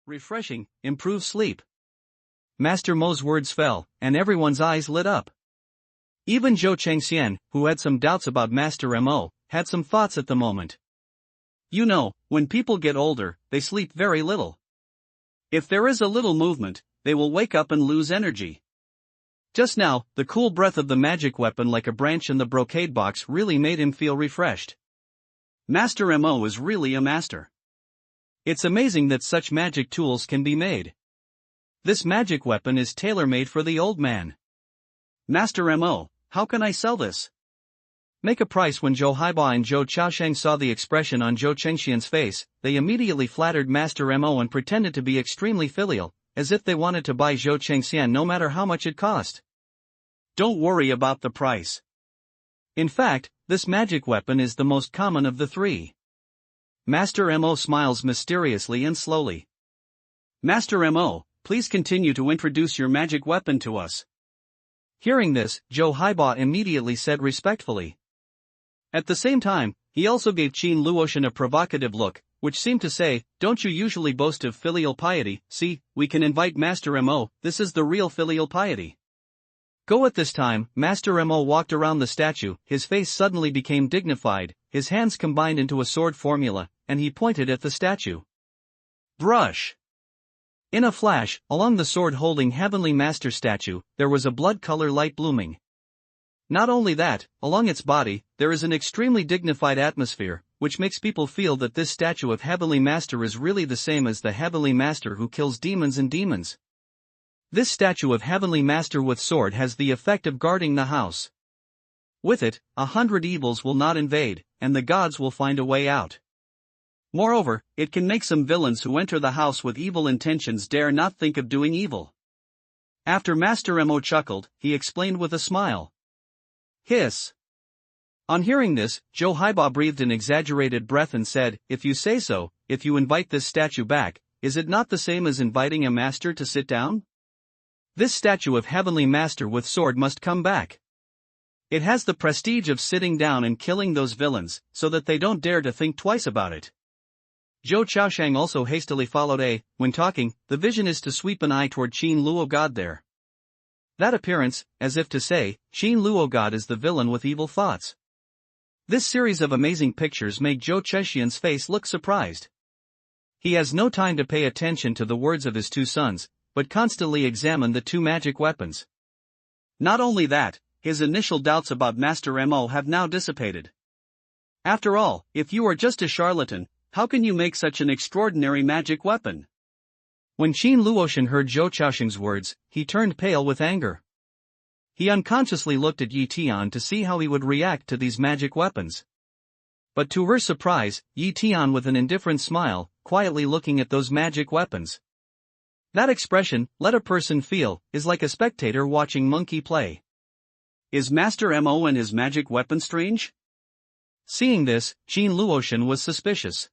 refreshing, improve sleep. Master Mo's words fell, and everyone's eyes lit up. Even Zhou Chengxian, who had some doubts about Master Mo, had some thoughts at the moment. You know, when people get older, they sleep very little. If there is a little movement, they will wake up and lose energy. Just now, the cool breath of the magic weapon like a branch in the brocade box really made him feel refreshed. Master Mo is really a master. It's amazing that such magic tools can be made. This magic weapon is tailor-made for the old man. Master Mo, how can I sell this? Make a price. When Zhou Haiba and Zhou Chaosheng saw the expression on Zhou Chengxian's face, they immediately flattered Master Mo and pretended to be extremely filial, as if they wanted to buy Zhou Chengxian no matter how much it cost. Don't worry about the price. In fact, this magic weapon is the most common of the three. Master Mo smiles mysteriously and slowly. Master Mo, please continue to introduce your magic weapon to us. Hearing this, Zhou Haiba immediately said respectfully. At the same time, he also gave Qin Luoshan a provocative look, which seemed to say, don't you usually boast of filial piety? See, we can invite Master Mo, this is the real filial piety. Go. At this time, Master Mo walked around the statue, his face suddenly became dignified, his hands combined into a sword formula, and he pointed at the statue. Brush! In a flash, along the sword-holding Heavenly Master statue, there was a blood-color light blooming. Not only that, along its body, there is an extremely dignified atmosphere, which makes people feel that this statue of Heavenly Master is really the same as the Heavenly Master who kills demons and demons. This statue of Heavenly Master with sword has the effect of guarding the house. With it, 100 evils will not invade, and the gods will find a way out. Moreover, it can make some villains who enter the house with evil intentions dare not think of doing evil. After Master Mo chuckled, he explained with a smile. Hiss. On hearing this, Zhou Haiba breathed an exaggerated breath and said, if you say so, if you invite this statue back, is it not the same as inviting a master to sit down? This statue of Heavenly Master with sword must come back. It has the prestige of sitting down and killing those villains, so that they don't dare to think twice about it. Zhou Chaosheng also hastily followed. When talking, the vision is to sweep an eye toward Qin Luo God there. That appearance, as if to say, Qin Luo God is the villain with evil thoughts. This series of amazing pictures make Zhou Chengxian's face look surprised. He has no time to pay attention to the words of his two sons, but constantly examine the two magic weapons. Not only that, his initial doubts about Master Mo have now dissipated. After all, if you are just a charlatan, how can you make such an extraordinary magic weapon? When Qin Luoshan heard Zhou Chaosheng's words, he turned pale with anger. He unconsciously looked at Yi Tian to see how he would react to these magic weapons. But to her surprise, Yi Tian with an indifferent smile, quietly looking at those magic weapons. That expression, let a person feel, is like a spectator watching monkey play. Is Master Mo and his magic weapon strange? Seeing this, Qin Luoshan was suspicious.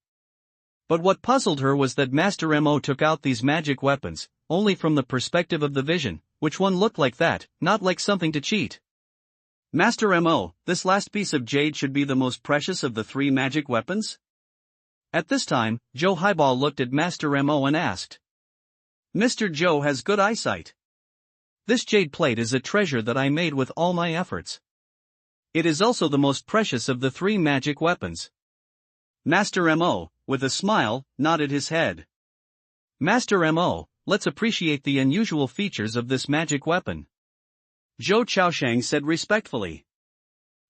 But what puzzled her was that Master Mo took out these magic weapons, only from the perspective of the vision, which one looked like that, not like something to cheat. Master Mo, this last piece of jade should be the most precious of the three magic weapons? At this time, Zhou Haiba looked at Master Mo and asked. Mr. Zhou has good eyesight. This jade plate is a treasure that I made with all my efforts. It is also the most precious of the three magic weapons. Master Mo, with a smile, nodded his head. Master Mo, let's appreciate the unusual features of this magic weapon. Zhou Chaosheng said respectfully.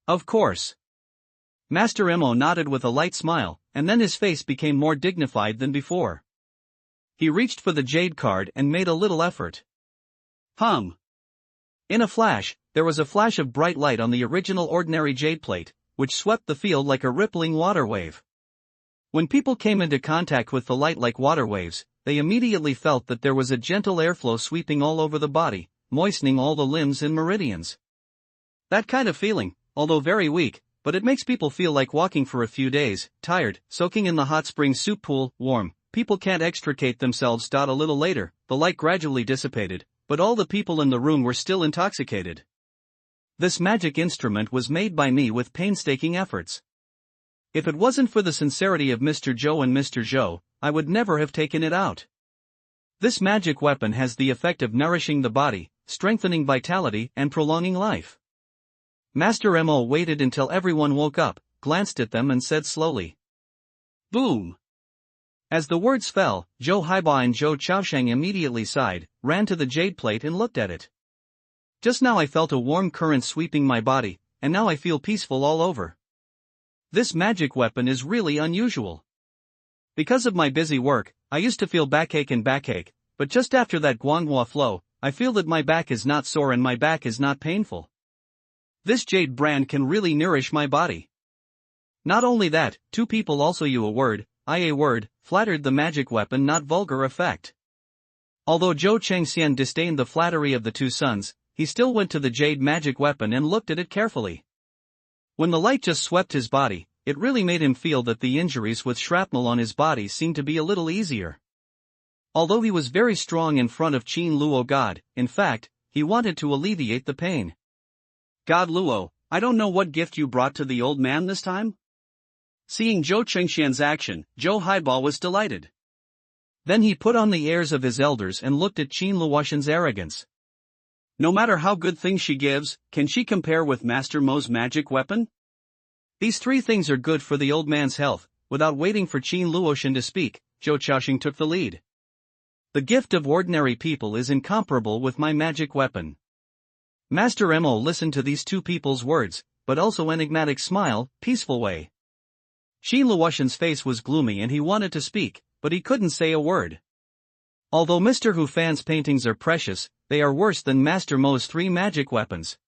Of course. Master Mo nodded with a light smile, and then his face became more dignified than before. He reached for the jade card and made a little effort. In a flash, there was a flash of bright light on the original ordinary jade plate, which swept the field like a rippling water wave. When people came into contact with the light like water waves, they immediately felt that there was a gentle airflow sweeping all over the body, moistening all the limbs and meridians. That kind of feeling, although very weak, but it makes people feel like walking for a few days, tired, soaking in the hot spring soup pool, warm. People can't extricate themselves. A little later, the light gradually dissipated, but all the people in the room were still intoxicated. This magic instrument was made by me with painstaking efforts. If it wasn't for the sincerity of Mr. Zhou and Mr. Zhou, I would never have taken it out. This magic weapon has the effect of nourishing the body, strengthening vitality and prolonging life. Master Mo waited until everyone woke up, glanced at them and said slowly, "Boom." As the words fell, Zhou Haiba and Zhou Chaosheng immediately sighed, ran to the jade plate and looked at it. Just now I felt a warm current sweeping my body, and now I feel peaceful all over. This magic weapon is really unusual. Because of my busy work, I used to feel backache, but just after that Guanghua flow, I feel that my back is not sore and my back is not painful. This jade brand can really nourish my body. Not only that, two people also you a word, I a word, flattered the magic weapon not vulgar effect. Although Zhou Chengxian disdained the flattery of the two sons, he still went to the jade magic weapon and looked at it carefully. When the light just swept his body, it really made him feel that the injuries with shrapnel on his body seemed to be a little easier. Although he was very strong in front of Qin Luo God, in fact, he wanted to alleviate the pain. "God Luo, I don't know what gift you brought to the old man this time?" Seeing Zhou Chengxian's action, Zhou Haiba was delighted. Then he put on the airs of his elders and looked at Qin Luoshan's arrogance. No matter how good things she gives, can she compare with Master Mo's magic weapon? These three things are good for the old man's health. Without waiting for Qin Luoshan to speak, Zhou Chaosheng took the lead. "The gift of ordinary people is incomparable with my magic weapon." Master Mo listened to these two people's words, but also enigmatic smile, peaceful way. Qin Luoshan's face was gloomy and he wanted to speak, but he couldn't say a word. Although Mr. Hu Fan's paintings are precious, they are worse than Master Mo's three magic weapons.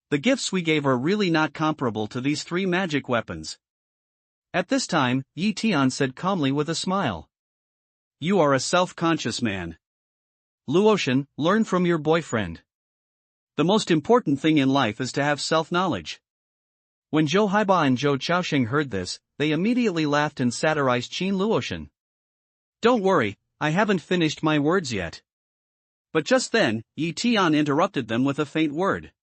The gifts we gave are really not comparable to these three magic weapons. At this time, Yi Tian said calmly with a smile, "You are a self-conscious man. Luoshan, learn from your boyfriend. The most important thing in life is to have self-knowledge." When Zhou Haiba and Zhou Chaosheng heard this, they immediately laughed and satirized Qin Luoshan. "Don't worry, I haven't finished my words yet." But just then, Yi Tian interrupted them with a faint word.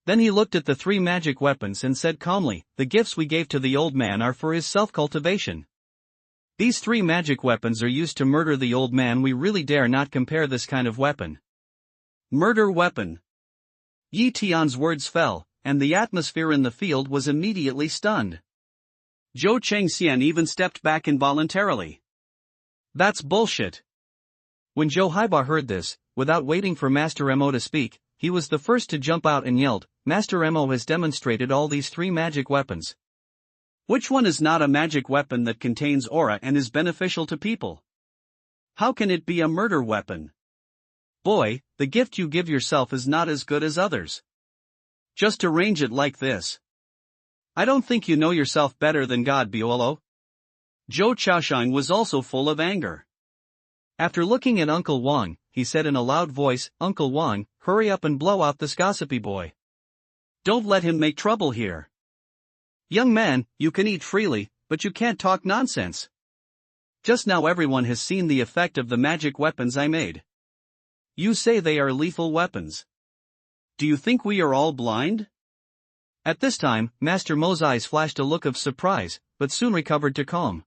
Then he looked at the three magic weapons and said calmly, "The gifts we gave to the old man are for his self-cultivation. These three magic weapons are used to murder the old man. We really dare not compare this kind of weapon." Murder weapon. Yi Tian's words fell, and the atmosphere in the field was immediately stunned. Zhou Chengxian even stepped back involuntarily. "That's bullshit." When Zhou Haiba heard this, without waiting for Master Mo to speak, he was the first to jump out and yelled, "Master Mo has demonstrated all these three magic weapons. Which one is not a magic weapon that contains aura and is beneficial to people? How can it be a murder weapon? Boy, the gift you give yourself is not as good as others. Just arrange it like this. I don't think you know yourself better than God, Biolo." Zhou Chaosheng was also full of anger. After looking at Uncle Wang, he said in a loud voice, "Uncle Wang, hurry up and blow out this gossipy boy. Don't let him make trouble here. Young man, you can eat freely, but you can't talk nonsense. Just now everyone has seen the effect of the magic weapons I made. You say they are lethal weapons. Do you think we are all blind?" At this time, Master Mo's eyes flashed a look of surprise, but soon recovered to calm.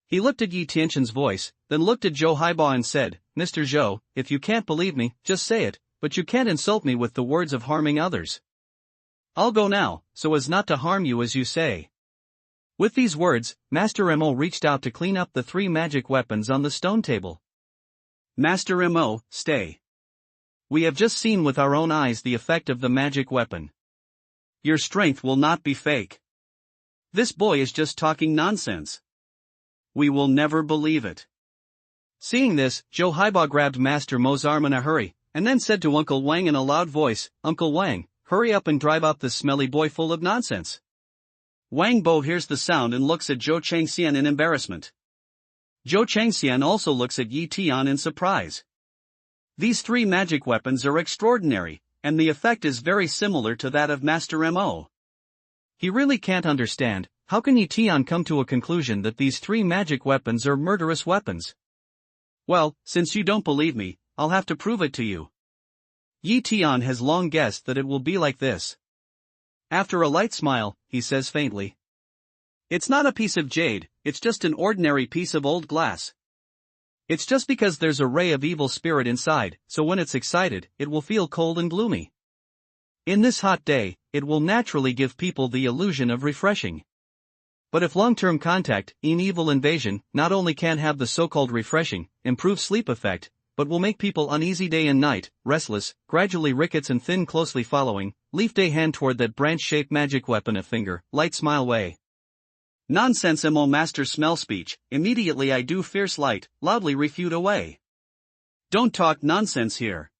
He looked at Yi Tianshan's voice, then looked at Zhou Haiba and said, "Mr. Zhou, if you can't believe me, just say it, but you can't insult me with the words of harming others. I'll go now, so as not to harm you as you say." With these words, Master Mo reached out to clean up the three magic weapons on the stone table. "Master Mo, stay. We have just seen with our own eyes the effect of the magic weapon. Your strength will not be fake. This boy is just talking nonsense. We will never believe it." Seeing this, Zhou Haiba grabbed Master Mo's arm in a hurry, and then said to Uncle Wang in a loud voice, "Uncle Wang, hurry up and drive out this smelly boy full of nonsense." Wang Bo hears the sound and looks at Zhou Chengxian in embarrassment. Zhou Chengxian also looks at Yi Tian in surprise. These three magic weapons are extraordinary, and the effect is very similar to that of Master Mo. He really can't understand, how can Yi Tian come to a conclusion that these three magic weapons are murderous weapons? Well, since you don't believe me, I'll have to prove it to you. Yi Tian has long guessed that it will be like this. After a light smile, he says faintly, "It's not a piece of jade, it's just an ordinary piece of old glass. It's just because there's a ray of evil spirit inside, so when it's excited, it will feel cold and gloomy. In this hot day, it will naturally give people the illusion of refreshing. But if long-term contact, in evil invasion, not only can have the so-called refreshing, improved sleep effect, but will make people uneasy day and night, restless, gradually rickets and thin closely following, leaf day hand toward that branch-shaped magic weapon a finger, light smile way. Nonsense mo master smell speech, immediately I do fierce light, loudly refute away. Don't talk nonsense here.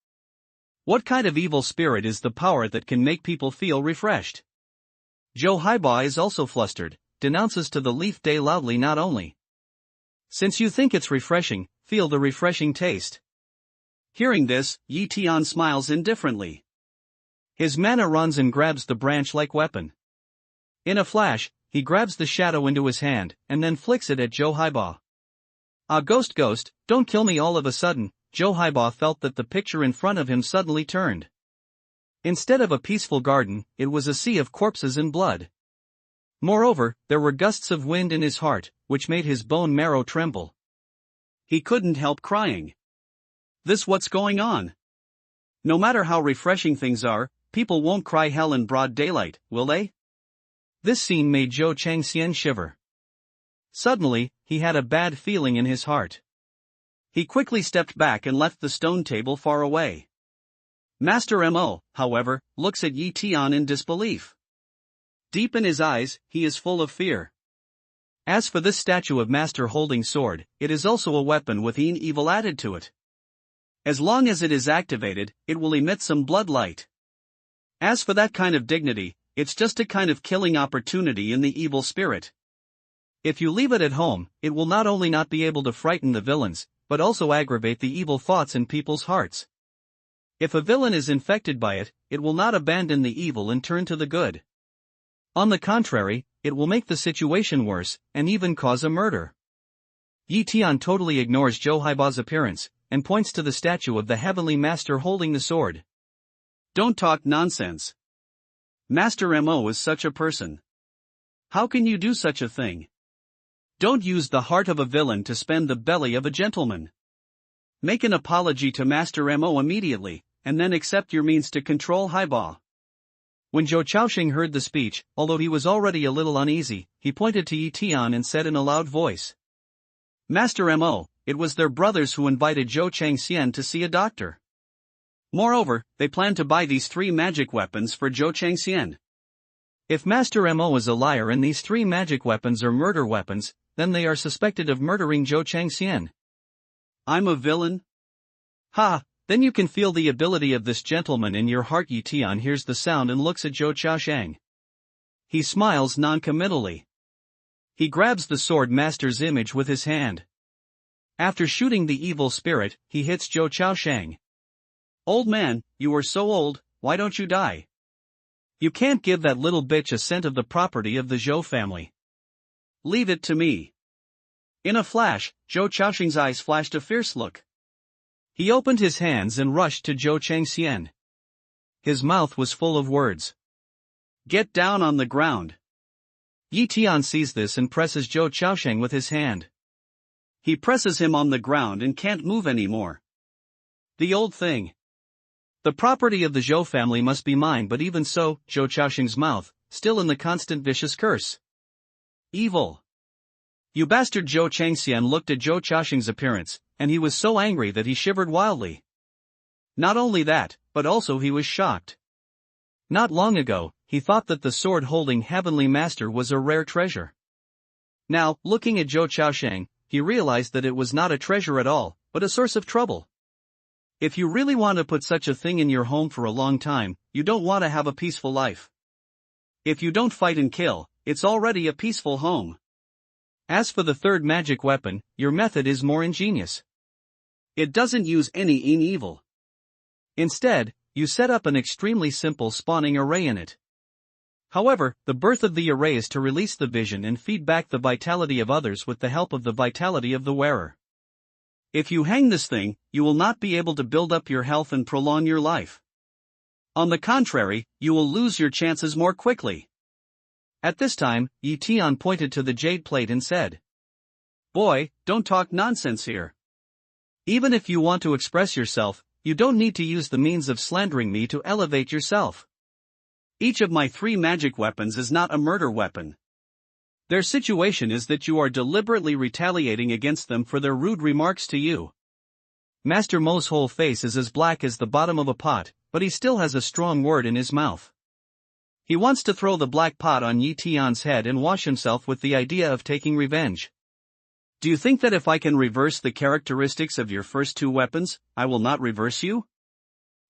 What kind of evil spirit is the power that can make people feel refreshed? Joe Highbaugh is also flustered, denounces to the leaf day loudly not only. Since you think it's refreshing, feel the refreshing taste. Hearing this, Yi Tian smiles indifferently. His mana runs and grabs the branch-like weapon. In a flash, he grabs the shadow into his hand, and then flicks it at Joe Highbaugh. Ah, ghost, don't kill me all of a sudden. Joe Highbaugh felt that the picture in front of him suddenly turned. Instead of a peaceful garden, it was a sea of corpses and blood. Moreover, there were gusts of wind in his heart, which made his bone marrow tremble. He couldn't help crying. This what's going on? No matter how refreshing things are, people won't cry hell in broad daylight, will they? This scene made Zhou Changxian shiver. Suddenly, he had a bad feeling in his heart. He quickly stepped back and left the stone table far away. Master Mo, however, looks at Yi Tian in disbelief. Deep in his eyes, he is full of fear. As for this statue of Master holding sword, it is also a weapon with evil added to it. As long as it is activated, it will emit some blood light. As for that kind of dignity, it's just a kind of killing opportunity in the evil spirit. If you leave it at home, it will not only not be able to frighten the villains, but also aggravate the evil thoughts in people's hearts. If a villain is infected by it, it will not abandon the evil and turn to the good. On the contrary, it will make the situation worse, and even cause a murder. Yi Tian totally ignores Zhou Haibaugh's appearance, and points to the statue of the heavenly master holding the sword. Don't talk nonsense. Master Mo is such a person. How can you do such a thing? Don't use the heart of a villain to spend the belly of a gentleman. Make an apology to Master Mo immediately, and then accept your means to control Highbaugh. When Zhou Chaoxing heard the speech, although he was already a little uneasy, he pointed to Yi Tian and said in a loud voice. Master Mo, it was their brothers who invited Zhou Changxian to see a doctor. Moreover, they plan to buy these 3 magic weapons for Zhou Changxian. If Master Mo is a liar and these 3 magic weapons are murder weapons, then they are suspected of murdering Zhou Changxian. I'm a villain? Ha, then you can feel the ability of this gentleman in your heart. Yi Tian hears the sound and looks at Zhou Chaoxing. He smiles non-committally. He grabs the sword master's image with his hand. After shooting the evil spirit, he hits Zhou Chaoxing. Old man, you are so old, why don't you die? You can't give that little bitch a cent of the property of the Zhou family. Leave it to me. In a flash, Zhou Chaoxing's eyes flashed a fierce look. He opened his hands and rushed to Zhou Changxian. His mouth was full of words. Get down on the ground. Yi Tian sees this and presses Zhou Chaoxing with his hand. He presses him on the ground and can't move anymore. The old thing. The property of the Zhou family must be mine, but even so, Zhou Chaoxing's mouth, still in the constant vicious curse. Evil. You bastard! Zhou Changxian looked at Zhou Chaoxing's appearance, and he was so angry that he shivered wildly. Not only that, but also he was shocked. Not long ago, he thought that the sword-holding heavenly master was a rare treasure. Now, looking at Zhou Chaoxing, he realized that it was not a treasure at all, but a source of trouble. If you really want to put such a thing in your home for a long time, you don't want to have a peaceful life. If you don't fight and kill, it's already a peaceful home. As for the 3rd magic weapon, your method is more ingenious. It doesn't use any evil. Instead, you set up an extremely simple spawning array in it. However, the birth of the array is to release the vision and feed back the vitality of others with the help of the vitality of the wearer. If you hang this thing, you will not be able to build up your health and prolong your life. On the contrary, you will lose your chances more quickly. At this time, Yi Tian pointed to the jade plate and said, Boy, don't talk nonsense here. Even if you want to express yourself, you don't need to use the means of slandering me to elevate yourself. Each of my 3 magic weapons is not a murder weapon. Their situation is that you are deliberately retaliating against them for their rude remarks to you. Master Mo's whole face is as black as the bottom of a pot, but he still has a strong word in his mouth. He wants to throw the black pot on Yi Tian's head and wash himself with the idea of taking revenge. Do you think that if I can reverse the characteristics of your first 2 weapons, I will not reverse you?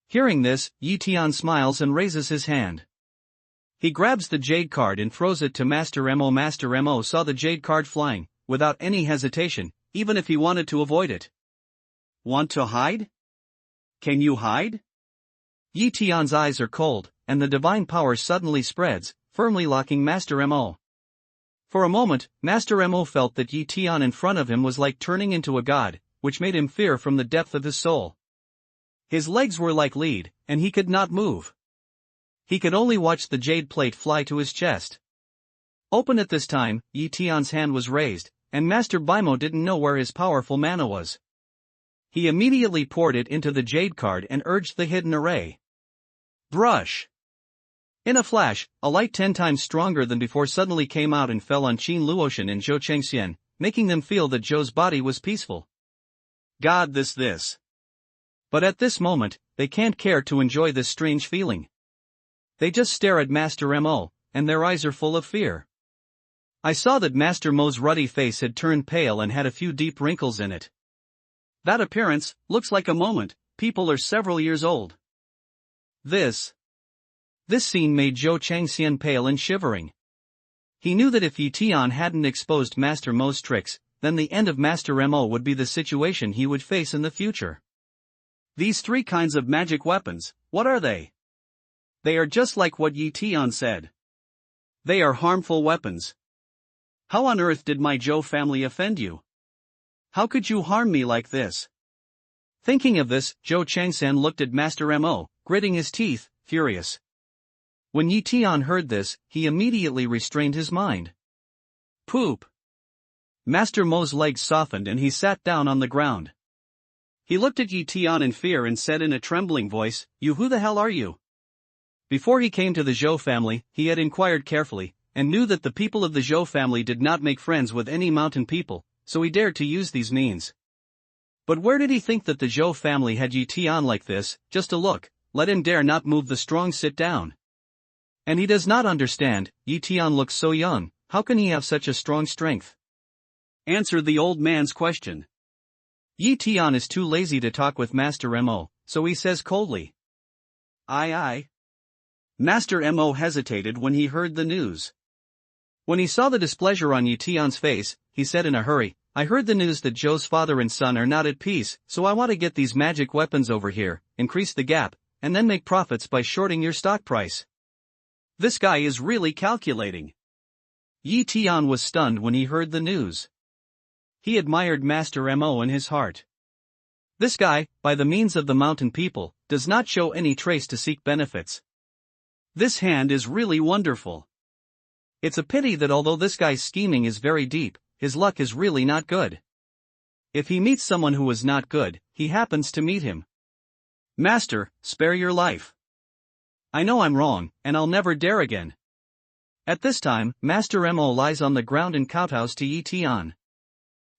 Hearing this, Yi Tian smiles and raises his hand. He grabs the jade card and throws it to Master Mo. Master Mo saw the jade card flying, without any hesitation, even if he wanted to avoid it. Want to hide? Can you hide? Yi Tian's eyes are cold, and the divine power suddenly spreads, firmly locking Master Mo. For a moment, Master Mo felt that Yi Tian in front of him was like turning into a god, which made him fear from the depth of his soul. His legs were like lead, and he could not move. He could only watch the jade plate fly to his chest. Open at this time, Yi Tian's hand was raised, and Master Bimo didn't know where his powerful mana was. He immediately poured it into the jade card and urged the hidden array. Brush! In a flash, a light 10 times stronger than before suddenly came out and fell on Qin Luotian and Zhou Chengxian, making them feel that Zhou's body was peaceful. God, this. But at this moment, they can't care to enjoy this strange feeling. They just stare at Master Mo, and their eyes are full of fear. I saw that Master Mo's ruddy face had turned pale and had a few deep wrinkles in it. That appearance looks like a moment, people are several years old. This scene made Zhou Chengxian pale and shivering. He knew that if Yi Tian hadn't exposed Master Mo's tricks, then the end of Master Mo would be the situation he would face in the future. These 3 kinds of magic weapons, what are they? They are just like what Yi Tian said. They are harmful weapons. How on earth did my Zhou family offend you? How could you harm me like this? Thinking of this, Zhou Chengxian looked at Master Mo, gritting his teeth, furious. When Yi Tian heard this, he immediately restrained his mind. Poop! Master Mo's legs softened and he sat down on the ground. He looked at Yi Tian in fear and said in a trembling voice, "You, who the hell are you?" Before he came to the Zhou family, he had inquired carefully, and knew that the people of the Zhou family did not make friends with any mountain people, so he dared to use these means. But where did he think that the Zhou family had Yi Tian like this? Just a look, let him dare not move the strong, sit down. And he does not understand, Yi Tian looks so young, how can he have such a strong strength? Answer the old man's question. Yi Tian is too lazy to talk with Master Mo, so he says coldly. Aye. Master Mo hesitated when he heard the news. When he saw the displeasure on Yi Tian's face, he said in a hurry, I heard the news that Zhou's father and son are not at peace, so I want to get these magic weapons over here, increase the gap, and then make profits by shorting your stock price. This guy is really calculating. Yi Tian was stunned when he heard the news. He admired Master Mo in his heart. This guy, by the means of the mountain people, does not show any trace to seek benefits. This hand is really wonderful. It's a pity that although this guy's scheming is very deep, his luck is really not good. If he meets someone who is not good, he happens to meet him. Master, spare your life. I know I'm wrong, and I'll never dare again. At this time, Master Mo lies on the ground and kowtows to Yi Tian.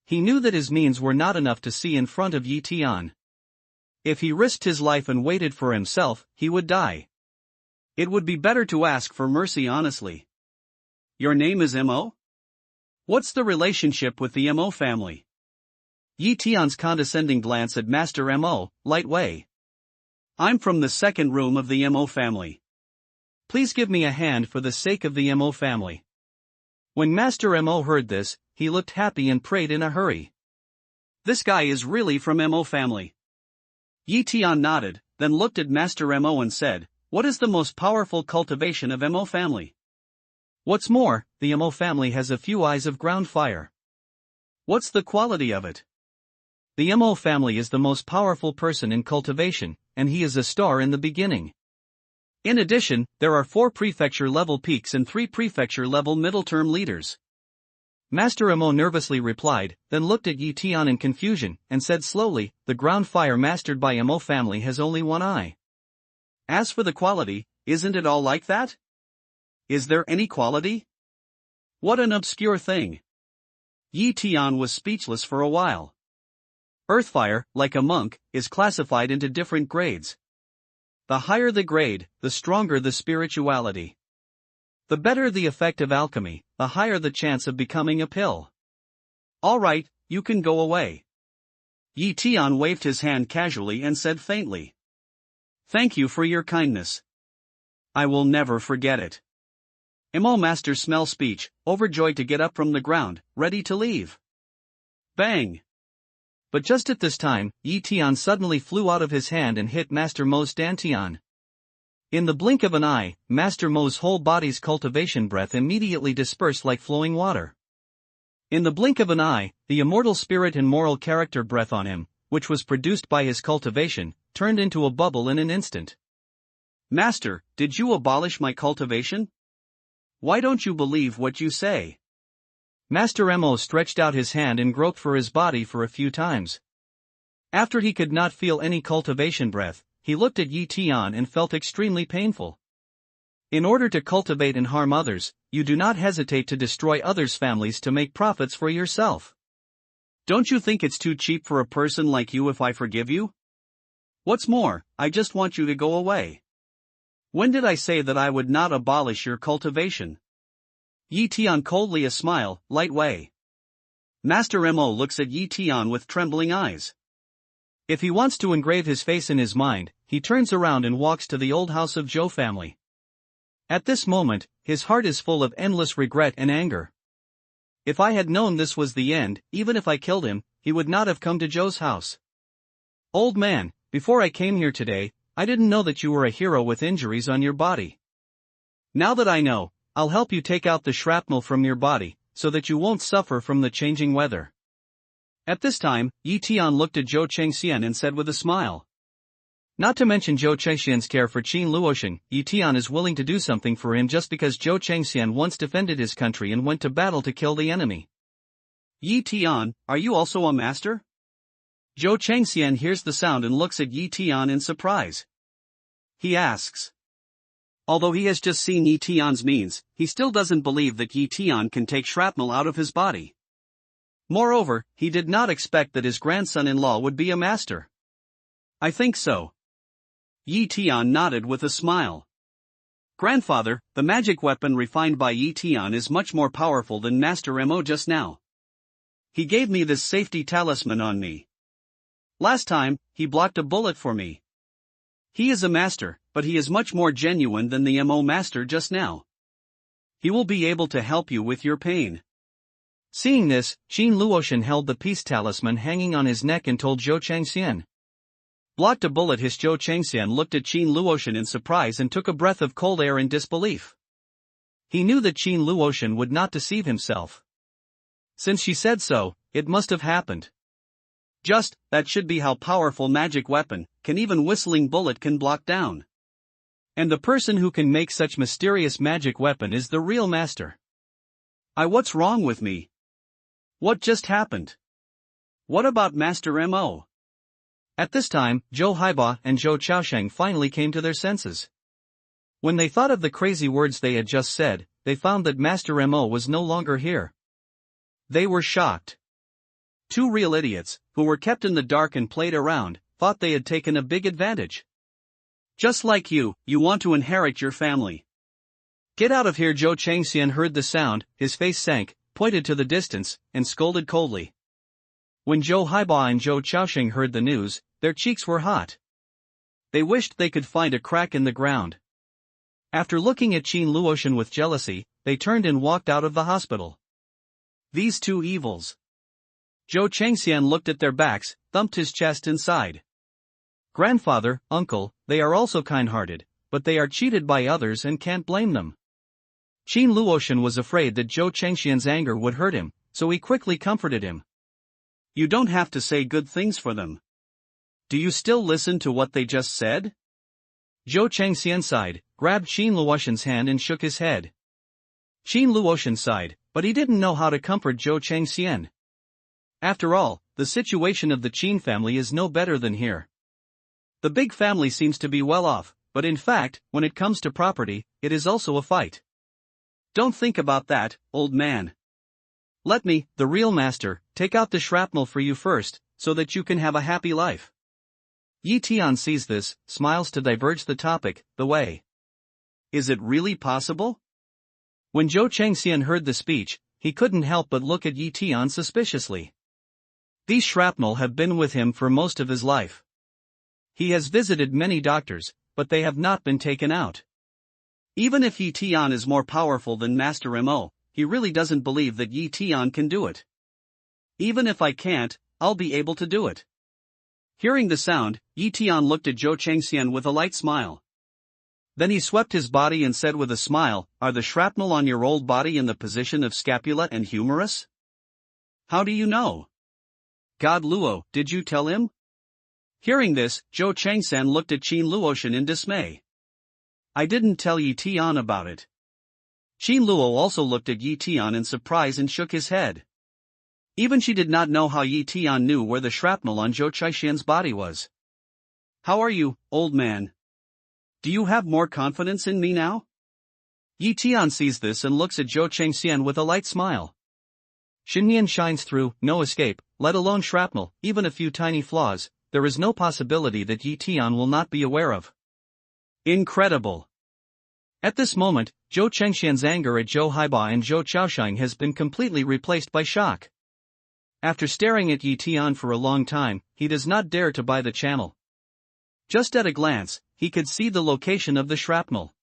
He knew that his means were not enough to see in front of Yi Tian. If he risked his life and waited for himself, he would die. It would be better to ask for mercy honestly. Your name is Mo? What's the relationship with the Mo family? Yi Tian's condescending glance at Master Mo, light way. I'm from the second room of the Mo family. Please give me a hand for the sake of the Mo family. When Master Mo heard this, he looked happy and prayed in a hurry. This guy is really from Mo family. Yi Tian nodded, then looked at Master Mo and said, what is the most powerful cultivation of Mo family? What's more, the Mo family has a few eyes of ground fire. What's the quality of it? The Mo family is the most powerful person in cultivation, and he is a star in the beginning. In addition, there are 4 prefecture-level peaks and 3 prefecture-level middle-term leaders. Master Mo nervously replied, then looked at Yi Tian in confusion, and said slowly, the ground fire mastered by Mo family has only one eye. As for the quality, isn't it all like that? Is there any quality? What an obscure thing. Yi Tian was speechless for a while. Earthfire, like a monk, is classified into different grades. The higher the grade, the stronger the spirituality. The better the effect of alchemy, the higher the chance of becoming a pill. All right, you can go away. Yi Tian waved his hand casually and said faintly. Thank you for your kindness. I will never forget it. Mo master smell speech, overjoyed to get up from the ground, ready to leave. Bang! But just at this time, Yi Tian suddenly flew out of his hand and hit Master Mo's dantian. In the blink of an eye, Master Mo's whole body's cultivation breath immediately dispersed like flowing water. In the blink of an eye, the immortal spirit and moral character breath on him, which was produced by his cultivation, turned into a bubble in an instant. Master, did you abolish my cultivation? Why don't you believe what you say? Master Mo stretched out his hand and groped for his body for a few times. After he could not feel any cultivation breath, he looked at Yi Tian and felt extremely painful. In order to cultivate and harm others, you do not hesitate to destroy others' families to make profits for yourself. Don't you think it's too cheap for a person like you if I forgive you? What's more, I just want you to go away. When did I say that I would not abolish your cultivation? Yi Tian coldly a smile, light way. Master Mo looks at Yi Tian with trembling eyes. If he wants to engrave his face in his mind, he turns around and walks to the old house of Zhou family. At this moment, his heart is full of endless regret and anger. If I had known this was the end, even if I killed him, he would not have come to Zhou's house. Old man, before I came here today, I didn't know that you were a hero with injuries on your body. Now that I know, I'll help you take out the shrapnel from your body, so that you won't suffer from the changing weather. At this time, Yi Tian looked at Zhou Chengxian and said with a smile. Not to mention Zhou Chengxian's care for Qin Luosheng, Yi Tian is willing to do something for him just because Zhou Chengxian once defended his country and went to battle to kill the enemy. Yi Tian, are you also a master? Zhou Chengxian hears the sound and looks at Yi Tian in surprise. He asks. Although he has just seen Yi Tian's means, he still doesn't believe that Yi Tian can take shrapnel out of his body. Moreover, he did not expect that his grandson-in-law would be a master. I think so. Yi Tian nodded with a smile. Grandfather, the magic weapon refined by Yi Tian is much more powerful than Master Mo just now. He gave me this safety talisman on me. Last time, he blocked a bullet for me. He is a master, but he is much more genuine than the Mo master just now. He will be able to help you with your pain. Seeing this, Qin Luosheng held the peace talisman hanging on his neck and told Zhou Chengxian. Blocked a bullet. His Zhou Chengxian looked at Qin Luosheng in surprise and took a breath of cold air in disbelief. He knew that Qin Luosheng would not deceive himself. Since she said so, it must have happened. Just, that should be how powerful magic weapon, can even whistling bullet can block down. And the person who can make such mysterious magic weapon is the real master. What's wrong with me? What just happened? What about Master Mo? At this time, Zhou Haiba and Zhou Chaosheng finally came to their senses. When they thought of the crazy words they had just said, they found that Master Mo was no longer here. They were shocked. Two real idiots, who were kept in the dark and played around, thought they had taken a big advantage. Just like you want to inherit your family. Get out of here. Zhou Chengxian heard the sound, his face sank, pointed to the distance, and scolded coldly. When Zhou Haiba and Zhou Chaosheng heard the news, their cheeks were hot. They wished they could find a crack in the ground. After looking at Qin Luosheng with jealousy, they turned and walked out of the hospital. These two evils. Zhou Chengxian looked at their backs, thumped his chest and sighed. Grandfather, uncle, they are also kind-hearted, but they are cheated by others and can't blame them. Qin Luosheng was afraid that Zhou Chengxian's anger would hurt him, so he quickly comforted him. You don't have to say good things for them. Do you still listen to what they just said? Zhou Chengxian sighed, grabbed Qin Luosheng's hand and shook his head. Qin Luosheng sighed, But he didn't know how to comfort Zhou Chengxian. After all, the situation of the Qin family is no better than here. The big family seems to be well off, but in fact, when it comes to property, it is also a fight. Don't think about that, old man. Let me, the real master, take out the shrapnel for you first, so that you can have a happy life. Yi Tian sees this, smiles to diverge the topic, the way. Is it really possible? When Zhou Chengxian heard the speech, he couldn't help but look at Yi Tian suspiciously. These shrapnel have been with him for most of his life. He has visited many doctors, but they have not been taken out. Even if Yi Tian is more powerful than Master Mo, he really doesn't believe that Yi Tian can do it. Even if I can't, I'll be able to do it. Hearing the sound, Yi Tian looked at Zhou Chengxian with a light smile. Then he swept his body and said with a smile, "Are the shrapnel on your old body in the position of scapula and humerus?" "How do you know?" "God Luo, did you tell him?" Hearing this, Zhou Chengxian looked at Qin Luoshan in dismay. "I didn't tell Yi Tian about it." Qin Luo also looked at Yi Tian in surprise and shook his head. Even she did not know how Yi Tian knew where the shrapnel on Zhou Chengxian's body was. "How are you, old man? Do you have more confidence in me now?" Yi Tian sees this and looks at Zhou Chengxian with a light smile. Xinyan shines through, no escape, let alone shrapnel, even a few tiny flaws, there is no possibility that Yi Tian will not be aware of. Incredible. At this moment, Zhou Chengxian's anger at Zhou Haiba and Zhou Chaosheng has been completely replaced by shock. After staring at Yi Tian for a long time, he does not dare to buy the channel. Just at a glance, he could see the location of the shrapnel.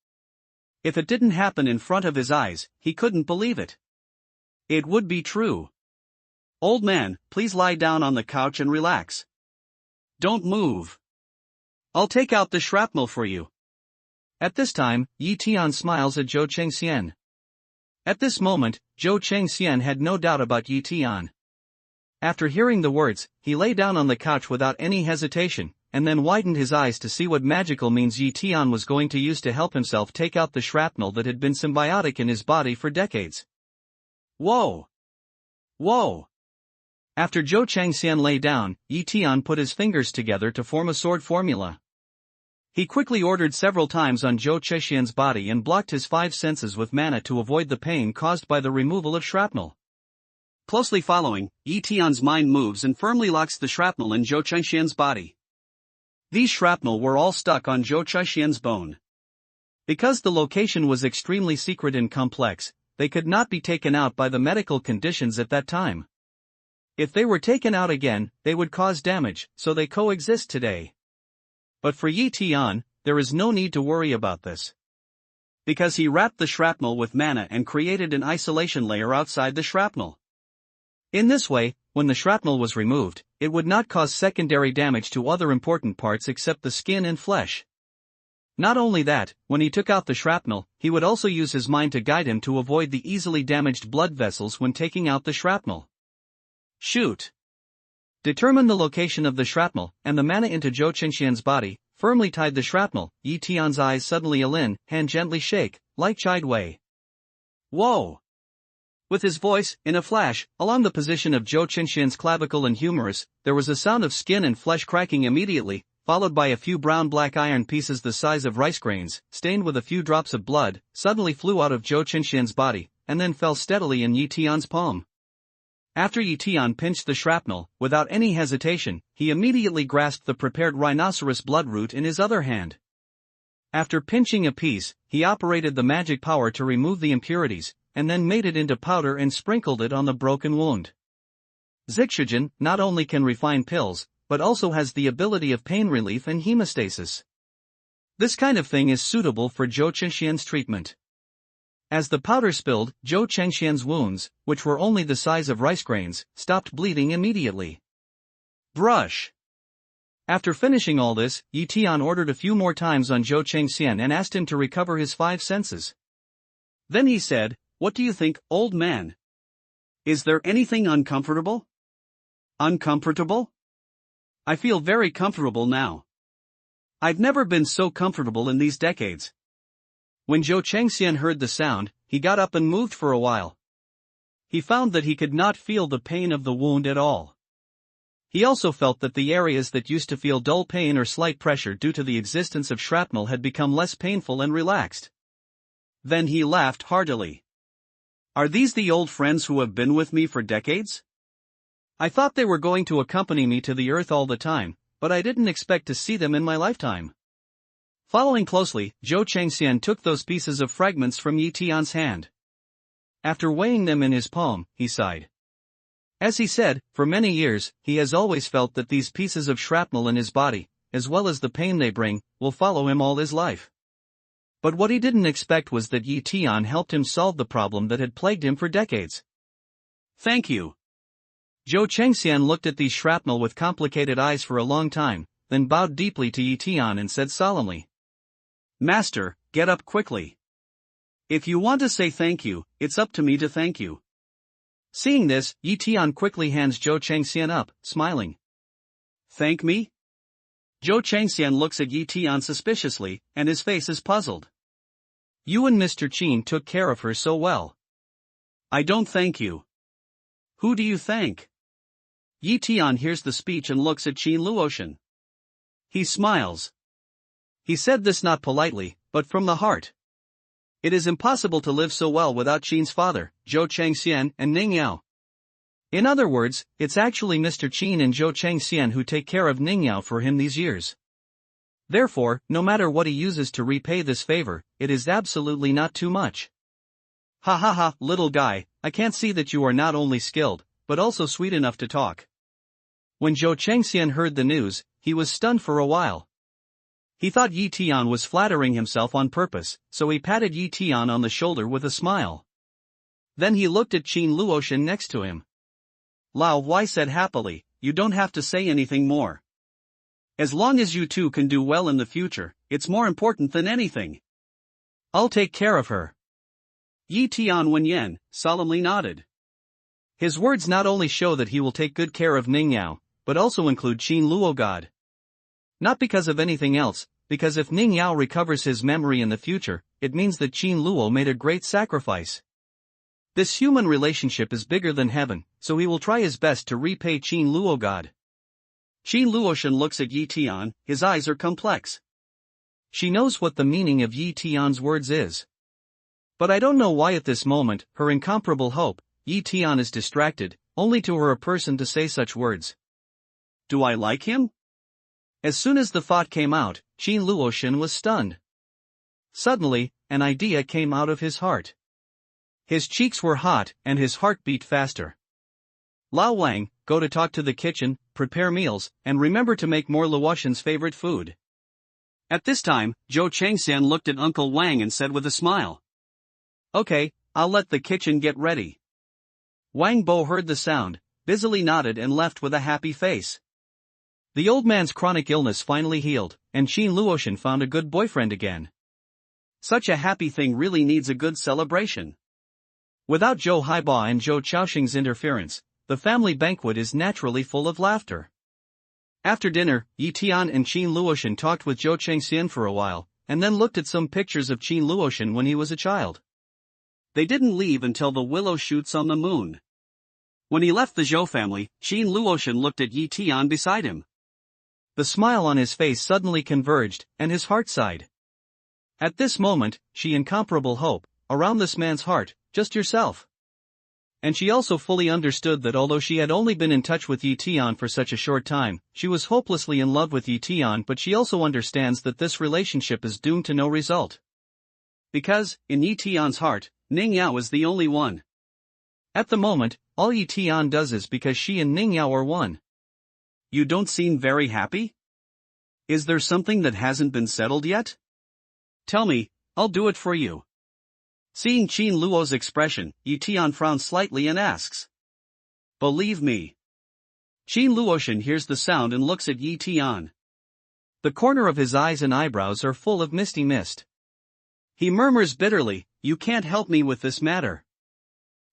If it didn't happen in front of his eyes, he couldn't believe it. It would be true. "Old man, please lie down on the couch and relax. Don't move. I'll take out the shrapnel for you." At this time, Yi Tian smiles at Zhou Chengxian. At this moment, Zhou Chengxian had no doubt about Yi Tian. After hearing the words, he lay down on the couch without any hesitation, and then widened his eyes to see what magical means Yi Tian was going to use to help himself take out the shrapnel that had been symbiotic in his body for decades. Whoa! Whoa! After Zhou Chengxian lay down, Yi Tian put his fingers together to form a sword formula. He quickly ordered several times on Zhou Chengxian's body and blocked his 5 senses with mana to avoid the pain caused by the removal of shrapnel. Closely following, Yi Tian's mind moves and firmly locks the shrapnel in Zhou Chengxian's body. These shrapnel were all stuck on Zhou Chengxian's bone. Because the location was extremely secret and complex, they could not be taken out by the medical conditions at that time. If they were taken out again, they would cause damage, so they coexist today. But for Yi Tian, there is no need to worry about this. Because he wrapped the shrapnel with mana and created an isolation layer outside the shrapnel. In this way, when the shrapnel was removed, it would not cause secondary damage to other important parts except the skin and flesh. Not only that, when he took out the shrapnel, he would also use his mind to guide him to avoid the easily damaged blood vessels when taking out the shrapnel. Shoot! Determine the location of the shrapnel, and the mana into Zhou Chengxian's body, firmly tied the shrapnel. Yi Tian's eyes suddenly align, hand gently shake, like Chide Wei. Whoa! With his voice, in a flash, along the position of Zhou Chengxian's clavicle and humerus, there was a sound of skin and flesh cracking immediately, followed by a few brown-black iron pieces the size of rice grains, stained with a few drops of blood, suddenly flew out of Zhou Chengxian's body, and then fell steadily in Yi Tian's palm. After Yi Tian pinched the shrapnel, without any hesitation, he immediately grasped the prepared rhinoceros bloodroot in his other hand. After pinching a piece, he operated the magic power to remove the impurities, and then made it into powder and sprinkled it on the broken wound. Zixugen not only can refine pills, but also has the ability of pain relief and hemostasis. This kind of thing is suitable for Zhou Chengxian's treatment. As the powder spilled, Zhou Chengxian's wounds, which were only the size of rice grains, stopped bleeding immediately. Brush! After finishing all this, Yi Tian ordered a few more times on Zhou Chengxian and asked him to recover his 5 senses. Then he said, "What do you think, old man? Is there anything uncomfortable?" Uncomfortable? I feel very comfortable now. I've never been so comfortable in these decades. When Zhou Chengxian heard the sound, he got up and moved for a while. He found that he could not feel the pain of the wound at all. He also felt that the areas that used to feel dull pain or slight pressure due to the existence of shrapnel had become less painful and relaxed. Then he laughed heartily. Are these the old friends who have been with me for decades? I thought they were going to accompany me to the earth all the time, but I didn't expect to see them in my lifetime. Following closely, Zhou Chengxian took those pieces of fragments from Yi Tian's hand. After weighing them in his palm, he sighed. As he said, for many years, he has always felt that these pieces of shrapnel in his body, as well as the pain they bring, will follow him all his life. But what he didn't expect was that Yi Tian helped him solve the problem that had plagued him for decades. Thank you. Zhou Chengxian looked at these shrapnel with complicated eyes for a long time, then bowed deeply to Yi Tian and said solemnly, Master, get up quickly. If you want to say thank you, it's up to me to thank you. Seeing this, Yi Tian quickly hands Zhou Chengxian up, smiling. Thank me? Zhou Chengxian looks at Yi Tian suspiciously, and his face is puzzled. You and Mr. Qin took care of her so well. I don't thank you. Who do you thank? Yi Tian hears the speech and looks at Qin Luotian. He smiles. He said this not politely, but from the heart. It is impossible to live so well without Qin's father, Zhou Chengxian and Ning Yao. In other words, it's actually Mr. Qin and Zhou Chengxian who take care of Ning Yao for him these years. Therefore, no matter what he uses to repay this favor, it is absolutely not too much. Ha ha ha, little guy, I can't see that you are not only skilled, but also sweet enough to talk. When Zhou Chengxian heard the news, he was stunned for a while. He thought Yi Tian was flattering himself on purpose, so he patted Yi Tian on the shoulder with a smile. Then he looked at Qin Luotian next to him. Lao Wei said happily, you don't have to say anything more. As long as you two can do well in the future, it's more important than anything. I'll take care of her. Yi Tian Wenyan solemnly nodded. His words not only show that he will take good care of Ning Yao, but also include Qin Luogod. Not because of anything else, because if Ning Yao recovers his memory in the future, it means that Qin Luo made a great sacrifice. This human relationship is bigger than heaven, so he will try his best to repay Qin Luogod. Qin Luotian looks at Yi Tian, his eyes are complex. She knows what the meaning of Yi Tian's words is. But I don't know why at this moment, her incomparable hope, Yi Tian is distracted, only to her a person to say such words. Do I like him? As soon as the thought came out, Qin Luotian was stunned. Suddenly, an idea came out of his heart. His cheeks were hot, and his heart beat faster. Lao Wang, go to talk to the kitchen, prepare meals, and remember to make more Luotian's favorite food. At this time, Zhou Chengxian looked at Uncle Wang and said with a smile. Okay, I'll let the kitchen get ready. Wang Bo heard the sound, busily nodded and left with a happy face. The old man's chronic illness finally healed, and Qin Luotian found a good boyfriend again. Such a happy thing really needs a good celebration. Without Zhou Haiba and Zhou Chaoxing's interference, the family banquet is naturally full of laughter. After dinner, Yi Tian and Qin Luotian talked with Zhou Chengxian for a while, and then looked at some pictures of Qin Luotian when he was a child. They didn't leave until the willow shoots on the moon. When he left the Zhou family, Qin Luotian looked at Yi Tian beside him. The smile on his face suddenly converged, and his heart sighed. At this moment, she incomparable hope, around this man's heart, just yourself. And she also fully understood that although she had only been in touch with Yi Tian for such a short time, she was hopelessly in love with Yi Tian, but she also understands that this relationship is doomed to no result. Because, in Yi Tian's heart, Ning Yao is the only one. At the moment, all Yi Tian does is because she and Ning Yao are one. You don't seem very happy? Is there something that hasn't been settled yet? Tell me, I'll do it for you. Seeing Qin Luo's expression, Yi Tian frowns slightly and asks. Believe me. Qin Luotian hears the sound and looks at Yi Tian. The corner of his eyes and eyebrows are full of misty mist. He murmurs bitterly, you can't help me with this matter.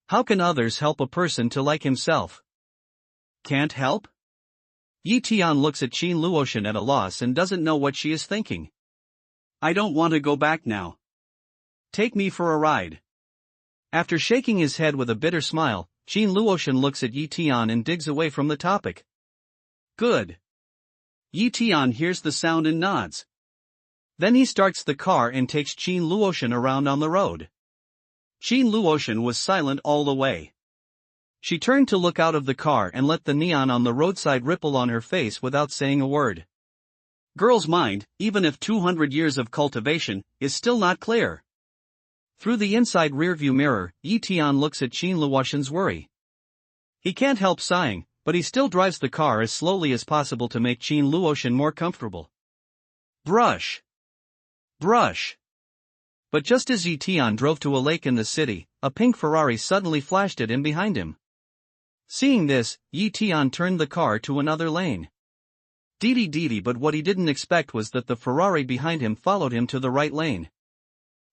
How can others help a person to like himself? Can't help? Yi Tian looks at Qin Luotian at a loss and doesn't know what she is thinking. I don't want to go back now. Take me for a ride. After shaking his head with a bitter smile, Qin Luotian looks at Yi Tian and digs away from the topic. Good. Yi Tian hears the sound and nods. Then he starts the car and takes Qin Luotian around on the road. Qin Luotian was silent all the way. She turned to look out of the car and let the neon on the roadside ripple on her face without saying a word. Girl's mind, even if 200 years of cultivation, is still not clear. Through the inside rearview mirror, Yi Tian looks at Qin Luotian's worry. He can't help sighing, but he still drives the car as slowly as possible to make Qin Luotian more comfortable. Brush. Brush. But just as Yi Tian drove to a lake in the city, a pink Ferrari suddenly flashed at him behind him. Seeing this, Yi Tian turned the car to another lane. Dee, but what he didn't expect was that the Ferrari behind him followed him to the right lane.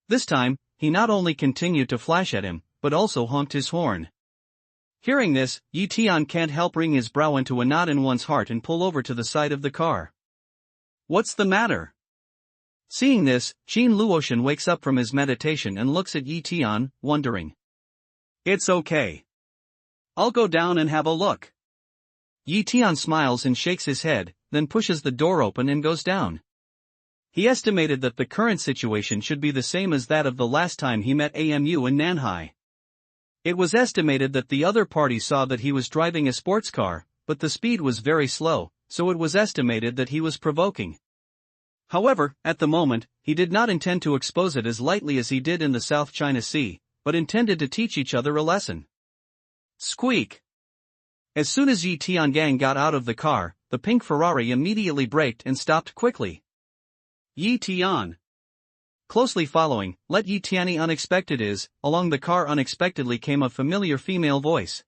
This time, he not only continued to flash at him, but also honked his horn. Hearing this, Yi Tian can't help bring his brow into a knot in one's heart and pull over to the side of the car. What's the matter? Seeing this, Qin Luotian wakes up from his meditation and looks at Yi Tian, wondering. It's okay. I'll go down and have a look. Yi Tian smiles and shakes his head, then pushes the door open and goes down. He estimated that the current situation should be the same as that of the last time he met AMU in Nanhai. It was estimated that the other party saw that he was driving a sports car, but the speed was very slow, so it was estimated that he was provoking. However, at the moment, he did not intend to expose it as lightly as he did in the South China Sea, but intended to teach each other a lesson. Squeak! As soon as Yi Tiangang got out of the car, the pink Ferrari immediately braked and stopped quickly. Yi Tian. Closely following, let Yi Tiani unexpected is, along the car unexpectedly came a familiar female voice.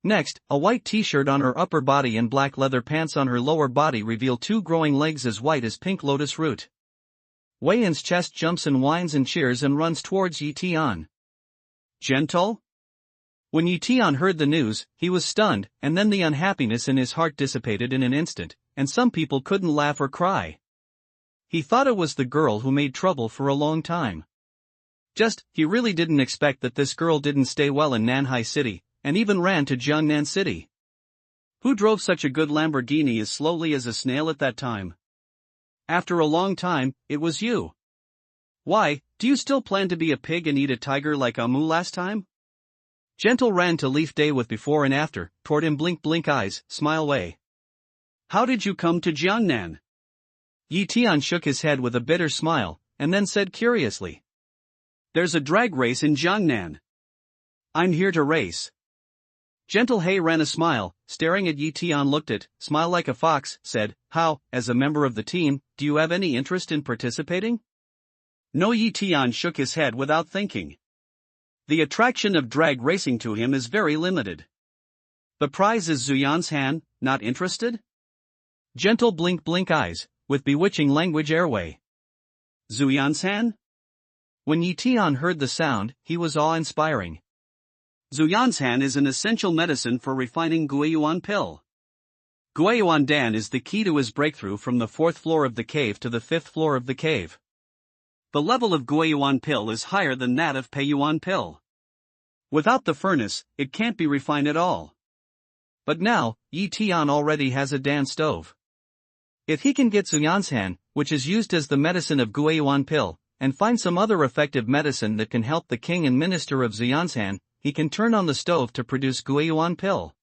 Next, a white t-shirt on her upper body and black leather pants on her lower body reveal two growing legs as white as pink lotus root. Wei Yan's chest jumps and whines and cheers and runs towards Yi Tian. Gentle? When Yi Tian heard the news, he was stunned, and then the unhappiness in his heart dissipated in an instant, and some people couldn't laugh or cry. He thought it was the girl who made trouble for a long time. He really didn't expect that this girl didn't stay well in Nanhai City, and even ran to Jiangnan City. Who drove such a good Lamborghini as slowly as a snail at that time? After a long time, it was you. Why, do you still plan to be a pig and eat a tiger like Amu last time? Gentle ran to Leaf Day with before and after, toward him blink eyes, smile Wei. How did you come to Jiangnan? Yi Tian shook his head with a bitter smile, and then said curiously. There's a drag race in Jiangnan. I'm here to race. Gentle He ran a smile, staring at Yi Tian looked at, smile like a fox, said, how, as a member of the team, do you have any interest in participating? No. Yi Tian shook his head without thinking. The attraction of drag racing to him is very limited. The prize is Zuyan's Han, not interested? Gentle blink eyes, with bewitching language airway. Zuyan's Han? When Yi Tian heard the sound, he was awe-inspiring. Zuyan's Han is an essential medicine for refining Guiyuan pill. Guiyuan Dan is the key to his breakthrough from the 4th floor of the cave to the 5th floor of the cave. The level of Guiyuan pill is higher than that of Peiyuan pill. Without the furnace, it can't be refined at all. But now, Yi Tian already has a Dan stove. If he can get Zuyan's Han, which is used as the medicine of Guiyuan pill, and find some other effective medicine that can help the king and minister of Zuyan's Han, he can turn on the stove to produce Guiyuan pill.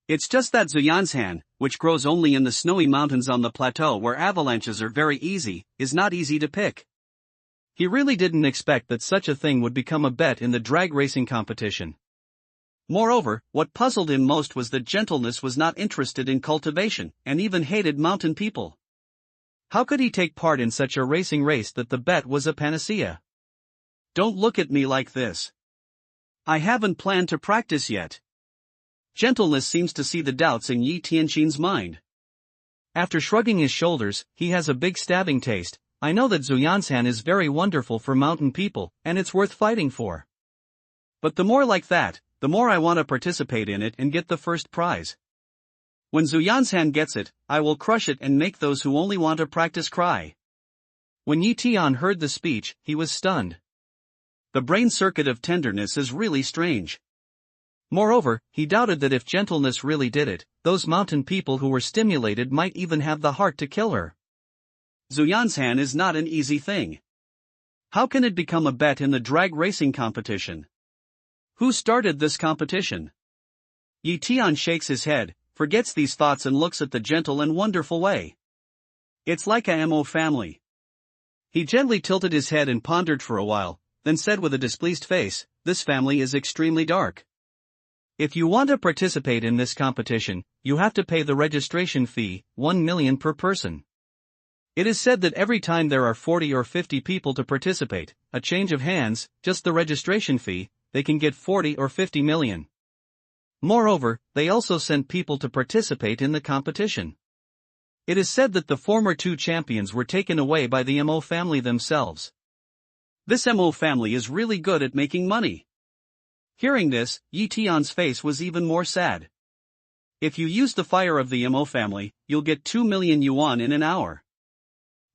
It's just that Zuyan's Han, which grows only in the snowy mountains on the plateau where avalanches are very easy, is not easy to pick. He really didn't expect that such a thing would become a bet in the drag racing competition. Moreover, what puzzled him most was that Gentleness was not interested in cultivation, and even hated mountain people. How could he take part in such a racing race that the bet was a panacea? Don't look at me like this. I haven't planned to practice yet. Gentleness seems to see the doubts in Yi Tianqin's mind. After shrugging his shoulders, he has a big stabbing taste. I know that Zuyan's Han is very wonderful for mountain people, and it's worth fighting for. But the more like that, the more I want to participate in it and get the first prize. When Zuyan's Han gets it, I will crush it and make those who only want to practice cry. When Yi Tian heard the speech, he was stunned. The brain circuit of tenderness is really strange. Moreover, he doubted that if gentleness really did it, those mountain people who were stimulated might even have the heart to kill her. Zhu Yansan is not an easy thing. How can it become a bet in the drag racing competition? Who started this competition? Yi Tian shakes his head, forgets these thoughts and looks at the gentle and wonderful way. It's like a Mo family. He gently tilted his head and pondered for a while, then said with a displeased face, "This family is extremely dark. If you want to participate in this competition, you have to pay the registration fee, 1 million per person. It is said that every time there are 40 or 50 people to participate, a change of hands, just the registration fee, they can get 40 or 50 million. Moreover, they also send people to participate in the competition. It is said that the former 2 champions were taken away by the Mo family themselves. This Mo family is really good at making money." Hearing this, Yi Tian's face was even more sad. If you use the fire of the Mo family, you'll get 2 million yuan in an hour.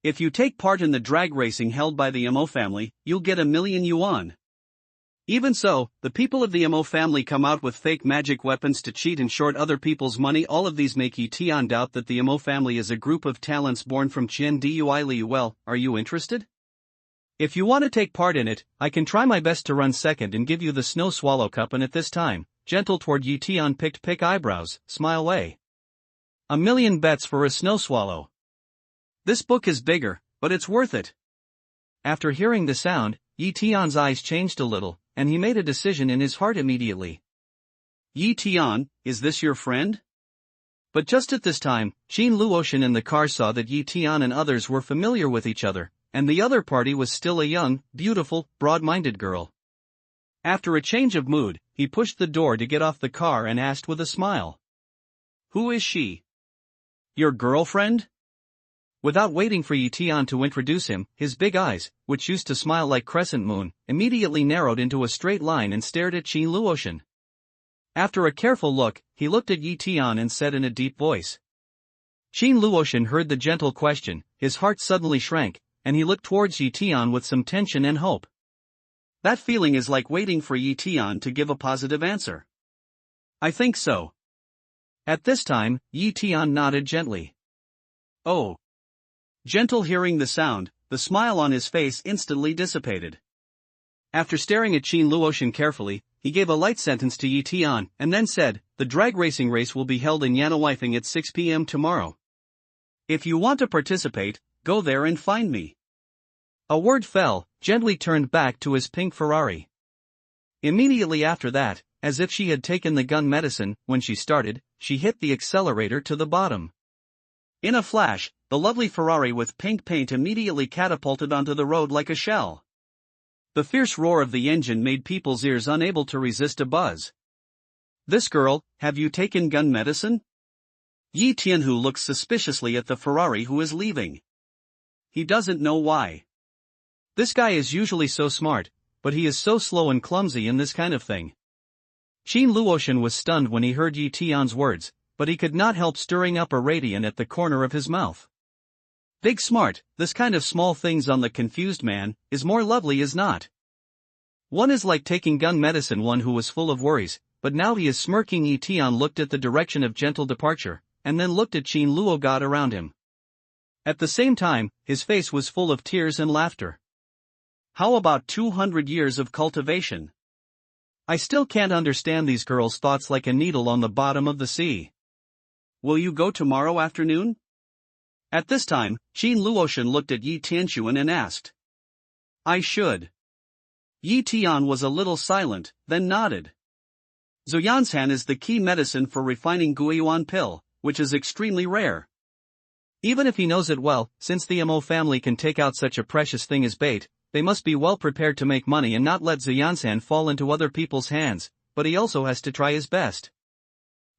If you take part in the drag racing held by the Mo family, you'll get 1 million yuan. Even so, the people of the Mo family come out with fake magic weapons to cheat and short other people's money. All of these make Yi Tian doubt that the Mo family is a group of talents born from Tian Dui Liu. Well, are you interested? If you want to take part in it, I can try my best to run second and give you the snow swallow cup. And at this time, gentle toward Yi Tian pick eyebrows, smile way. 1 million bets for a snow swallow. This book is bigger, but it's worth it. After hearing the sound, Yi Tian's eyes changed a little, and he made a decision in his heart immediately. Yi Tian, is this your friend? But just at this time, Qin Luotian in the car saw that Yi Tian and others were familiar with each other, and the other party was still a young, beautiful, broad-minded girl. After a change of mood, he pushed the door to get off the car and asked with a smile. "Who is she? Your girlfriend?" Without waiting for Yi Tian to introduce him, his big eyes, which used to smile like crescent moon, immediately narrowed into a straight line and stared at Qin Luotian. After a careful look, he looked at Yi Tian and said in a deep voice. Qin Luotian heard the gentle question, his heart suddenly shrank, and he looked towards Yi Tian with some tension and hope. That feeling is like waiting for Yi Tian to give a positive answer. "I think so." At this time, Yi Tian nodded gently. "Oh." Gentle hearing the sound, the smile on his face instantly dissipated. After staring at Qin Luotian carefully, he gave a light sentence to Yi Tian, and then said, "The drag racing race will be held in Yanawifeng at 6 p.m. tomorrow. If you want to participate, go there and find me." A word fell, gently turned back to his pink Ferrari. Immediately after that, as if she had taken the gun medicine, when she started, she hit the accelerator to the bottom. In a flash, the lovely Ferrari with pink paint immediately catapulted onto the road like a shell. The fierce roar of the engine made people's ears unable to resist a buzz. "This girl, have you taken gun medicine?" Yi Tianhu looks suspiciously at the Ferrari who is leaving. He doesn't know why. This guy is usually so smart, but he is so slow and clumsy in this kind of thing. Qin Luotian was stunned when he heard Yi Tian's words, but he could not help stirring up a radiant at the corner of his mouth. Big smart, this kind of small things on the confused man, is more lovely is not. One is like taking gun medicine, one who was full of worries, but now he is smirking. Yi Tian looked at the direction of gentle departure, and then looked at Qin Luo God around him. At the same time, his face was full of tears and laughter. How about 200 years of cultivation? I still can't understand these girls' thoughts like a needle on the bottom of the sea. Will you go tomorrow afternoon? At this time, Qin Luotian looked at Yi Tianxuan and asked. I should. Yi Tian was a little silent, then nodded. Zuyansan is the key medicine for refining Guiyuan pill, which is extremely rare. Even if he knows it well, since the Mo family can take out such a precious thing as bait, they must be well prepared to make money and not let Zuyansan fall into other people's hands, but he also has to try his best.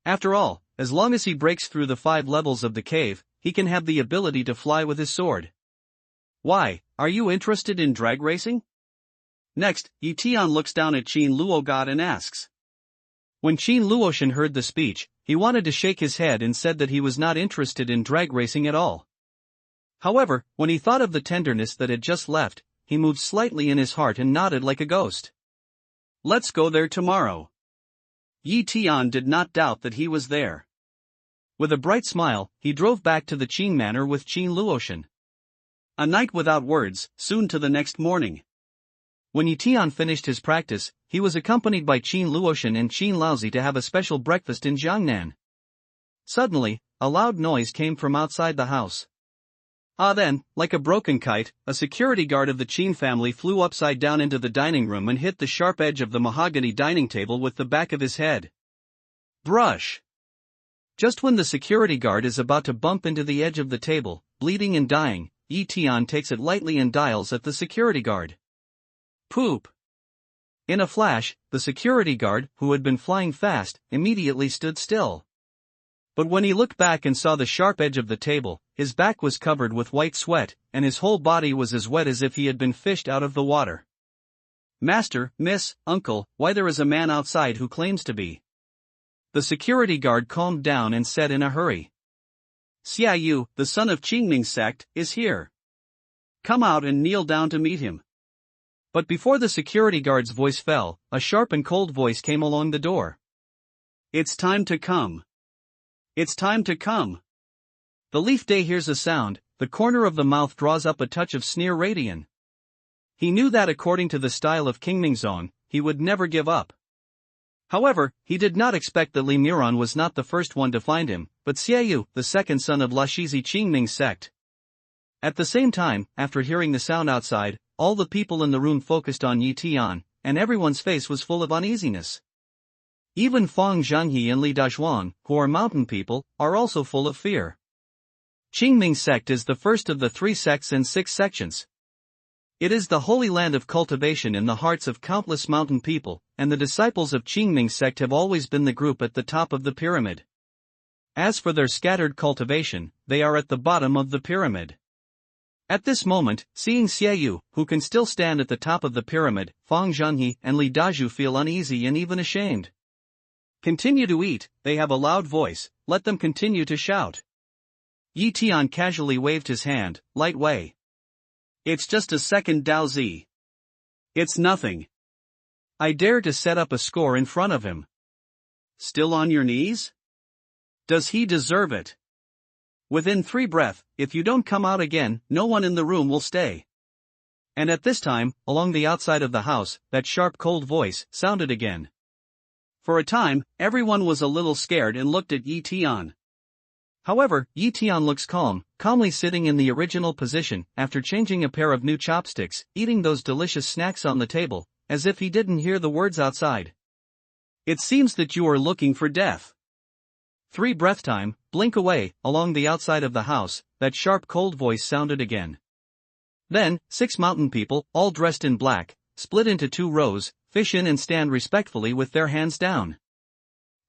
After all, as long as he breaks through the 5 levels of the cave, he can have the ability to fly with his sword. Why, are you interested in drag racing? Next, Yi Tian looks down at Qin Luo God and asks. When Qin Luotian heard the speech, he wanted to shake his head and said that he was not interested in drag racing at all. However, when he thought of the tenderness that had just left, he moved slightly in his heart and nodded like a ghost. Let's go there tomorrow. Yi Tian did not doubt that he was there. With a bright smile, he drove back to the Qin manor with Qin Luoshan. A night without words, soon to the next morning. When Yi Tian finished his practice, he was accompanied by Qin Luoshan and Qin Laozi to have a special breakfast in Jiangnan. Suddenly, a loud noise came from outside the house. Then, like a broken kite, a security guard of the Qin family flew upside down into the dining room and hit the sharp edge of the mahogany dining table with the back of his head. Brush! Just when the security guard is about to bump into the edge of the table, bleeding and dying, Yi Tian takes it lightly and dials at the security guard. Poop! In a flash, the security guard, who had been flying fast, immediately stood still. But when he looked back and saw the sharp edge of the table, his back was covered with white sweat, and his whole body was as wet as if he had been fished out of the water. Master, miss, uncle, why there is a man outside who claims to be. The security guard calmed down and said in a hurry. Xiaoyu, the son of Qingming's sect, is here. Come out and kneel down to meet him. But before the security guard's voice fell, a sharp and cold voice came along the door. It's time to come. It's time to come. The Leaf Day hears a sound, the corner of the mouth draws up a touch of sneer radian. He knew that according to the style of King Mingzong, he would never give up. However, he did not expect that Li Muran was not the first one to find him, but Xiaoyu, the second son of Lashizi Qingming's sect. At the same time, after hearing the sound outside, all the people in the room focused on Yi Tian, and everyone's face was full of uneasiness. Even Fang Zhanghe and Li Dazhuang, who are mountain people, are also full of fear. Qingming's sect is the first of the 3 sects and 6 sections. It is the holy land of cultivation in the hearts of countless mountain people, and the disciples of Qingming's sect have always been the group at the top of the pyramid. As for their scattered cultivation, they are at the bottom of the pyramid. At this moment, seeing Xiaoyu, who can still stand at the top of the pyramid, Fang Zhanghe and Li Dazhu feel uneasy and even ashamed. Continue to eat, they have a loud voice, let them continue to shout. Yi Tian casually waved his hand, light way. It's just a second Daozi. It's nothing. I dare to set up a score in front of him. Still on your knees? Does he deserve it? Within 3 breaths, if you don't come out again, no one in the room will stay. And at this time, along the outside of the house, that sharp cold voice sounded again. For a time, everyone was a little scared and looked at Yi Tian. However, Yi Tian looks calmly sitting in the original position, after changing a pair of new chopsticks, eating those delicious snacks on the table, as if he didn't hear the words outside. It seems that you are looking for death. 3 breath time, blink away, along the outside of the house, that sharp cold voice sounded again. Then, 6 mountain people, all dressed in black, split into 2 rows, fish in and stand respectfully with their hands down.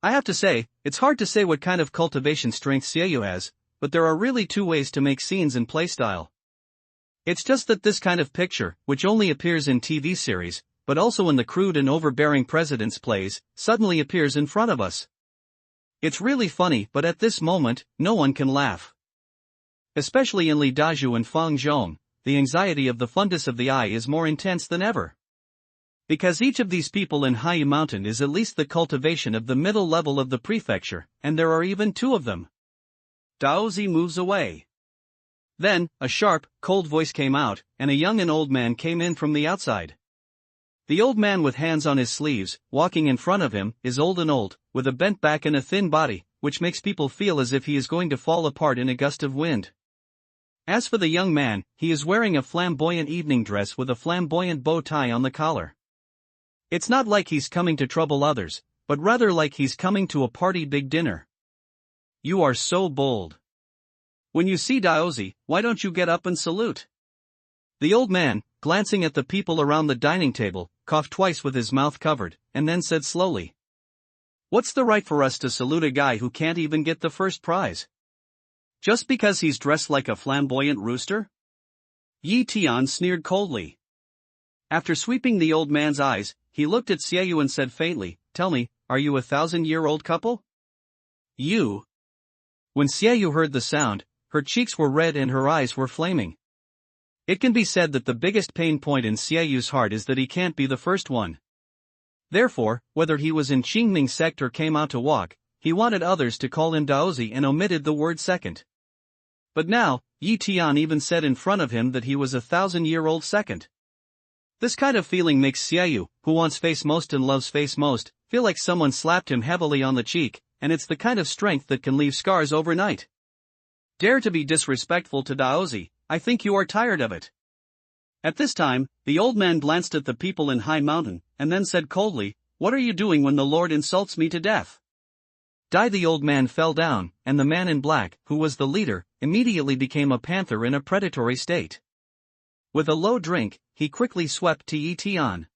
I have to say, it's hard to say what kind of cultivation strength Xiaoyu has, but there are really 2 ways to make scenes in playstyle. It's just that this kind of picture, which only appears in TV series, but also in the crude and overbearing president's plays, suddenly appears in front of us. It's really funny, but at this moment, no one can laugh. Especially in Li Dazhu and Fang Zhong, the anxiety of the fundus of the eye is more intense than ever. Because each of these people in Haiyu Mountain is at least the cultivation of the middle level of the prefecture, and there are even 2 of them. Daozi moves away. Then, a sharp, cold voice came out, and a young and old man came in from the outside. The old man with hands on his sleeves, walking in front of him, is old, with a bent back and a thin body, which makes people feel as if he is going to fall apart in a gust of wind. As for the young man, he is wearing a flamboyant evening dress with a flamboyant bow tie on the collar. It's not like he's coming to trouble others, but rather like he's coming to a party big dinner. You are so bold. When you see Daozi, why don't you get up and salute? The old man, glancing at the people around the dining table, coughed twice with his mouth covered, and then said slowly. What's the right for us to salute a guy who can't even get the first prize? Just because he's dressed like a flamboyant rooster? Yi Tian sneered coldly. After sweeping the old man's eyes, he looked at Xiaoyu and said faintly, Tell me, are you a 1,000-year-old couple? You. When Xiaoyu heard the sound, her cheeks were red and her eyes were flaming. It can be said that the biggest pain point in Xiaoyu's heart is that he can't be the first one. Therefore, whether he was in Qingming sect or came out to walk, he wanted others to call him Daozi and omitted the word second. But now, Yi Tian even said in front of him that he was 1,000-year-old second. This kind of feeling makes Xiaoyu, who wants face most and loves face most, feel like someone slapped him heavily on the cheek, and it's the kind of strength that can leave scars overnight. Dare to be disrespectful to Daozi, I think you are tired of it. At this time, the old man glanced at the people in High Mountain, and then said coldly, "What are you doing when the Lord insults me to death?" The old man fell down, and the man in black, who was the leader, immediately became a panther in a predatory state. With a low drink, he quickly swept to Yi Tian.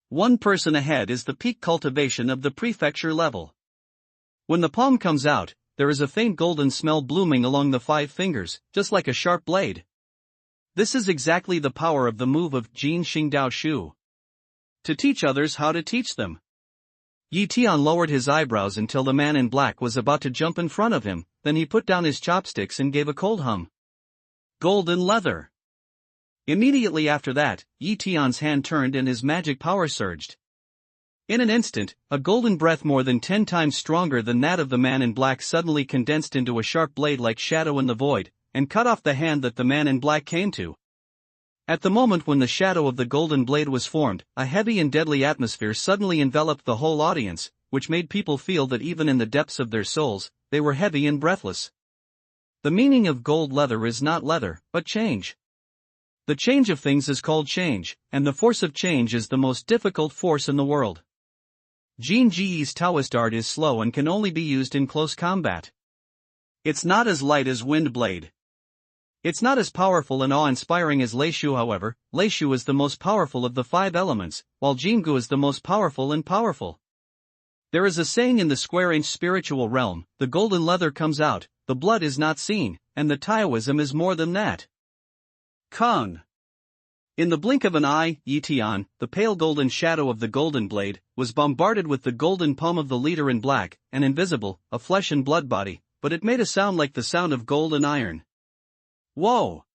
One person ahead is the peak cultivation of the prefecture level. When the palm comes out, there is a faint golden smell blooming along the 5 fingers, just like a sharp blade. This is exactly the power of the move of Jin Xingdao Shu. To teach others how to teach them. Yi Tian lowered his eyebrows until the man in black was about to jump in front of him, then he put down his chopsticks and gave a cold hum. Golden leather. Immediately after that, Yi Tian's hand turned and his magic power surged. In an instant, a golden breath more than 10 times stronger than that of the man in black suddenly condensed into a sharp blade like shadow in the void, and cut off the hand that the man in black came to. At the moment when the shadow of the golden blade was formed, a heavy and deadly atmosphere suddenly enveloped the whole audience, which made people feel that even in the depths of their souls, they were heavy and breathless. The meaning of gold leather is not leather, but change. The change of things is called change, and the force of change is the most difficult force in the world. Jin Ji's Taoist art is slow and can only be used in close combat. It's not as light as Wind Blade. It's not as powerful and awe-inspiring as Leishu. However, Leishu is the most powerful of the 5 elements, while Jingu is the most powerful and powerful. There is a saying in the square-inch spiritual realm, the golden leather comes out, the blood is not seen, and the Taoism is more than that. Kong. In the blink of an eye, Yi Tian, the pale golden shadow of the golden blade, was bombarded with the golden palm of the leader in black, an invisible, a flesh and blood body, but it made a sound like the sound of gold and iron. Whoa!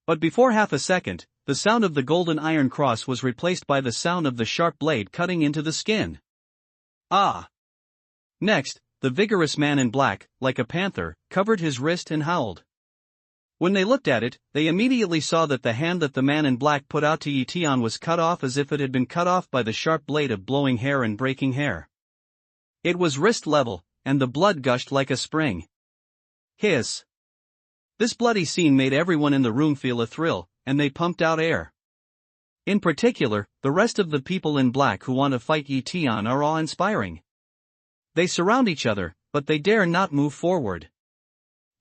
But before half a second, the sound of the golden iron cross was replaced by the sound of the sharp blade cutting into the skin. Ah! Next, the vigorous man in black, like a panther, covered his wrist and howled. When they looked at it, they immediately saw that the hand that the man in black put out to Yi Tian was cut off as if it had been cut off by the sharp blade of blowing hair and breaking hair. It was wrist level, and the blood gushed like a spring. Hiss! This bloody scene made everyone in the room feel a thrill, and they pumped out air. In particular, the rest of the people in black who want to fight Yi Tian are awe-inspiring. They surround each other, but they dare not move forward.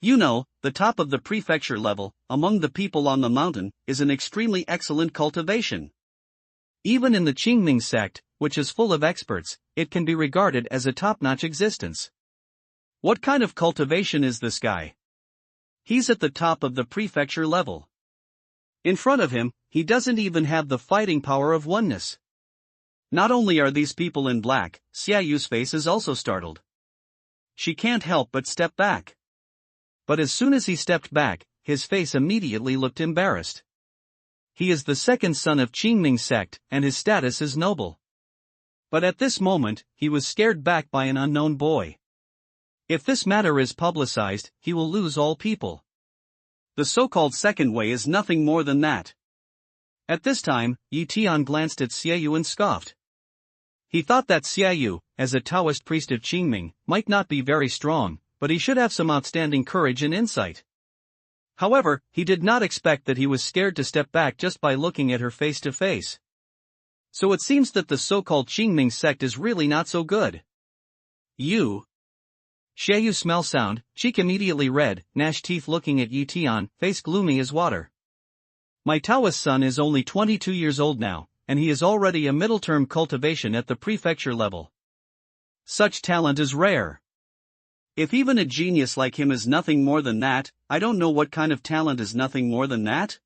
You know, the top of the prefecture level, among the people on the mountain, is an extremely excellent cultivation. Even in the Qingming sect, which is full of experts, it can be regarded as a top-notch existence. What kind of cultivation is this guy? He's at the top of the prefecture level. In front of him, he doesn't even have the fighting power of oneness. Not only are these people in black, Xiaoyu's face is also startled. She can't help but step back. But as soon as he stepped back, his face immediately looked embarrassed. He is the second son of Qingming sect, and his status is noble. But at this moment, he was scared back by an unknown boy. If this matter is publicized, he will lose all people. The so-called second way is nothing more than that. At this time, Yi Tian glanced at Xiaoyu and scoffed. He thought that Xiaoyu, as a Taoist priest of Qingming, might not be very strong, but he should have some outstanding courage and insight. However, he did not expect that he was scared to step back just by looking at her face to face. So it seems that the so-called Qingming sect is really not so good. You. Xiaoyu smell sound, cheek immediately red, gnashed teeth looking at Yi Tian, face gloomy as water. My Taoist son is only 22 years old now, and he is already a middle-term cultivation at the prefecture level. Such talent is rare. If even a genius like him is nothing more than that, I don't know what kind of talent is nothing more than that.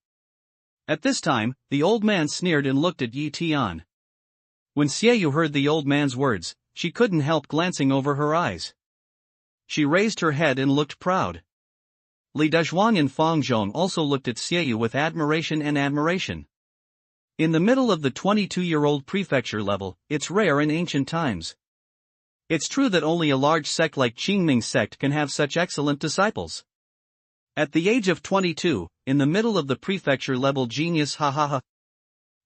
At this time, the old man sneered and looked at Yi Tian. When Xiaoyu heard the old man's words, she couldn't help glancing over her eyes. She raised her head and looked proud. Li Dezhuang and Fang Zhong also looked at Xiaoyu with admiration. In the middle of the 22-year-old prefecture level, it's rare in ancient times. It's true that only a large sect like Qingming sect can have such excellent disciples. At the age of 22, in the middle of the prefecture level genius ha ha ha.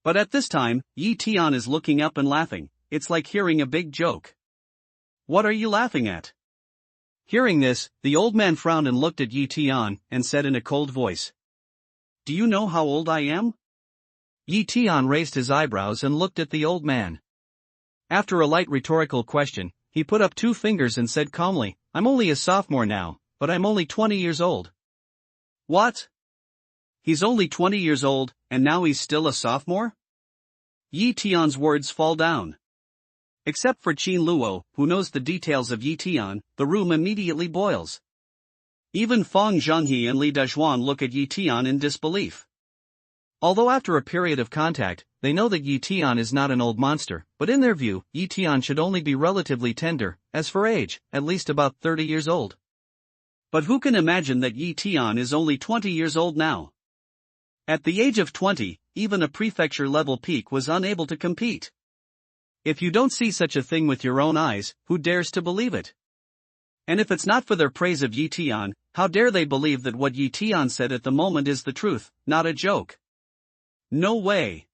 But at this time, Yi Tian is looking up and laughing. It's like hearing a big joke. What are you laughing at? Hearing this, the old man frowned and looked at Yi Tian, and said in a cold voice. Do you know how old I am? Yi Tian raised his eyebrows and looked at the old man. After a light rhetorical question, he put up 2 fingers and said calmly, I'm only a sophomore now, but I'm only 20 years old. What? He's only 20 years old, and now he's still a sophomore? Yi Tian's words fall down. Except for Qin Luo, who knows the details of Yi Tian, the room immediately boils. Even Feng Zhonghe and Li Dezhuan look at Yi Tian in disbelief. Although after a period of contact, they know that Yi Tian is not an old monster, but in their view, Yi Tian should only be relatively tender, as for age, at least about 30 years old. But who can imagine that Yi Tian is only 20 years old now? At the age of 20, even a prefecture-level peak was unable to compete. If you don't see such a thing with your own eyes, who dares to believe it? And if it's not for their praise of Yi Tian, how dare they believe that what Yi Tian said at the moment is the truth, not a joke? No way.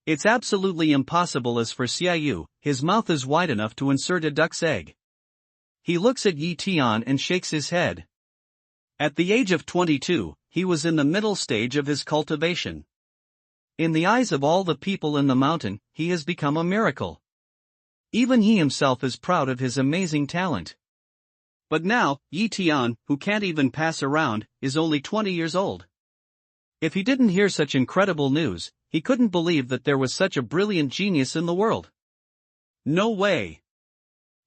It's absolutely impossible. As for Xiaoyu, his mouth is wide enough to insert a duck's egg. He looks at Yi Tian and shakes his head. At the age of 22, he was in the middle stage of his cultivation. In the eyes of all the people in the mountain, he has become a miracle. Even he himself is proud of his amazing talent. But now, Yi Tian, who can't even pass around, is only 20 years old. If he didn't hear such incredible news, he couldn't believe that there was such a brilliant genius in the world. No way.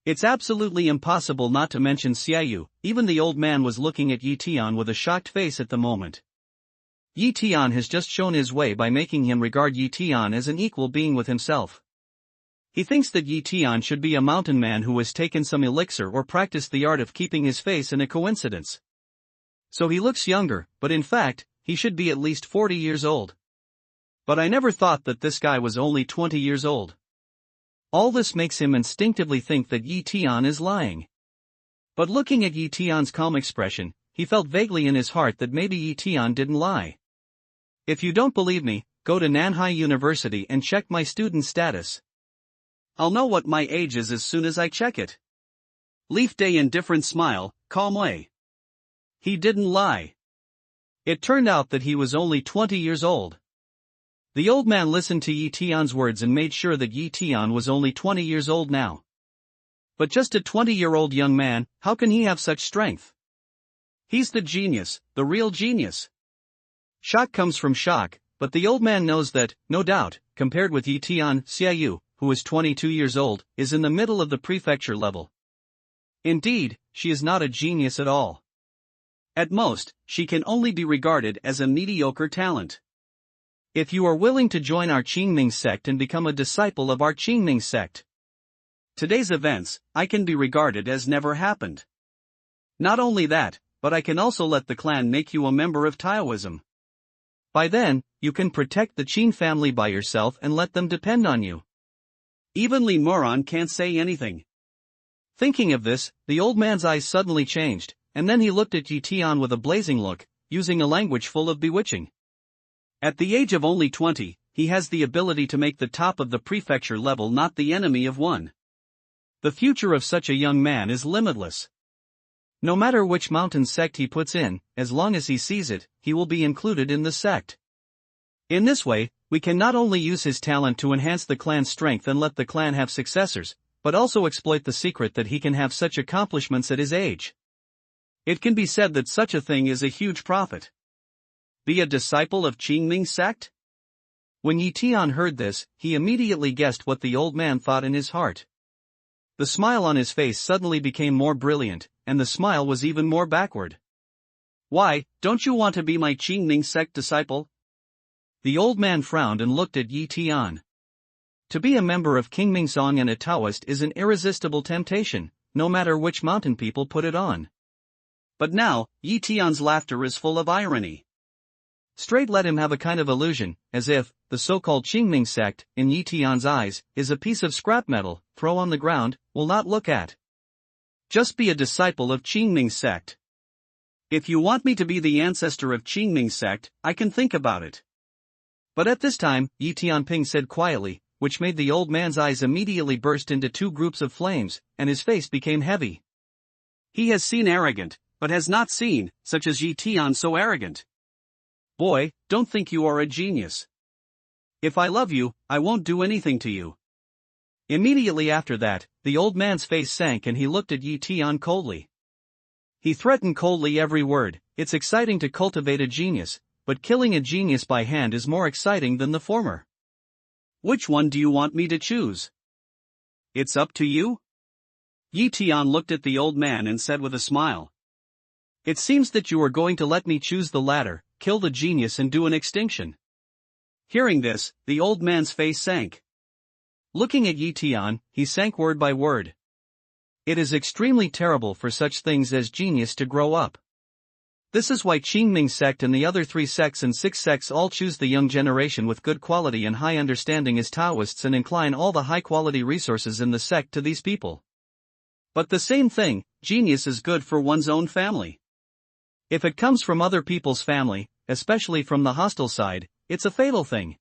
It's absolutely impossible not to mention Xiaoyu. Even the old man was looking at Yi Tian with a shocked face at the moment. Yi Tian has just shown his way by making him regard Yi Tian as an equal being with himself. He thinks that Yi Tian should be a mountain man who has taken some elixir or practiced the art of keeping his face in a coincidence. So he looks younger, but in fact, he should be at least 40 years old. But I never thought that this guy was only 20 years old. All this makes him instinctively think that Yi Tian is lying. But looking at Yi Tian's calm expression, he felt vaguely in his heart that maybe Yi Tian didn't lie. If you don't believe me, go to Nanhai University and check my student status. I'll know what my age is as soon as I check it. Leaf Day indifferent smile, calm way. He didn't lie. It turned out that he was only 20 years old. The old man listened to Yi Tian's words and made sure that Yi Tian was only 20 years old now. But just a 20-year-old young man, how can he have such strength? He's the genius, the real genius. Shock comes from shock, but the old man knows that, no doubt, compared with Yi Tian, Xiaoyu, who is 22 years old, is in the middle of the prefecture level. Indeed, she is not a genius at all. At most, she can only be regarded as a mediocre talent. If you are willing to join our Qingming sect and become a disciple of our Qingming sect, today's events, I can be regarded as never happened. Not only that, but I can also let the clan make you a member of Taoism. By then, you can protect the Qin family by yourself and let them depend on you. Even Li Moran can't say anything. Thinking of this, the old man's eyes suddenly changed, and then he looked at Yi Tian with a blazing look, using a language full of bewitching. At the age of only 20, he has the ability to make the top of the prefecture level not the enemy of one. The future of such a young man is limitless. No matter which mountain sect he puts in, as long as he sees it, he will be included in the sect. In this way, we can not only use his talent to enhance the clan's strength and let the clan have successors, but also exploit the secret that he can have such accomplishments at his age. It can be said that such a thing is a huge profit. Be a disciple of Qingming sect? When Yi Tian heard this, he immediately guessed what the old man thought in his heart. The smile on his face suddenly became more brilliant, and the smile was even more backward. Why, don't you want to be my Qingming sect disciple? The old man frowned and looked at Yi Tian. To be a member of Qingming Song and a Taoist is an irresistible temptation, no matter which mountain people put it on. But now, Yi Tian's laughter is full of irony. Straight let him have a kind of illusion, as if, the so-called Qingming sect, in Yi Tian's eyes, is a piece of scrap metal, throw on the ground, will not look at. Just be a disciple of Qingming sect. If you want me to be the ancestor of Qingming sect, I can think about it. But at this time, Yi Tianping said quietly, which made the old man's eyes immediately burst into two groups of flames, and his face became heavy. He has seen arrogant, but has not seen, such as Yi Tian so arrogant. Boy, don't think you are a genius. If I love you, I won't do anything to you. Immediately after that, the old man's face sank and he looked at Yi Tian coldly. He threatened coldly every word. It's exciting to cultivate a genius, but killing a genius by hand is more exciting than the former. Which one do you want me to choose? It's up to you? Yi Tian looked at the old man and said with a smile. It seems that you are going to let me choose the latter, kill the genius and do an extinction. Hearing this, the old man's face sank. Looking at Yi Tian, he sank word by word. It is extremely terrible for such things as genius to grow up. This is why Qingming sect and the other 3 sects and 6 sects all choose the young generation with good quality and high understanding as Taoists and incline all the high-quality resources in the sect to these people. But the same thing, genius is good for one's own family. If it comes from other people's family, especially from the hostile side, it's a fatal thing.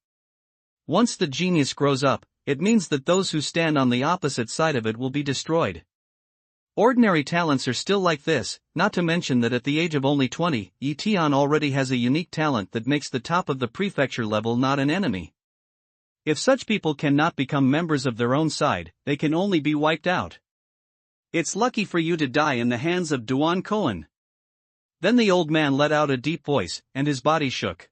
Once the genius grows up, it means that those who stand on the opposite side of it will be destroyed. Ordinary talents are still like this, not to mention that at the age of only 20, Yi Tian already has a unique talent that makes the top of the prefecture level not an enemy. If such people cannot become members of their own side, they can only be wiped out. It's lucky for you to die in the hands of Duan Koan. Then the old man let out a deep voice, and his body shook.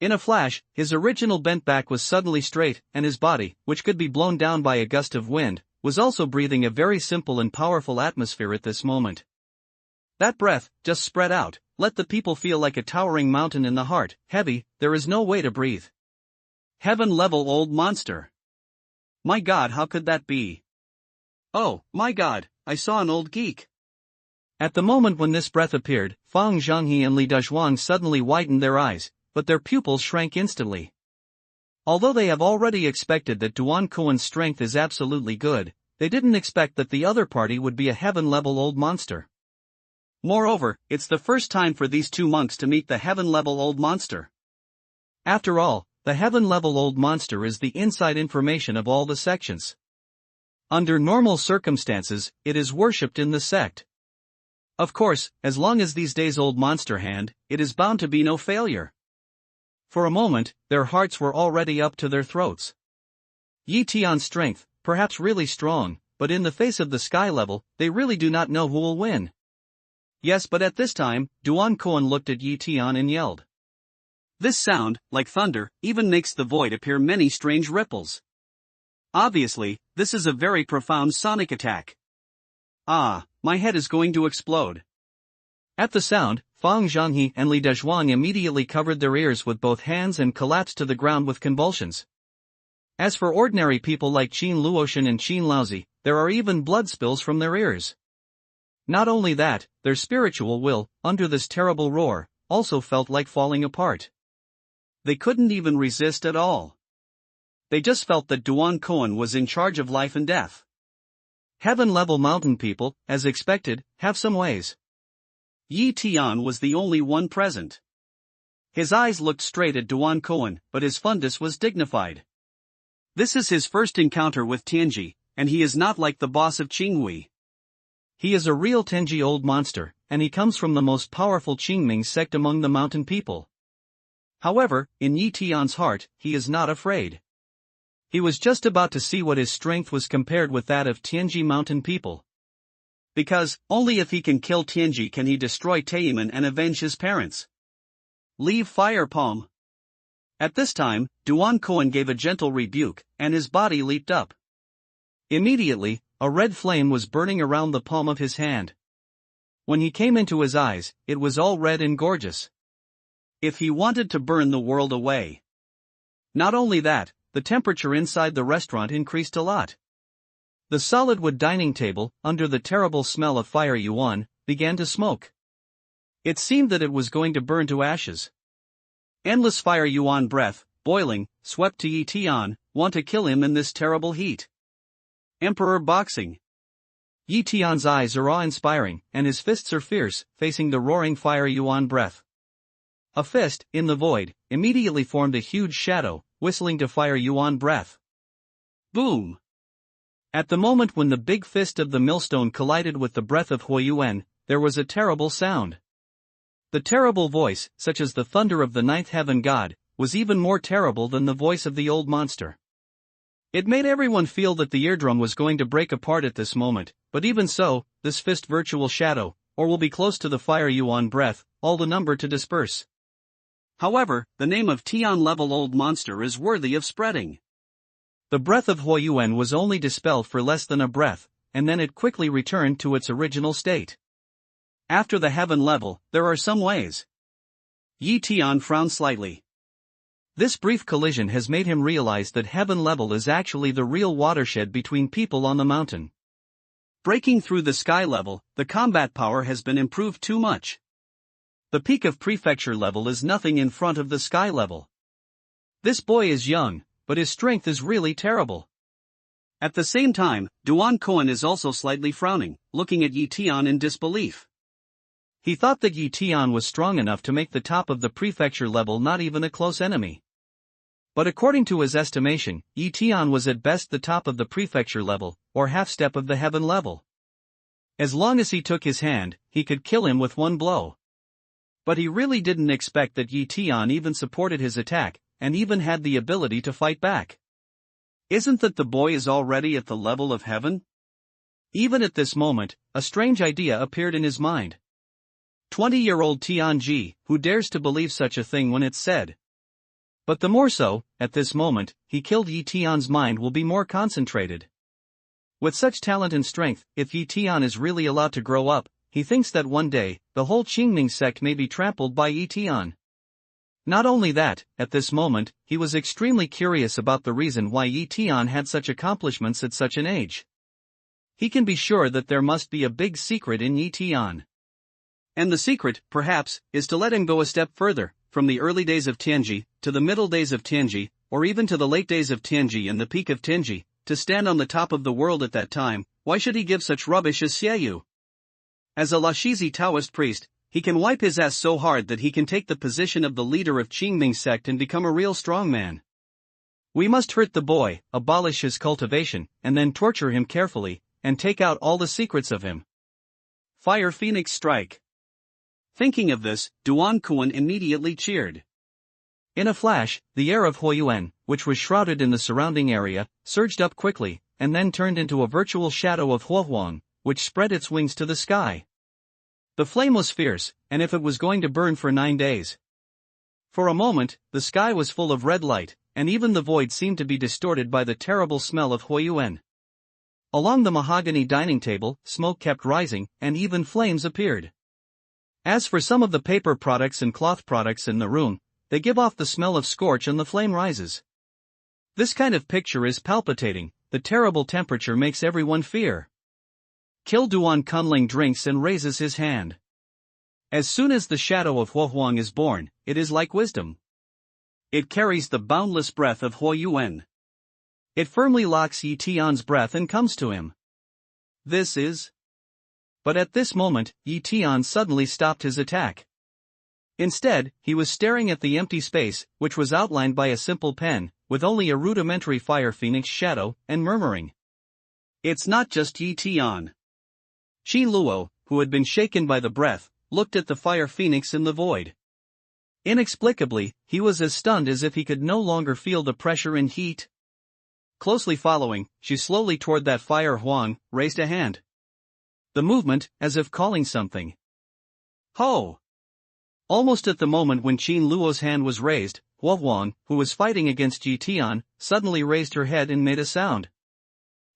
In a flash, his original bent back was suddenly straight, and his body, which could be blown down by a gust of wind, was also breathing a very simple and powerful atmosphere at this moment. That breath, just spread out, let the people feel like a towering mountain in the heart, heavy, there is no way to breathe. Heaven-level old monster. My God, how could that be? Oh, my God, I saw an old geek. At the moment when this breath appeared, Fang Zhonghe and Li Dezhuang suddenly widened their eyes, but their pupils shrank instantly. Although they have already expected that Duan Koan's strength is absolutely good, they didn't expect that the other party would be a heaven-level old monster. Moreover, it's the first time for these 2 monks to meet the heaven-level old monster. After all, the heaven-level old monster is the inside information of all the sections. Under normal circumstances, it is worshipped in the sect. Of course, as long as these days old monster hand, it is bound to be no failure. For a moment, their hearts were already up to their throats. Yi Tian's strength, perhaps really strong, but in the face of the sky level, they really do not know who will win. Yes, but at this time, Duan Koan looked at Yi Tian and yelled. This sound, like thunder, even makes the void appear many strange ripples. Obviously, this is a very profound sonic attack. Ah, my head is going to explode. At the sound, Fang Zhonghe and Li Dezhuang immediately covered their ears with both hands and collapsed to the ground with convulsions. As for ordinary people like Qin Luoshan and Qin Laozi, there are even blood spills from their ears. Not only that, their spiritual will, under this terrible roar, also felt like falling apart. They couldn't even resist at all. They just felt that Duan Koan was in charge of life and death. Heaven-level mountain people, as expected, have some ways. Yi Tian was the only one present. His eyes looked straight at Duan Koan, but his fundus was dignified. This is his first encounter with Tianji, and he is not like the boss of Qinghui. He is a real Tenji old monster, and he comes from the most powerful Qingming sect among the mountain people. However, in Yi Tian's heart, he is not afraid. He was just about to see what his strength was compared with that of Tianji mountain people. Because, only if he can kill Tianji can he destroy Taiman and avenge his parents. Leave fire palm. At this time, Duan Koan gave a gentle rebuke, and his body leaped up. Immediately, a red flame was burning around the palm of his hand. When he came into his eyes, it was all red and gorgeous. If he wanted to burn the world away. Not only that, the temperature inside the restaurant increased a lot. The solid wood dining table, under the terrible smell of fire yuan, began to smoke. It seemed that it was going to burn to ashes. Endless fire yuan breath, boiling, swept to Yi Tian, want to kill him in this terrible heat. Emperor boxing. Yi Tian's eyes are awe-inspiring, and his fists are fierce, facing the roaring fire yuan breath. A fist, in the void, immediately formed a huge shadow, whistling to fire yuan breath. Boom! At the moment when the big fist of the millstone collided with the breath of Huoyuan, there was a terrible sound. The terrible voice, such as the thunder of the ninth heaven god, was even more terrible than the voice of the old monster. It made everyone feel that the eardrum was going to break apart at this moment, but even so, this fist virtual shadow, or will be close to the fire yuan breath, all the number to disperse. However, the name of Tian level old monster is worthy of spreading. The breath of Huoyuan was only dispelled for less than a breath, and then it quickly returned to its original state. After the heaven level, there are some ways. Yi Tian frowned slightly. This brief collision has made him realize that heaven level is actually the real watershed between people on the mountain. Breaking through the sky level, the combat power has been improved too much. The peak of prefecture level is nothing in front of the sky level. This boy is young, but his strength is really terrible. At the same time, Duan Koan is also slightly frowning, looking at Yi Tian in disbelief. He thought that Yi Tian was strong enough to make the top of the prefecture level not even a close enemy. But according to his estimation, Yi Tian was at best the top of the prefecture level, or half-step of the heaven level. As long as he took his hand, he could kill him with one blow. But he really didn't expect that Yi Tian even supported his attack, and even had the ability to fight back. Isn't that the boy is already at the level of heaven? Even at this moment, a strange idea appeared in his mind. 20-year-old Tian Ji, who dares to believe such a thing when it's said? But the more so, at this moment, he killed Yi Tian's mind will be more concentrated. With such talent and strength, if Yi Tian is really allowed to grow up, he thinks that one day, the whole Qingming sect may be trampled by Yi Tian. Not only that, at this moment, he was extremely curious about the reason why Yi Tian had such accomplishments at such an age. He can be sure that there must be a big secret in Yi Tian. And the secret, perhaps, is to let him go a step further, from the early days of Tianji, to the middle days of Tianji, or even to the late days of Tianji and the peak of Tianji, to stand on the top of the world at that time. Why should he give such rubbish as Xiaoyu? As a Lashizi Taoist priest, he can wipe his ass so hard that he can take the position of the leader of Qingming sect and become a real strongman. We must hurt the boy, abolish his cultivation, and then torture him carefully, and take out all the secrets of him. Fire Phoenix Strike. Thinking of this, Duan Kuan immediately cheered. In a flash, the air of Huoyuan, which was shrouded in the surrounding area, surged up quickly, and then turned into a virtual shadow of Huohuang, which spread its wings to the sky. The flame was fierce, and if it was going to burn for 9 days. For a moment, the sky was full of red light, and even the void seemed to be distorted by the terrible smell of Huoyuan. Along the mahogany dining table, smoke kept rising, and even flames appeared. As for some of the paper products and cloth products in the room, they give off the smell of scorch and the flame rises. This kind of picture is palpitating, the terrible temperature makes everyone fear. Kill Duan Kunling drinks and raises his hand. As soon as the shadow of Huohuang is born, it is like wisdom. It carries the boundless breath of Huoyuan. It firmly locks Yi Tian's breath and comes to him. This is... But at this moment, Yi Tian suddenly stopped his attack. Instead, he was staring at the empty space, which was outlined by a simple pen, with only a rudimentary fire phoenix shadow, and murmuring. It's not just Yi Tian. Qi Luo, who had been shaken by the breath, looked at the fire phoenix in the void. Inexplicably, he was as stunned as if he could no longer feel the pressure and heat. Closely following, she slowly toward that fire Huang, raised a hand. The movement, as if calling something. Ho! Almost at the moment when Qin Luo's hand was raised, Huohuang, who was fighting against Yi Tian, suddenly raised her head and made a sound.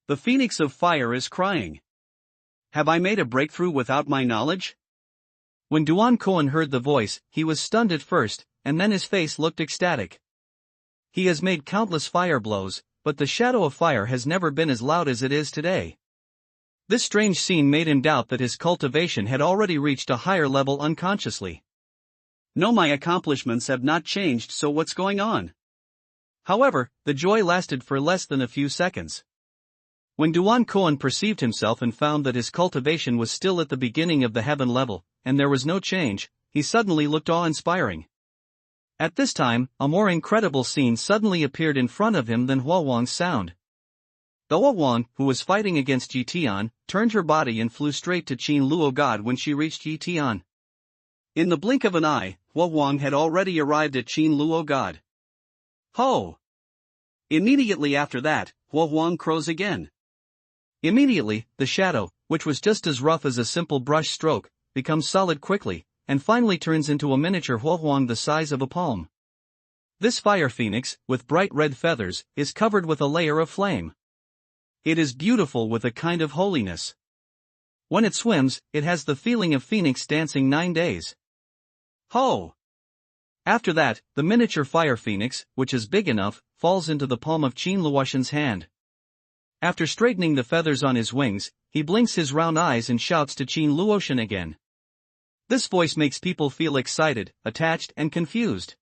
The phoenix of fire is crying. Have I made a breakthrough without my knowledge? When Duan Koan heard the voice, he was stunned at first, and then his face looked ecstatic. He has made countless fire blows, but the shadow of fire has never been as loud as it is today. This strange scene made him doubt that his cultivation had already reached a higher level unconsciously. No, my accomplishments have not changed, so what's going on? However, the joy lasted for less than a few seconds. When Duan Koan perceived himself and found that his cultivation was still at the beginning of the heaven level, and there was no change, he suddenly looked awe-inspiring. At this time, a more incredible scene suddenly appeared in front of him than Huawang's sound. The Huawang, who was fighting against Yi Tian, turned her body and flew straight to Qin Luo God when she reached Yi Tian. In the blink of an eye, Huawang had already arrived at Qin Luo God. Ho! Immediately after that, Huawang crows again. Immediately, the shadow, which was just as rough as a simple brush stroke, becomes solid quickly, and finally turns into a miniature Huawang the size of a palm. This fire phoenix, with bright red feathers, is covered with a layer of flame. It is beautiful with a kind of holiness. When it swims, it has the feeling of phoenix dancing 9 days. Ho! After that, the miniature fire phoenix, which is big enough, falls into the palm of Qin Luoshan's hand. After straightening the feathers on his wings, he blinks his round eyes and shouts to Qin Luoshan again. This voice makes people feel excited, attached and confused.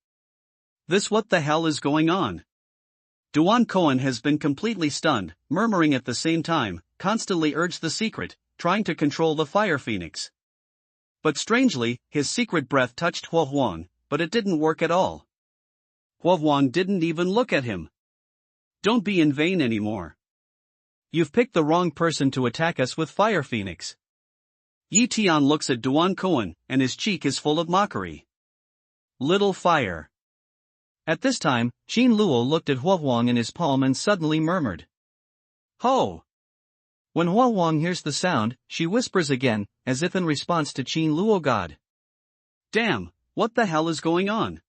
This what the hell is going on? Duan Koan has been completely stunned, murmuring at the same time, constantly urged the secret, trying to control the fire phoenix. But strangely, his secret breath touched Huawang, but it didn't work at all. Huawang didn't even look at him. Don't be in vain anymore. You've picked the wrong person to attack us with fire phoenix. Yi Tian looks at Duan Koan, and his cheek is full of mockery. Little fire. At this time, Qin Luo looked at Huawang in his palm and suddenly murmured. Ho! When Huawang hears the sound, she whispers again, as if in response to Qin Luo God. Damn, what the hell is going on?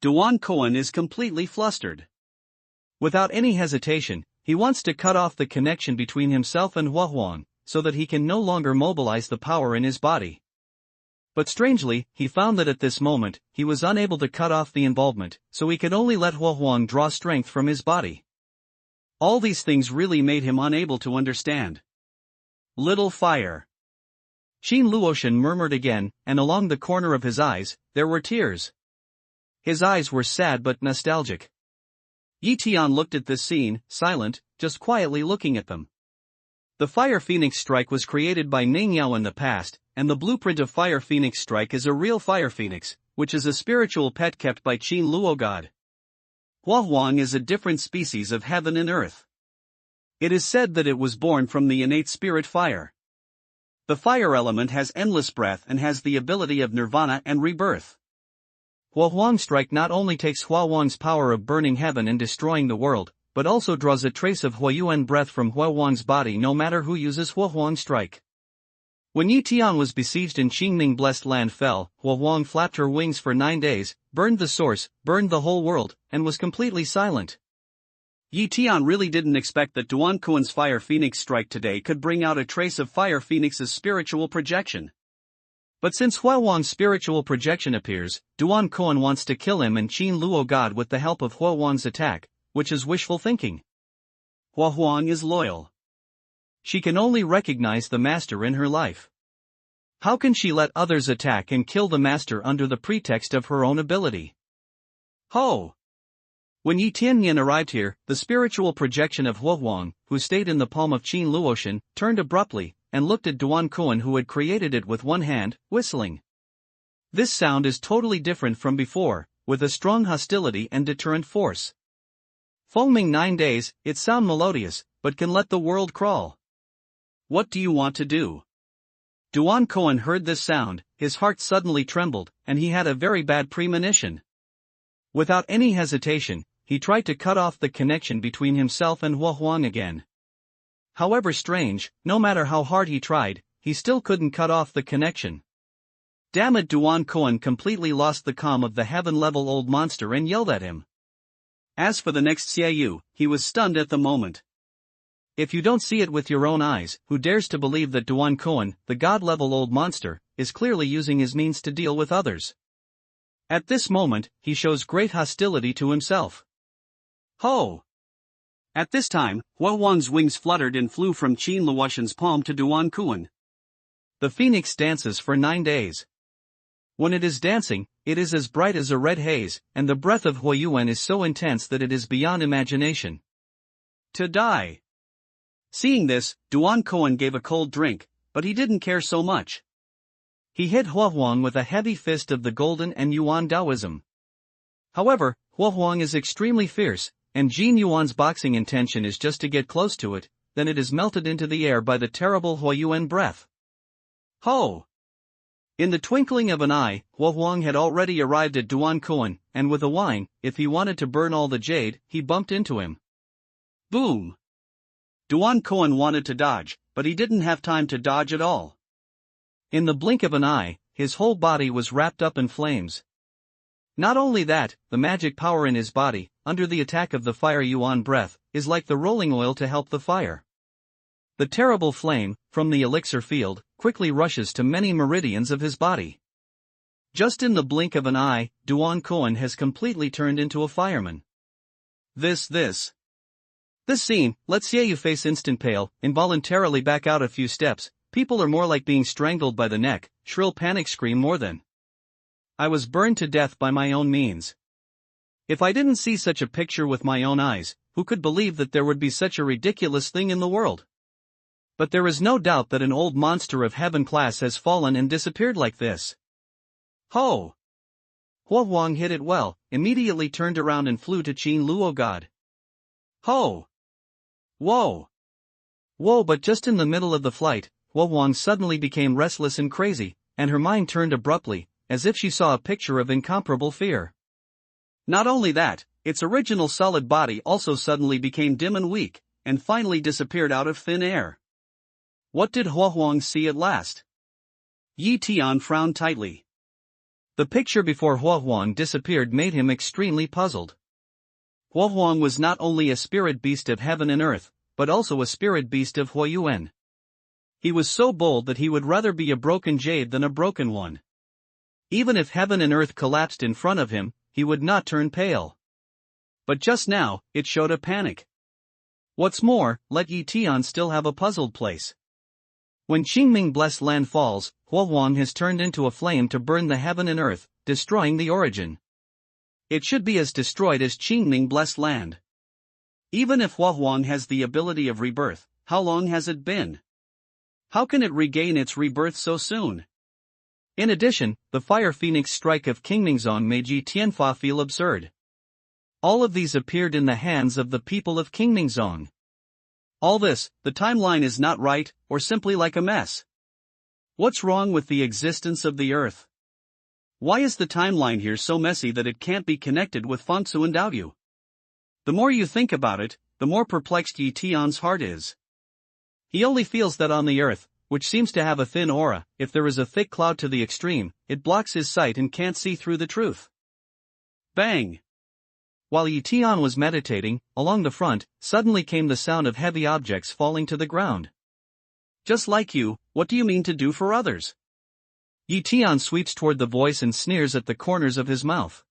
Duan Koan is completely flustered. Without any hesitation, he wants to cut off the connection between himself and Huawang, so that he can no longer mobilize the power in his body. But strangely, he found that at this moment, he was unable to cut off the involvement, so he could only let Huawang draw strength from his body. All these things really made him unable to understand. Little fire. Qin Luoshan murmured again, and along the corner of his eyes, there were tears. His eyes were sad but nostalgic. Yi Tian looked at this scene, silent, just quietly looking at them. The Fire Phoenix Strike was created by Ning Yao in the past, and the blueprint of Fire Phoenix Strike is a real Fire Phoenix, which is a spiritual pet kept by Qin Luo God. Huawang is a different species of heaven and earth. It is said that it was born from the innate spirit fire. The fire element has endless breath and has the ability of nirvana and rebirth. Huawang Strike not only takes Huawang's power of burning heaven and destroying the world, but also draws a trace of Huayuan breath from Huawang's body no matter who uses Huawang Strike. When Yi Tian was besieged in Qingning Blessed Land fell, Huawang flapped her wings for 9 days, burned the source, burned the whole world, and was completely silent. Yi Tian really didn't expect that Duan Koan's Fire Phoenix Strike today could bring out a trace of Fire Phoenix's spiritual projection. But since Huawang's spiritual projection appears, Duan Koan wants to kill him and Qin Luo God with the help of Huawang's attack, which is wishful thinking. Huawang is loyal. She can only recognize the master in her life. How can she let others attack and kill the master under the pretext of her own ability? Ho! When Yi Tianyan arrived here, the spiritual projection of Huawang, who stayed in the palm of Qin Luoshan, turned abruptly, and looked at Duan Koan who had created it with one hand, whistling. This sound is totally different from before, with a strong hostility and deterrent force. Foaming 9 days, it sounds melodious, but can let the world crawl. What do you want to do? Duan Koan heard this sound, his heart suddenly trembled, and he had a very bad premonition. Without any hesitation, he tried to cut off the connection between himself and Huawang again. However strange, no matter how hard he tried, he still couldn't cut off the connection. Damn it! Duan Koan completely lost the calm of the heaven-level old monster and yelled at him. As for the next Xiaoyu, he was stunned at the moment. If you don't see it with your own eyes, who dares to believe that Duan Koan, the god-level old monster, is clearly using his means to deal with others? At this moment, he shows great hostility to himself. Ho! At this time, Huawang's wings fluttered and flew from Qin Luoshan's palm to Duan Koan. The phoenix dances for 9 days. When it is dancing, it is as bright as a red haze, and the breath of Huiyuan is so intense that it is beyond imagination. To die. Seeing this, Duan Koan gave a cold drink, but he didn't care so much. He hit Huohuang with a heavy fist of the Golden and Yuan Taoism. However, Huohuang is extremely fierce, and Jin Yuan's boxing intention is just to get close to it, then it is melted into the air by the terrible Huiyuan breath. Ho! In the twinkling of an eye, Huohuang had already arrived at Duan Koan, and with a whine, if he wanted to burn all the jade, he bumped into him. Boom! Duan Koan wanted to dodge, but he didn't have time to dodge at all. In the blink of an eye, his whole body was wrapped up in flames. Not only that, the magic power in his body, under the attack of the fire Yuan breath, is like the rolling oil to help the fire. The terrible flame, from the elixir field, quickly rushes to many meridians of his body. Just in the blink of an eye, Duan Koan has completely turned into a fireman. This scene lets Xiaoyu face instant pale, involuntarily back out a few steps. People are more like being strangled by the neck, shrill panic scream more than. I was burned to death by my own means. If I didn't see such a picture with my own eyes, who could believe that there would be such a ridiculous thing in the world? But there is no doubt that an old monster of heaven class has fallen and disappeared like this. Ho! Huohuang hit it well, immediately turned around and flew to Qin Luo God. Ho! Whoa! Whoa! But just in the middle of the flight, Huohuang suddenly became restless and crazy, and her mind turned abruptly, as if she saw a picture of incomparable fear. Not only that, its original solid body also suddenly became dim and weak, and finally disappeared out of thin air. What did Huohuang see at last? Yi Tian frowned tightly. The picture before Huohuang disappeared made him extremely puzzled. Huohuang was not only a spirit beast of heaven and earth, but also a spirit beast of Huiyuan. He was so bold that he would rather be a broken jade than a broken one. Even if heaven and earth collapsed in front of him, he would not turn pale. But just now, it showed a panic. What's more, let Yi Tian still have a puzzled place. When Qingming blessed land falls, Huohuang has turned into a flame to burn the heaven and earth, destroying the origin. It should be as destroyed as Qingming blessed land. Even if Huohuang has the ability of rebirth, how long has it been? How can it regain its rebirth so soon? In addition, the fire phoenix strike of Qingmingzong made Yi Tianfa feel absurd. All of these appeared in the hands of the people of Qingmingzong. All this, the timeline is not right, or simply like a mess. What's wrong with the existence of the Earth? Why is the timeline here so messy that it can't be connected with Fangsu and Daoyu? The more you think about it, the more perplexed Yi Tian's heart is. He only feels that on the Earth, which seems to have a thin aura, if there is a thick cloud to the extreme, it blocks his sight and can't see through the truth. Bang! While Yi Tian was meditating, along the front, suddenly came the sound of heavy objects falling to the ground. Just like you, what do you mean to do for others? Yi Tian sweeps toward the voice and sneers at the corners of his mouth.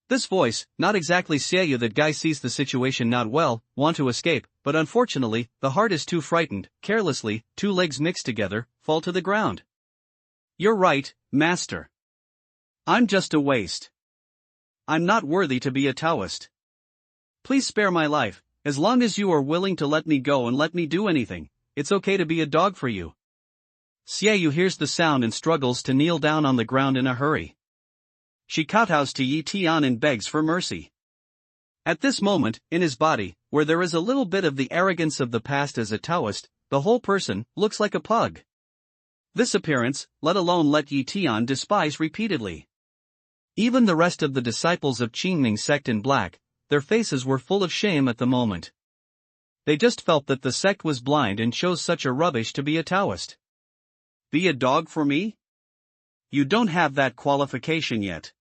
This voice, not exactly Xiaoyu that guy sees the situation not well, want to escape, but unfortunately, the heart is too frightened, carelessly, two legs mixed together, fall to the ground. You're right, master. I'm just a waste. I'm not worthy to be a Taoist. Please spare my life, as long as you are willing to let me go and let me do anything, it's okay to be a dog for you. Xiaoyu hears the sound and struggles to kneel down on the ground in a hurry. She kowtows to Yi Tian and begs for mercy. At this moment, in his body, where there is a little bit of the arrogance of the past as a Taoist, the whole person looks like a pug. This appearance, let alone let Yi Tian despise repeatedly. Even the rest of the disciples of Qingming sect in black, their faces were full of shame at the moment. They just felt that the sect was blind and chose such a rubbish to be a Taoist. Be a dog for me? You don't have that qualification yet.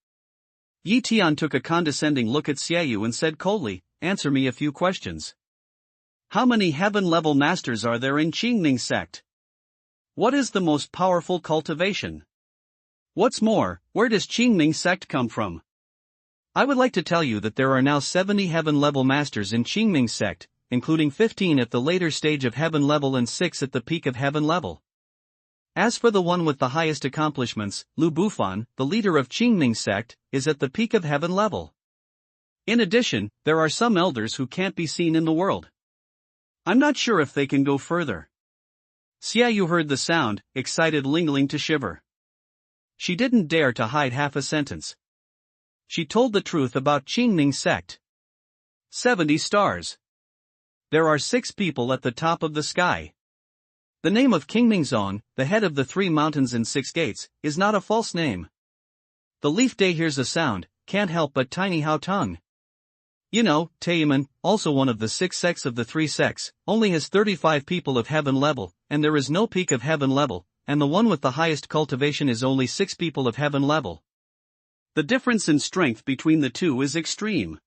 Yi Tian took a condescending look at Xiaoyu and said coldly, answer me a few questions. How many heaven-level masters are there in Qingming sect? What is the most powerful cultivation? What's more, where does Qingming sect come from? I would like to tell you that there are now 70 heaven-level masters in Qingming sect, including 15 at the later stage of heaven level and 6 at the peak of heaven level. As for the one with the highest accomplishments, Lu Bufan, the leader of Qingming sect, is at the peak of heaven level. In addition, there are some elders who can't be seen in the world. I'm not sure if they can go further. Xiaoyu heard the sound, excited Ling to shiver. She didn't dare to hide half a sentence. She told the truth about Qingming sect. 70 stars. There are 6 people at the top of the sky. The name of King Mingzong, the head of the 3 mountains and 6 gates, is not a false name. The Leaf Day hears a sound, can't help but tiny how tongue. You know, Taiman, also one of the 6 sects of the 3 sects, only has 35 people of heaven level, and there is no peak of heaven level, and the one with the highest cultivation is only 6 people of heaven level. The difference in strength between the two is extreme.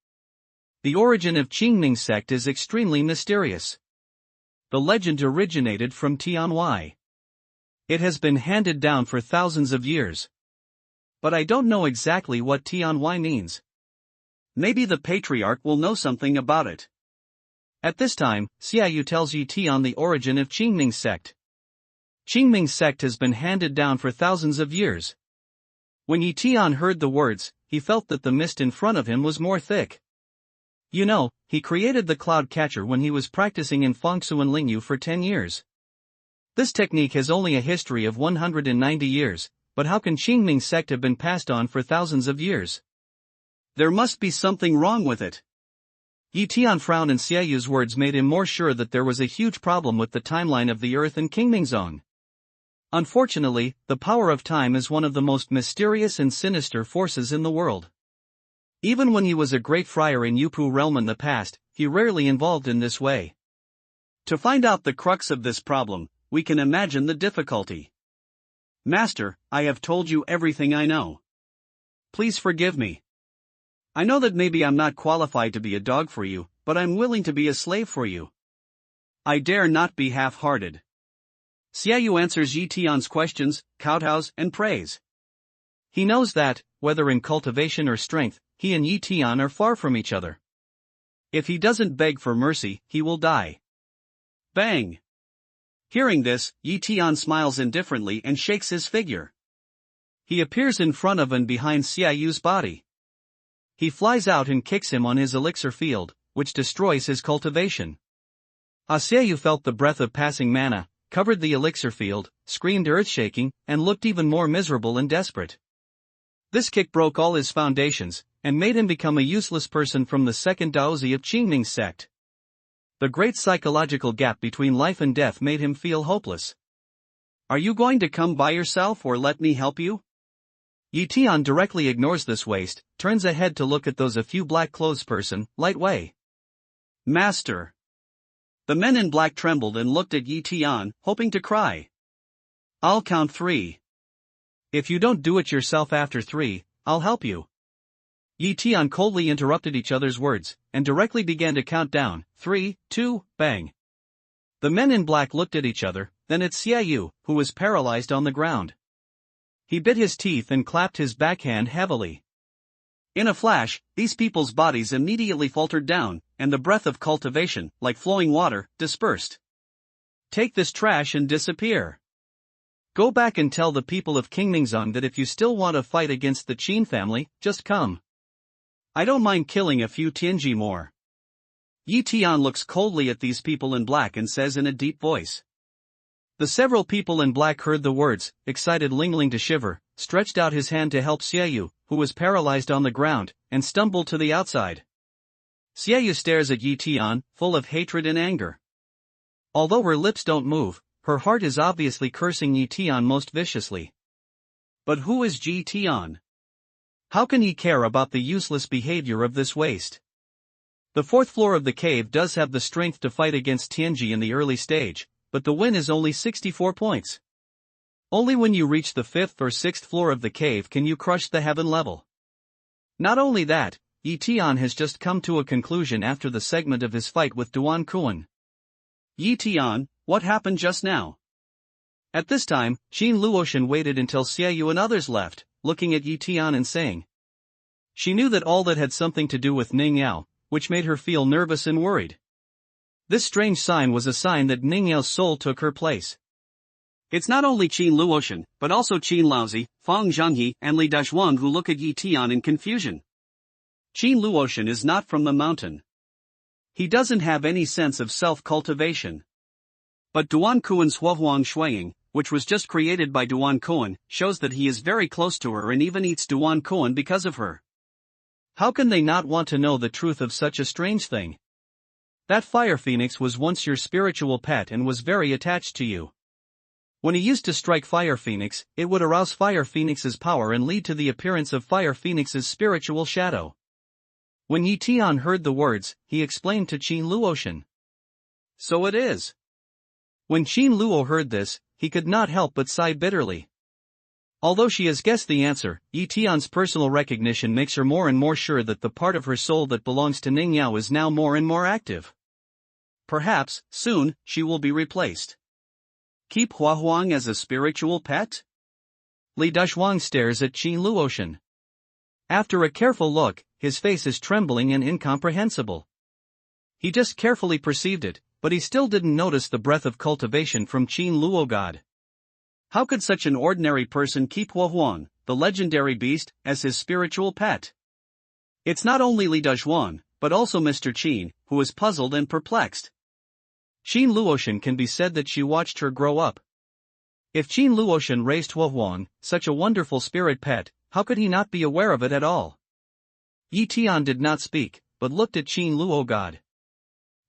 The origin of Qingming sect is extremely mysterious. The legend originated from Tian. It has been handed down for thousands of years. But I don't know exactly what Tian means. Maybe the patriarch will know something about it. At this time, Xiaoyu tells Yi Tian the origin of Qingming sect. Qingming sect has been handed down for thousands of years. When Yi Tian heard the words, he felt that the mist in front of him was more thick. You know, he created the cloud catcher when he was practicing in Fangsu and Lingyu for 10 years. This technique has only a history of 190 years, but how can Qingming sect have been passed on for thousands of years? There must be something wrong with it. Yi Tian frowned and Xiaoyu's words made him more sure that there was a huge problem with the timeline of the earth and Qingmingzong. Unfortunately, the power of time is one of the most mysterious and sinister forces in the world. Even when he was a great friar in Yupu realm in the past, he rarely involved in this way. To find out the crux of this problem, we can imagine the difficulty. Master, I have told you everything I know. Please forgive me. I know that maybe I'm not qualified to be a dog for you, but I'm willing to be a slave for you. I dare not be half-hearted. Xiaoyu answers Yi Tian's questions, kowtows, and prays. He knows that, whether in cultivation or strength, he and Yi Tian are far from each other. If he doesn't beg for mercy, he will die. Bang! Hearing this, Yi Tian smiles indifferently and shakes his figure. He appears in front of and behind Xiaoyu's body. He flies out and kicks him on his elixir field, which destroys his cultivation. Xiaoyu felt the breath of passing mana, covered the elixir field, screamed earth-shaking, and looked even more miserable and desperate. This kick broke all his foundations, and made him become a useless person from the second Daozi of Qingming sect. The great psychological gap between life and death made him feel hopeless. Are you going to come by yourself or let me help you? Yi Tian directly ignores this waste, turns ahead to look at those a few black clothes person, light way. Master. The men in black trembled and looked at Yi Tian, hoping to cry. I'll count 3. If you don't do it yourself after 3, I'll help you. Yi Tian coldly interrupted each other's words, and directly began to count down, 3, 2, bang. The men in black looked at each other, then at Xiaoyu, who was paralyzed on the ground. He bit his teeth and clapped his backhand heavily. In a flash, these people's bodies immediately faltered down, and the breath of cultivation, like flowing water, dispersed. Take this trash and disappear. Go back and tell the people of Qingmingzong that if you still want to fight against the Qin family, just come. I don't mind killing a few Tianji more. Yi Tian looks coldly at these people in black and says in a deep voice. The several people in black heard the words, excited Ling to shiver, stretched out his hand to help Xiaoyu, who was paralyzed on the ground, and stumbled to the outside. Xiaoyu stares at Yi Tian, full of hatred and anger. Although her lips don't move, her heart is obviously cursing Yi Tian most viciously. But who is Yi Tian? How can he care about the useless behavior of this waste? The 4th floor of the cave does have the strength to fight against Tianji in the early stage, but the win is only 64 points. Only when you reach the 5th or 6th floor of the cave can you crush the heaven level. Not only that, Yi Tian has just come to a conclusion after the segment of his fight with Duan Kuan. Yi Tian, what happened just now? At this time, Xin Luoshan waited until Xiaoyu and others left, looking at Yi Tian and saying. She knew that all that had something to do with Ning Yao, which made her feel nervous and worried. This strange sign was a sign that Ning Yao's soul took her place. It's not only Qin Luotian, but also Qin Laozi, Fang Zhangyi, and Li Dazhuang who look at Yi Tian in confusion. Qin Luotian is not from the mountain. He doesn't have any sense of self-cultivation. But Duan Kuan's Huahuang Shuiying, which was just created by Duan Kuan, shows that he is very close to her and even eats Duan Kuan because of her. How can they not want to know the truth of such a strange thing? That fire phoenix was once your spiritual pet and was very attached to you. When he used to strike Fire Phoenix, it would arouse Fire Phoenix's power and lead to the appearance of Fire Phoenix's spiritual shadow. When Yi Tian heard the words, he explained to Qin Luotian. So it is. When Qin Luo heard this, he could not help but sigh bitterly. Although she has guessed the answer, Yi Tian's personal recognition makes her more and more sure that the part of her soul that belongs to Ning Yao is now more and more active. Perhaps, soon, she will be replaced. Keep Huahuang as a spiritual pet? Li Dazhuang stares at Qin Luotian. After a careful look, his face is trembling and incomprehensible. He just carefully perceived it, but he still didn't notice the breath of cultivation from Qin Luo God. How could such an ordinary person keep Huahuang, the legendary beast, as his spiritual pet? It's not only Li Dazhuang, but also Mr. Qin, who is puzzled and perplexed. Qin Luotian can be said that she watched her grow up. If Qin Luotian raised Huahuang, such a wonderful spirit pet, how could he not be aware of it at all? Yi Tian did not speak, but looked at Qin Luo God.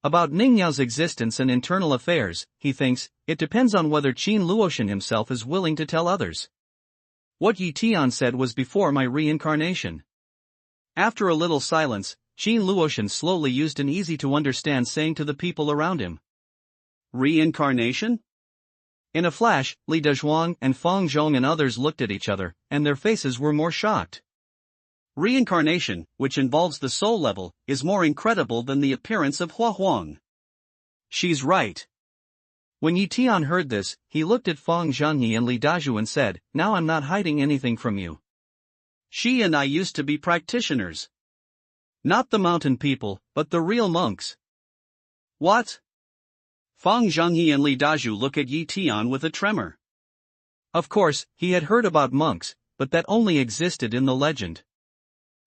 About Ning Yao's existence and internal affairs, he thinks, it depends on whether Qin Luotian himself is willing to tell others. What Yi Tian said was before my reincarnation. After a little silence, Qin Luotian slowly used an easy-to-understand saying to the people around him. Reincarnation? In a flash, Li Dazhuang and Fang Zhong and others looked at each other, and their faces were more shocked. Reincarnation, which involves the soul level, is more incredible than the appearance of Huahuang. She's right. When Yi Tian heard this, he looked at Fang Zhangyi and Li Dazhu and said, now I'm not hiding anything from you. She and I used to be practitioners. Not the mountain people, but the real monks. What? Fang Zhangyi and Li Dazhu look at Yi Tian with a tremor. Of course, he had heard about monks, but that only existed in the legend.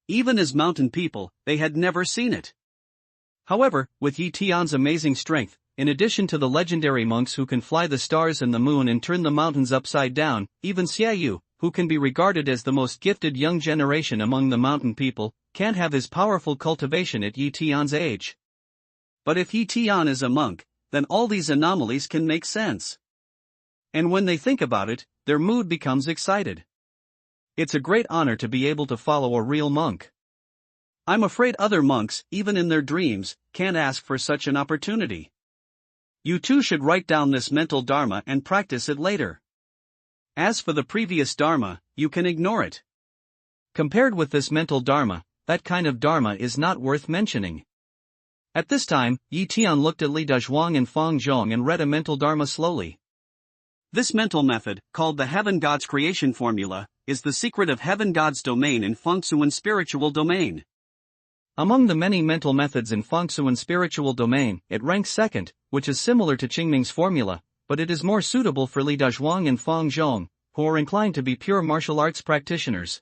Even as mountain people, they had never seen it. However, with Yi Tian's amazing strength, in addition to the legendary monks who can fly the stars and the moon and turn the mountains upside down, even Xiaoyu, who can be regarded as the most gifted young generation among the mountain people, can't have his powerful cultivation at Yi Tian's age. But if Yi Tian is a monk, then all these anomalies can make sense. And when they think about it, their mood becomes excited. It's a great honor to be able to follow a real monk. I'm afraid other monks, even in their dreams, can't ask for such an opportunity. You too should write down this mental dharma and practice it later. As for the previous dharma, you can ignore it. Compared with this mental dharma, that kind of dharma is not worth mentioning. At this time, Yi Tian looked at Li Dazhuang and Fang Zhong and read a mental dharma slowly. This mental method, called the Heaven God's Creation Formula, is the secret of Heaven God's domain in Fengsuan spiritual domain. Among the many mental methods in Fengsuan spiritual domain, it ranks second, which is similar to Qingming's formula, but it is more suitable for Li Dazhuang and Fang Zhong, who are inclined to be pure martial arts practitioners.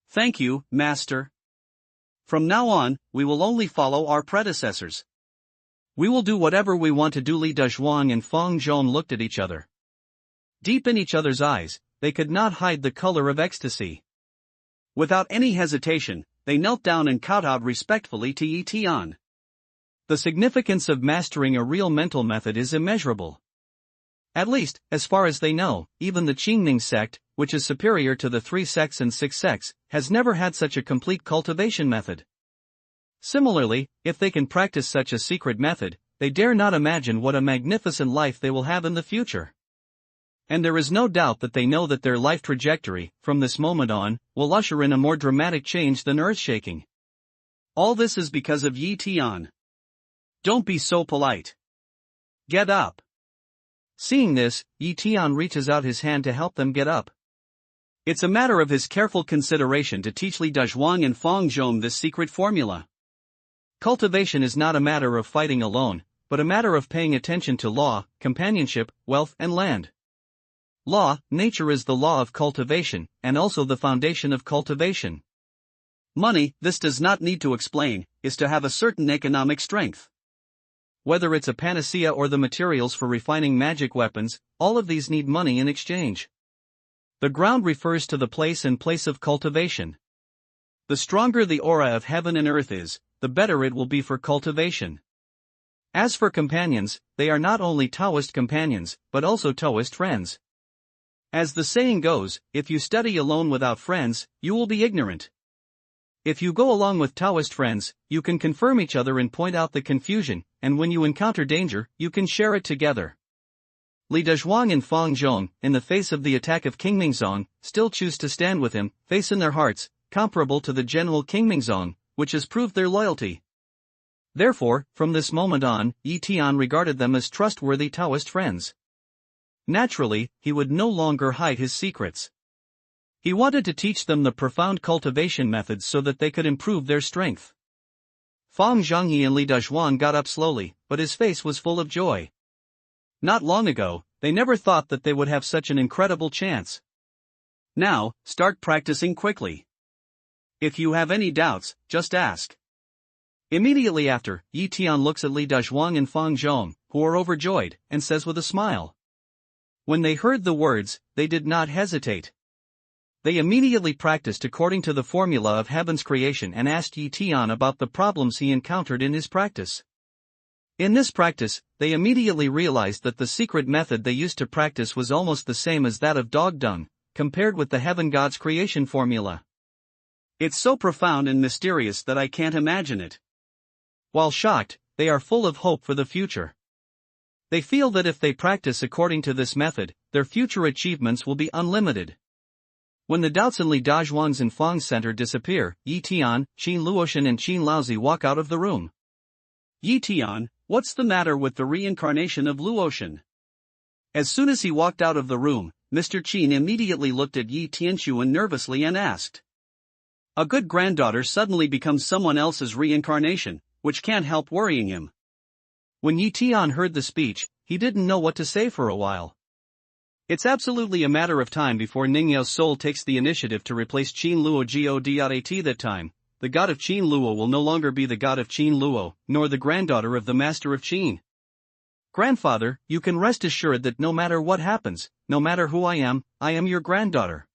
Thank you, Master. From now on, we will only follow our predecessors. We will do whatever we want to do. Li Dazhuang and Fang Zhong looked at each other. Deep in each other's eyes, they could not hide the color of ecstasy. Without any hesitation, they knelt down and kowtowed respectfully to Yi Tian. The significance of mastering a real mental method is immeasurable. At least, as far as they know, even the Qingming sect, which is superior to the 3 sects and 6 sects, has never had such a complete cultivation method. Similarly, if they can practice such a secret method, they dare not imagine what a magnificent life they will have in the future. And there is no doubt that they know that their life trajectory, from this moment on, will usher in a more dramatic change than earth-shaking. All this is because of Yi Tian. Don't be so polite. Get up. Seeing this, Yi Tian reaches out his hand to help them get up. It's a matter of his careful consideration to teach Li Dazhuang and Fang Zhong this secret formula. Cultivation is not a matter of fighting alone, but a matter of paying attention to law, companionship, wealth and land. Law, nature is the law of cultivation, and also the foundation of cultivation. Money, this does not need to explain, is to have a certain economic strength. Whether it's a panacea or the materials for refining magic weapons, all of these need money in exchange. The ground refers to the place and place of cultivation. The stronger the aura of heaven and earth is, the better it will be for cultivation. As for companions, they are not only Taoist companions, but also Taoist friends. As the saying goes, if you study alone without friends, you will be ignorant. If you go along with Taoist friends, you can confirm each other and point out the confusion, and when you encounter danger, you can share it together. Li Dezhuang and Fang Zhong, in the face of the attack of King Mingzong, still choose to stand with him, face in their hearts, comparable to the general King Mingzong, which has proved their loyalty. Therefore, from this moment on, Yi Tian regarded them as trustworthy Taoist friends. Naturally, he would no longer hide his secrets. He wanted to teach them the profound cultivation methods so that they could improve their strength. Fang Zhongyi and Li Dezhuang got up slowly, but his face was full of joy. Not long ago, they never thought that they would have such an incredible chance. Now, start practicing quickly. If you have any doubts, just ask. Immediately after, Yi Tian looks at Li Dezhuang and Fang Zhong, who are overjoyed, and says with a smile. When they heard the words, they did not hesitate. They immediately practiced according to the formula of heaven's creation and asked Yi Tian about the problems he encountered in his practice. In this practice, they immediately realized that the secret method they used to practice was almost the same as that of dog dung, compared with the heaven god's creation formula. It's so profound and mysterious that I can't imagine it. While shocked, they are full of hope for the future. They feel that if they practice according to this method, their future achievements will be unlimited. When the doubts in Li Dezhuang's and Fang's center disappear, Yi Tian, Qin Luoshan and Qin Laozi walk out of the room. Yi Tian, what's the matter with the reincarnation of Luoshan? As soon as he walked out of the room, Mr. Qin immediately looked at Yi Tianxuan nervously and asked. A good granddaughter suddenly becomes someone else's reincarnation, which can't help worrying him. When Yi Tian heard the speech, he didn't know what to say for a while. It's absolutely a matter of time before Ningyao's soul takes the initiative to replace Qin Luo God. That time, the god of Qin Luo will no longer be the god of Qin Luo, nor the granddaughter of the master of Qin. Grandfather, you can rest assured that no matter what happens, no matter who I am your granddaughter.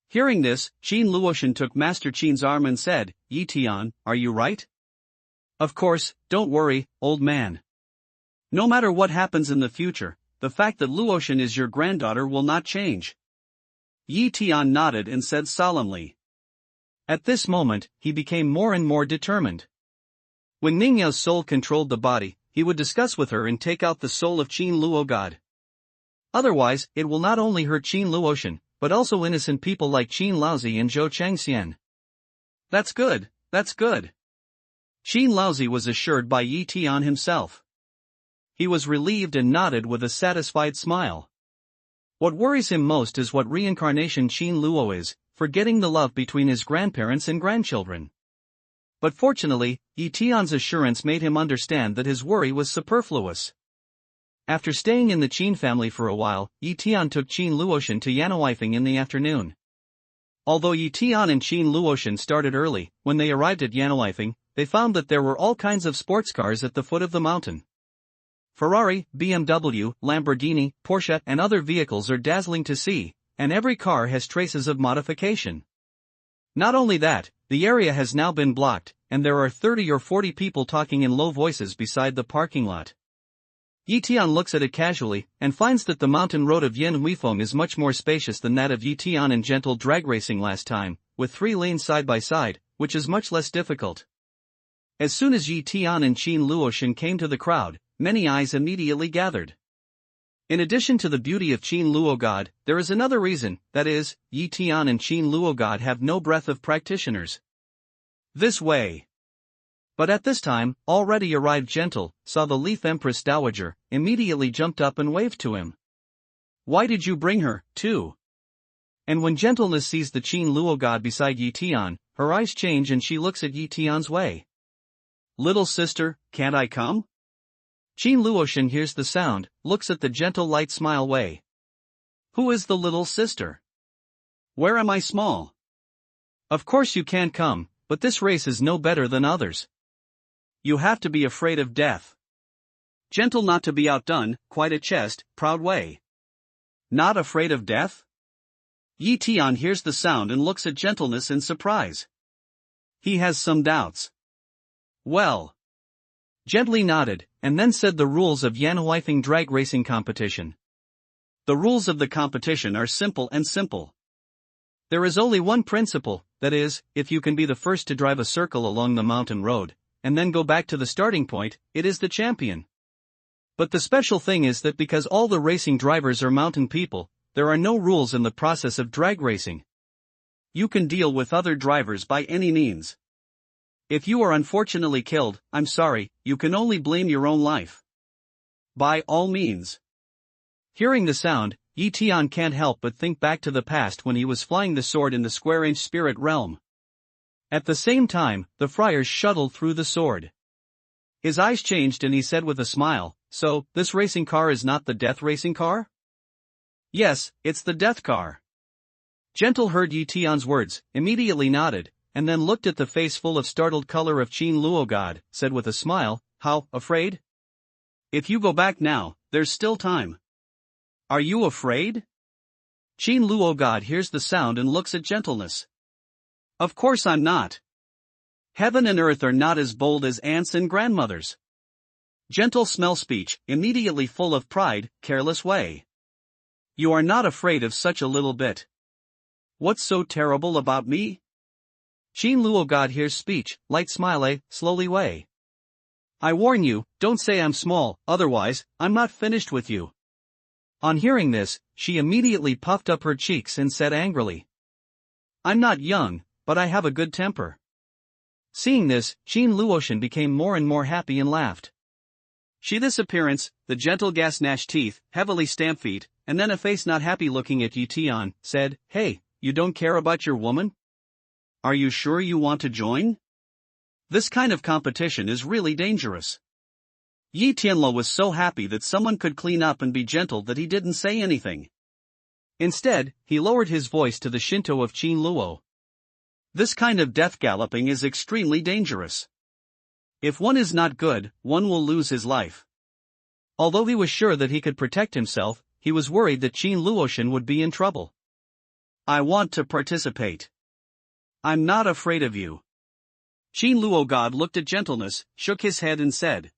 Hearing this, Qin Luoshan took Master Qin's arm and said, Yi Tian, are you right? Of course, don't worry, old man. No matter what happens in the future, the fact that Luoshan is your granddaughter will not change. Yi Tian nodded and said solemnly. At this moment, he became more and more determined. When Ningyao's soul controlled the body, he would discuss with her and take out the soul of Qin Luo God. Otherwise, it will not only hurt Qin Luoshan, but also innocent people like Qin Laozi and Zhou Chengxian. That's good, that's good. Qin Laozi was assured by Yi Tian himself. He was relieved and nodded with a satisfied smile. What worries him most is what reincarnation Qin Luo is, forgetting the love between his grandparents and grandchildren. But fortunately, Yi Tian's assurance made him understand that his worry was superfluous. After staying in the Qin family for a while, Yi Tian took Qin Luoshan to Yanawifeng in the afternoon. Although Yi Tian and Qin Luoshan started early, when they arrived at Yanawifeng, they found that there were all kinds of sports cars at the foot of the mountain. Ferrari, BMW, Lamborghini, Porsche and other vehicles are dazzling to see, and every car has traces of modification. Not only that, the area has now been blocked, and there are 30 or 40 people talking in low voices beside the parking lot. Yi Tian looks at it casually, and finds that the mountain road of Yanawifeng is much more spacious than that of Yi Tian and gentle drag racing last time, with 3 lanes side by side, which is much less difficult. As soon as Yi Tian and Qin Luoshan came to the crowd, many eyes immediately gathered. In addition to the beauty of Qin Luo God, there is another reason, that is, Yi Tian and Qin Luo God have no breadth of practitioners. This way. But at this time, already arrived Gentle, saw the Leaf Empress Dowager, immediately jumped up and waved to him. Why did you bring her, too? And when Gentleness sees the Qin Luo God beside Yi Tian, her eyes change and she looks at Yi Tian's way. Little sister, can't I come? Qin Luoshan hears the sound, looks at the gentle light smile way. Who is the little sister? Where am I small? Of course you can't come, but this race is no better than others. You have to be afraid of death. Gentle not to be outdone, quite a chest, proud way. Not afraid of death? Tian hears the sound and looks at Gentleness in surprise. He has some doubts. Well. Gently nodded, and then said the rules of Yanawifing drag racing competition. The rules of the competition are simple and simple. There is only one principle, that is, if you can be the first to drive a circle along the mountain road, and then go back to the starting point, it is the champion. But the special thing is that because all the racing drivers are mountain people, there are no rules in the process of drag racing. You can deal with other drivers by any means. If you are unfortunately killed, I'm sorry, you can only blame your own life. By all means. Hearing the sound, Tian can't help but think back to the past when he was flying the sword in the square-inch spirit realm. At the same time, the friars shuttled through the sword. His eyes changed and he said with a smile, "So, this racing car is not the death racing car?" "Yes, it's the death car." Gentle heard Tian's words, immediately nodded, and then looked at the face full of startled color of Qin Luo God, said with a smile, "How, afraid?" "If you go back now, there's still time." "Are you afraid?" Qin Luo God hears the sound and looks at Gentleness. "Of course I'm not. Heaven and earth are not as bold as aunts and grandmothers." Gentle smell speech, immediately full of pride, careless way. "You are not afraid of such a little bit. What's so terrible about me?" Qin Luo God hears speech, light smile, slowly way. "I warn you, don't say I'm small, otherwise, I'm not finished with you." On hearing this, she immediately puffed up her cheeks and said angrily, "I'm not young, but I have a good temper." Seeing this, Qin Luoshan became more and more happy and laughed. She this appearance, the gentle gas gnashed teeth, heavily stamped feet, and then a face not happy looking at Tian, said, "Hey, you don't care about your woman? Are you sure you want to join? This kind of competition is really dangerous." Tianlo was so happy that someone could clean up and be gentle that he didn't say anything. Instead, he lowered his voice to the Shinto of Qin Luo. "This kind of death galloping is extremely dangerous. If one is not good, one will lose his life." Although he was sure that he could protect himself, he was worried that Qin Luoshan would be in trouble. "I want to participate. I'm not afraid of you." Qin Luo God looked at Gentleness, shook his head and said,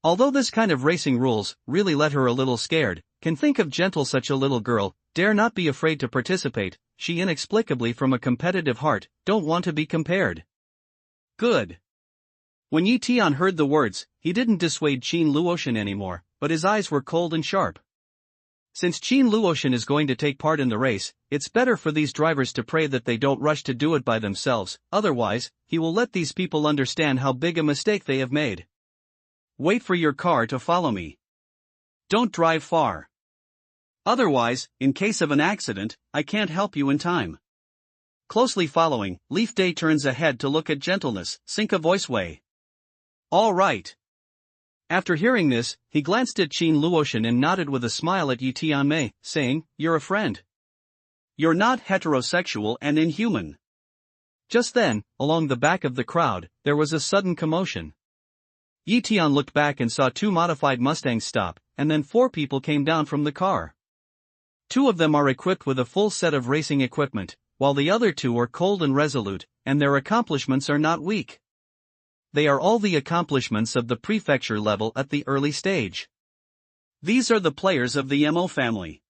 "Although this kind of racing rules really let her a little scared, can think of Gentle such a little girl, dare not be afraid to participate, she inexplicably from a competitive heart, don't want to be compared." "Good." When Tian heard the words, he didn't dissuade Qin Luoshan anymore, but his eyes were cold and sharp. Since Qin Luoshan is going to take part in the race, it's better for these drivers to pray that they don't rush to do it by themselves, otherwise, he will let these people understand how big a mistake they have made. "Wait for your car to follow me. Don't drive far. Otherwise, in case of an accident, I can't help you in time." Closely following, Leaf Day turns ahead to look at Gentleness, sink a voice way. "All right." After hearing this, he glanced at Qin Luoshan and nodded with a smile at Tian Mei, saying, "You're a friend. You're not heterosexual and inhuman." Just then, along the back of the crowd, there was a sudden commotion. Tian looked back and saw two modified Mustangs stop, and then 4 people came down from the car. 2 of them are equipped with a full set of racing equipment, while the other 2 are cold and resolute, and their accomplishments are not weak. They are all the accomplishments of the prefecture level at the early stage. These are the players of the MO family.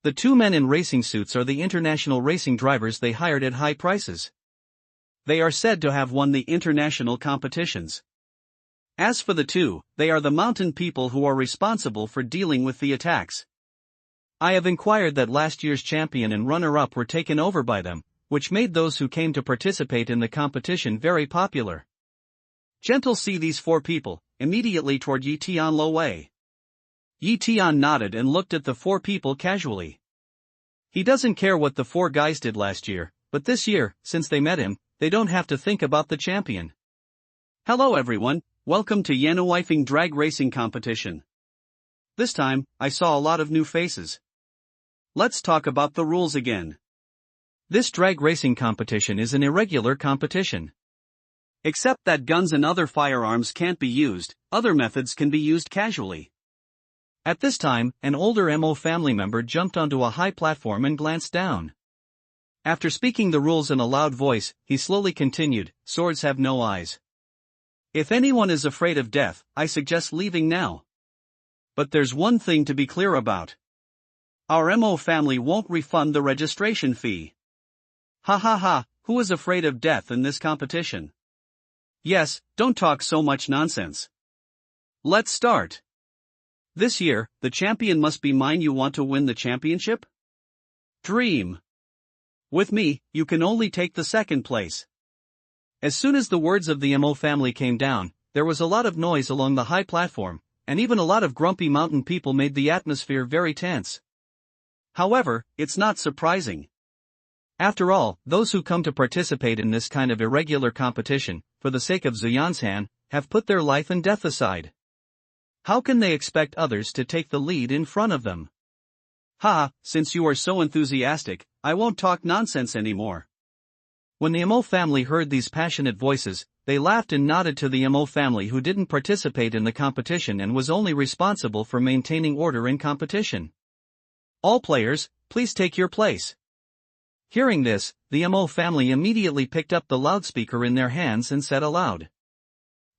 The 2 men in racing suits are the international racing drivers they hired at high prices. They are said to have won the international competitions. As for the 2, they are the mountain people who are responsible for dealing with the attacks. I have inquired that last year's champion and runner-up were taken over by them, which made those who came to participate in the competition very popular. Gentle see these 4 people, immediately toward Tian Lo Wei. Tian nodded and looked at the 4 people casually. He doesn't care what the 4 guys did last year, but this year, since they met him, they don't have to think about the champion. "Hello everyone, welcome to Yanawifing drag racing competition. This time, I saw a lot of new faces. Let's talk about the rules again. This drag racing competition is an irregular competition. Except that guns and other firearms can't be used, other methods can be used casually. At this time, an older MO family member jumped onto a high platform and glanced down. After speaking the rules in a loud voice, he slowly continued, "Swords have no eyes. If anyone is afraid of death, I suggest leaving now. But there's one thing to be clear about. Our MO family won't refund the registration fee." Ha ha ha, who is afraid of death in this competition? Yes, don't talk so much nonsense. Let's start. This year, the champion must be mine. You want to win the championship? Dream. With me, you can only take the second place. As soon as the words of the MO family came down, there was a lot of noise along the high platform, and even a lot of grumpy mountain people made the atmosphere very tense. However, it's not surprising. After all, those who come to participate in this kind of irregular competition, for the sake of Zuyansan, have put their life and death aside. How can they expect others to take the lead in front of them? Ha, since you are so enthusiastic, I won't talk nonsense anymore. When the MO family heard these passionate voices, they laughed and nodded to the MO family who didn't participate in the competition and was only responsible for maintaining order in competition. All players, please take your place. Hearing this, the MO family immediately picked up the loudspeaker in their hands and said aloud.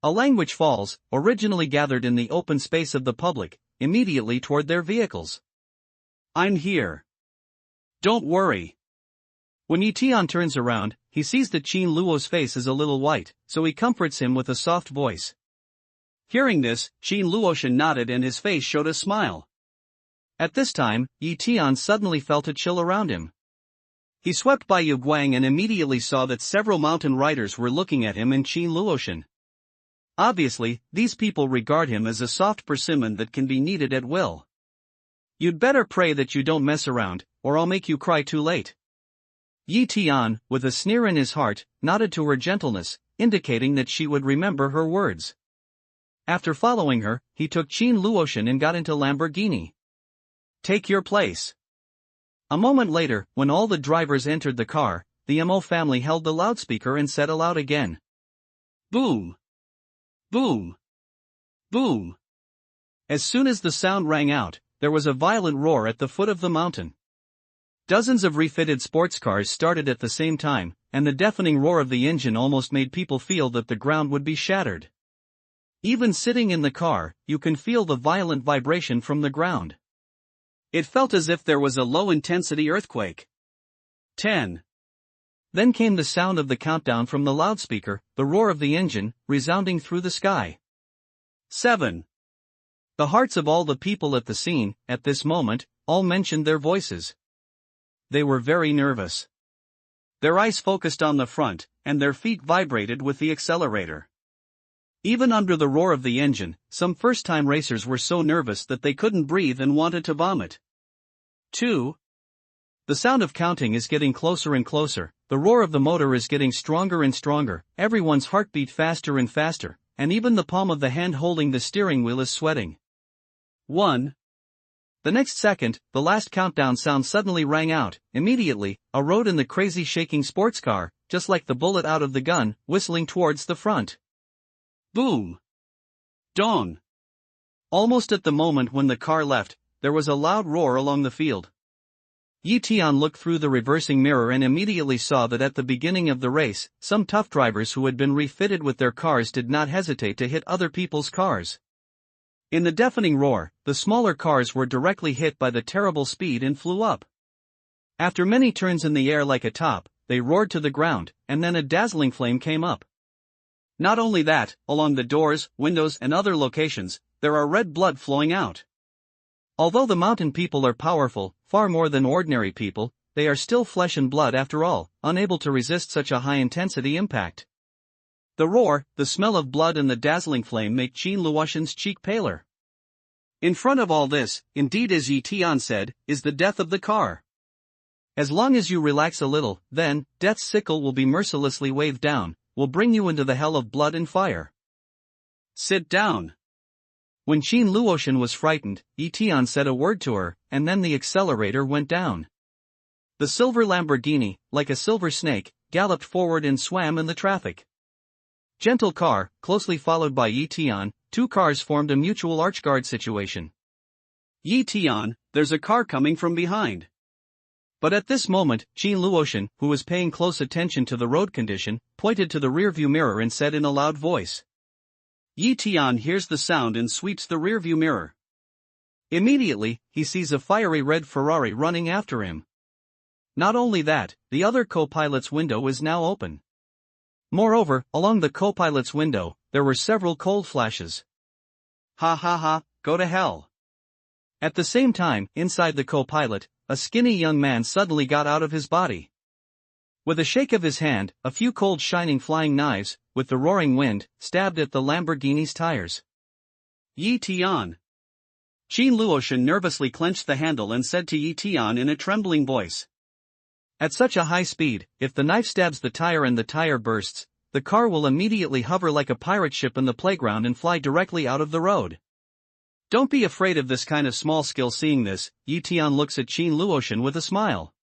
A language falls, originally gathered in the open space of the public, immediately toward their vehicles. I'm here. Don't worry. When Tian turns around, he sees that Qin Luo's face is a little white, so he comforts him with a soft voice. Hearing this, Qin Luoshan nodded and his face showed a smile. At this time, Tian suddenly felt a chill around him. He swept by Yu Guang and immediately saw that several mountain riders were looking at him and Qin Luoshan. Obviously, these people regard him as a soft persimmon that can be kneaded at will. You'd better pray that you don't mess around, or I'll make you cry too late. Tian, with a sneer in his heart, nodded to her gentleness, indicating that she would remember her words. After following her, he took Qin Luoshan and got into Lamborghini. Take your place. A moment later, when all the drivers entered the car, the MO family held the loudspeaker and said aloud again. Boom! Boom! Boom! As soon as the sound rang out, there was a violent roar at the foot of the mountain. Dozens of refitted sports cars started at the same time, and the deafening roar of the engine almost made people feel that the ground would be shattered. Even sitting in the car, you can feel the violent vibration from the ground. It felt as if there was a low-intensity earthquake. 10. Then came the sound of the countdown from the loudspeaker, the roar of the engine, resounding through the sky. 7. The hearts of all the people at the scene, at this moment, all mentioned their voices. They were very nervous. Their eyes focused on the front, and their feet vibrated with the accelerator. Even under the roar of the engine, some first-time racers were so nervous that they couldn't breathe and wanted to vomit. 2. The sound of counting is getting closer and closer, the roar of the motor is getting stronger and stronger, everyone's heartbeat faster and faster, and even the palm of the hand holding the steering wheel is sweating. 1. The next second, the last countdown sound suddenly rang out. Immediately, a rode in the crazy shaking sports car, just like the bullet out of the gun, whistling towards the front. Boom! Dong! Almost at the moment when the car left, there was a loud roar along the field. Tian looked through the reversing mirror and immediately saw that at the beginning of the race, some tough drivers who had been refitted with their cars did not hesitate to hit other people's cars. In the deafening roar, the smaller cars were directly hit by the terrible speed and flew up. After many turns in the air like a top, they roared to the ground, and then a dazzling flame came up. Not only that, along the doors, windows and other locations, there are red blood flowing out. Although the mountain people are powerful, far more than ordinary people, they are still flesh and blood after all, unable to resist such a high-intensity impact. The roar, the smell of blood and the dazzling flame make Qin Luoshan's cheek paler. In front of all this, indeed as Tian said, is the death of the car. As long as you relax a little, then, death's sickle will be mercilessly waved down, will bring you into the hell of blood and fire. Sit down. When Qin Luotian was frightened, Tian said a word to her, and then the accelerator went down. The silver Lamborghini, like a silver snake, galloped forward and swam in the traffic. Gentle car, closely followed by Tian, two cars formed a mutual archguard situation. Tian, there's a car coming from behind. But at this moment, Qin Luotian, who was paying close attention to the road condition, pointed to the rearview mirror and said in a loud voice. Tian hears the sound and sweeps the rearview mirror. Immediately, he sees a fiery red Ferrari running after him. Not only that, the other co-pilot's window is now open. Moreover, along the co-pilot's window, there were several cold flashes. Ha ha ha, go to hell. At the same time, inside the co-pilot, a skinny young man suddenly got out of his body. With a shake of his hand, a few cold shining flying knives, with the roaring wind, stabbed at the Lamborghini's tires. Tian. Qin Luotian nervously clenched the handle and said to Tian in a trembling voice. At such a high speed, if the knife stabs the tire and the tire bursts, the car will immediately hover like a pirate ship in the playground and fly directly out of the road. Don't be afraid of this kind of small skill. Seeing this, Tian looks at Qin Luotian with a smile.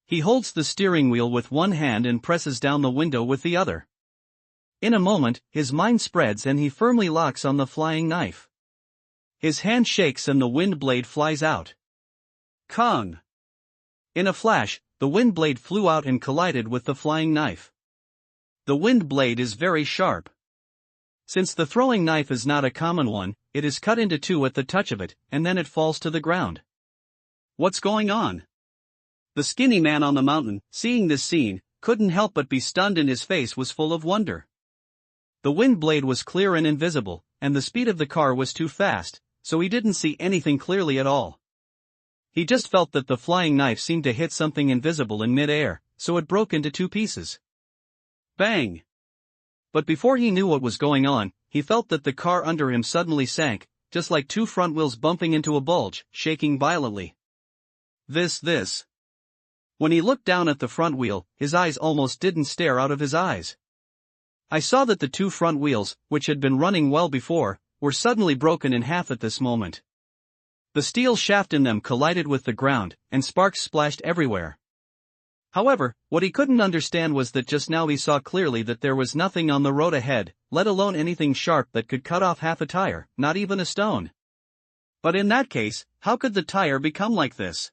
He holds the steering wheel with one hand and presses down the window with the other. In a moment, his mind spreads and he firmly locks on the flying knife. His hand shakes and the wind blade flies out. Kong! In a flash, the wind blade flew out and collided with the flying knife. The wind blade is very sharp. Since the throwing knife is not a common one, it is cut into two at the touch of it, and then it falls to the ground. What's going on? The skinny man on the mountain, seeing this scene, couldn't help but be stunned and his face was full of wonder. The wind blade was clear and invisible, and the speed of the car was too fast, so he didn't see anything clearly at all. He just felt that the flying knife seemed to hit something invisible in mid-air, so it broke into two pieces. Bang! But before he knew what was going on, he felt that the car under him suddenly sank, just like two front wheels bumping into a bulge, shaking violently. This. When he looked down at the front wheel, his eyes almost didn't stare out of his eyes. I saw that the two front wheels, which had been running well before, were suddenly broken in half at this moment. The steel shaft in them collided with the ground, and sparks splashed everywhere. However, what he couldn't understand was that just now he saw clearly that there was nothing on the road ahead, let alone anything sharp that could cut off half a tire, not even a stone. But in that case, how could the tire become like this?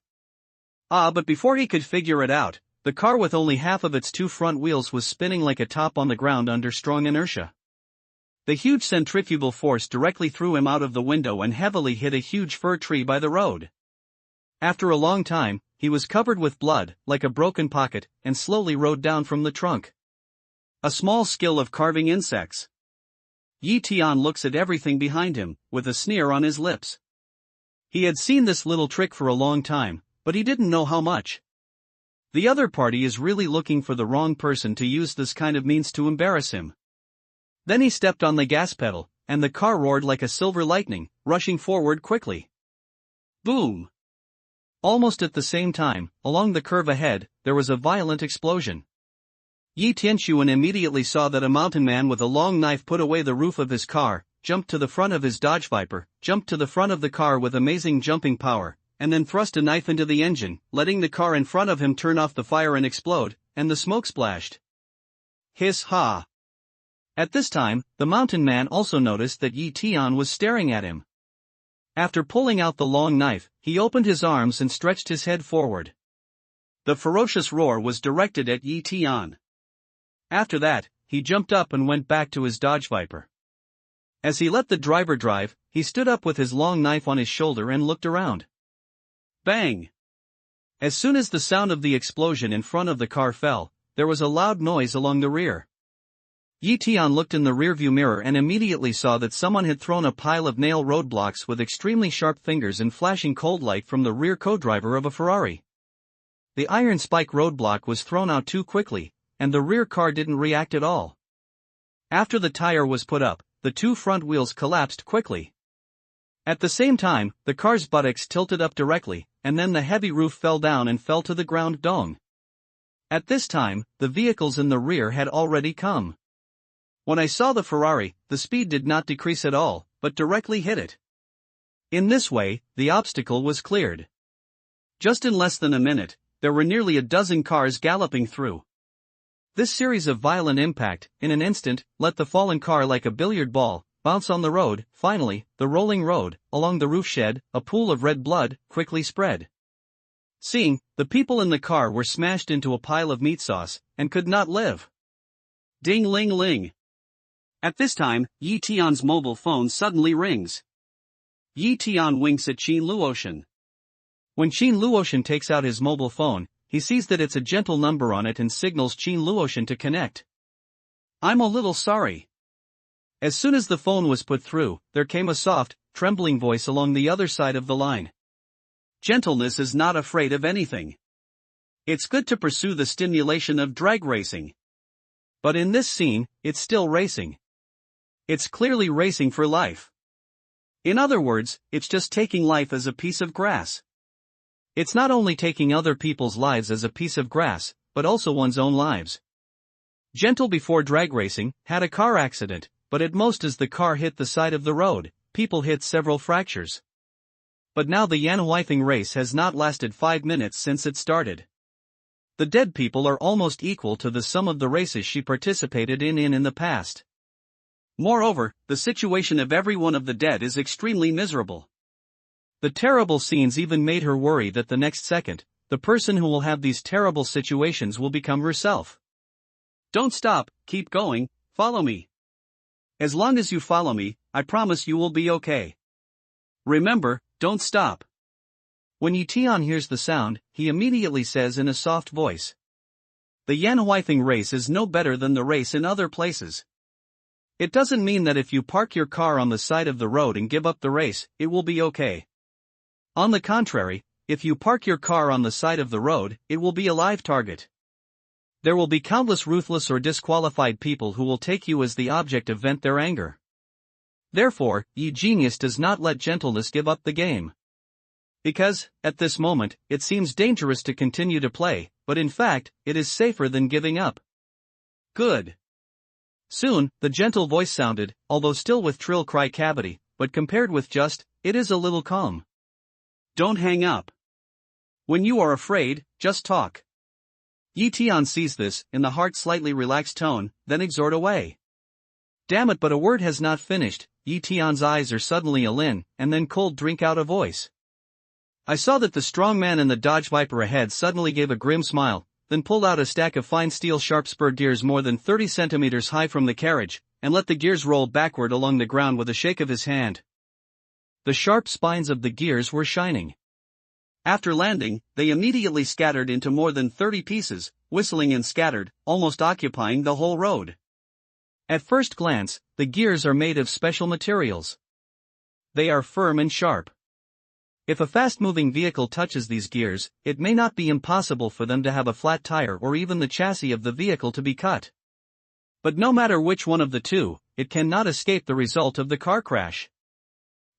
But before he could figure it out, the car with only half of its two front wheels was spinning like a top on the ground under strong inertia. The huge centrifugal force directly threw him out of the window and heavily hit a huge fir tree by the road. After a long time, he was covered with blood, like a broken pocket, and slowly rode down from the trunk. A small skill of carving insects. Tian looks at everything behind him, with a sneer on his lips. He had seen this little trick for a long time, but he didn't know how much. The other party is really looking for the wrong person to use this kind of means to embarrass him. Then he stepped on the gas pedal, and the car roared like a silver lightning, rushing forward quickly. Boom! Almost at the same time, along the curve ahead, there was a violent explosion. Tianxuan immediately saw that a mountain man with a long knife put away the roof of his car, jumped to the front of his Dodge Viper, jumped to the front of the car with amazing jumping power, and then thrust a knife into the engine, letting the car in front of him turn off the fire and explode, and the smoke splashed. Hiss ha! At this time, the mountain man also noticed that Tian was staring at him. After pulling out the long knife, he opened his arms and stretched his head forward. The ferocious roar was directed at Tian. After that, he jumped up and went back to his Dodge Viper. As he let the driver drive, he stood up with his long knife on his shoulder and looked around. Bang! As soon as the sound of the explosion in front of the car fell, there was a loud noise along the rear. Tian looked in the rearview mirror and immediately saw that someone had thrown a pile of nail roadblocks with extremely sharp fingers and flashing cold light from the rear co-driver of a Ferrari. The iron spike roadblock was thrown out too quickly, and the rear car didn't react at all. After the tire was put up, the two front wheels collapsed quickly. At the same time, the car's buttocks tilted up directly, and then the heavy roof fell down and fell to the ground dong. At this time, the vehicles in the rear had already come. When I saw the Ferrari, the speed did not decrease at all, but directly hit it. In this way, the obstacle was cleared. Just in less than a minute, there were nearly a dozen cars galloping through. This series of violent impact, in an instant, let the fallen car like a billiard ball bounce on the road. Finally, the rolling road, along the roof shed, a pool of red blood, quickly spread. Seeing, the people in the car were smashed into a pile of meat sauce, and could not live. Ding-ling-ling. At this time, Yi Tian's mobile phone suddenly rings. Yi Tian winks at Qin Luotian. When Qin Luotian takes out his mobile phone, he sees that it's a gentle number on it and signals Qin Luotian to connect. I'm a little sorry. As soon as the phone was put through, there came a soft, trembling voice along the other side of the line. Gentleness is not afraid of anything. It's good to pursue the stimulation of drag racing. But in this scene, it's still racing. It's clearly racing for life. In other words, it's just taking life as a piece of grass. It's not only taking other people's lives as a piece of grass, but also one's own lives. Gentle before drag racing had a car accident, but at most as the car hit the side of the road, people hit several fractures. But now the Yanhuifeng race has not lasted 5 minutes since it started. The dead people are almost equal to the sum of the races she participated in the past. Moreover, the situation of every one of the dead is extremely miserable. The terrible scenes even made her worry that the next second, the person who will have these terrible situations will become herself. Don't stop, keep going, follow me. As long as you follow me, I promise you will be okay. Remember, don't stop. When Yi Tian hears the sound, he immediately says in a soft voice, "The Yanhuifeng race is no better than the race in other places. It doesn't mean that if you park your car on the side of the road and give up the race, it will be okay. On the contrary, if you park your car on the side of the road, it will be a live target. There will be countless ruthless or disqualified people who will take you as the object of vent their anger. Therefore, Yi Genius does not let gentleness give up the game. Because, at this moment, it seems dangerous to continue to play, but in fact, it is safer than giving up." Good. Soon, the gentle voice sounded, although still with trill cry cavity, but compared with just, it is a little calm. Don't hang up. When you are afraid, just talk. Yi Tian sees this, in the heart slightly relaxed tone, then exhort away. Damn it, but a word has not finished. Yi Tian's eyes are suddenly a-lin, and then cold drink out a voice. I saw that the strong man in the Dodge Viper ahead suddenly gave a grim smile, then pulled out a stack of fine steel sharp spur gears more than 30 centimeters high from the carriage, and let the gears roll backward along the ground with a shake of his hand. The sharp spines of the gears were shining. After landing, they immediately scattered into more than 30 pieces, whistling and scattered, almost occupying the whole road. At first glance, the gears are made of special materials. They are firm and sharp. If a fast-moving vehicle touches these gears, it may not be impossible for them to have a flat tire or even the chassis of the vehicle to be cut. But no matter which one of the two, it cannot escape the result of the car crash.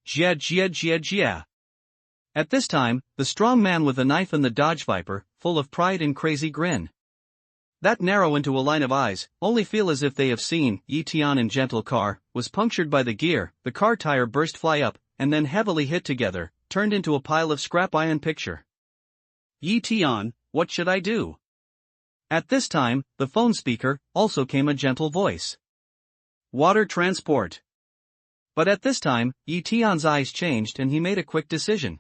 Jia jia jia jia. At this time, the strong man with the knife and the Dodge Viper, full of pride and crazy grin. That narrow into a line of eyes, only feel as if they have seen Yi Tian in gentle car, was punctured by the gear, the car tire burst fly up, and then heavily hit together, turned into a pile of scrap iron picture. Yi Tian, what should I do? At this time, the phone speaker, also came a gentle voice. Water transport. But at this time, Yi Tian's eyes changed and he made a quick decision.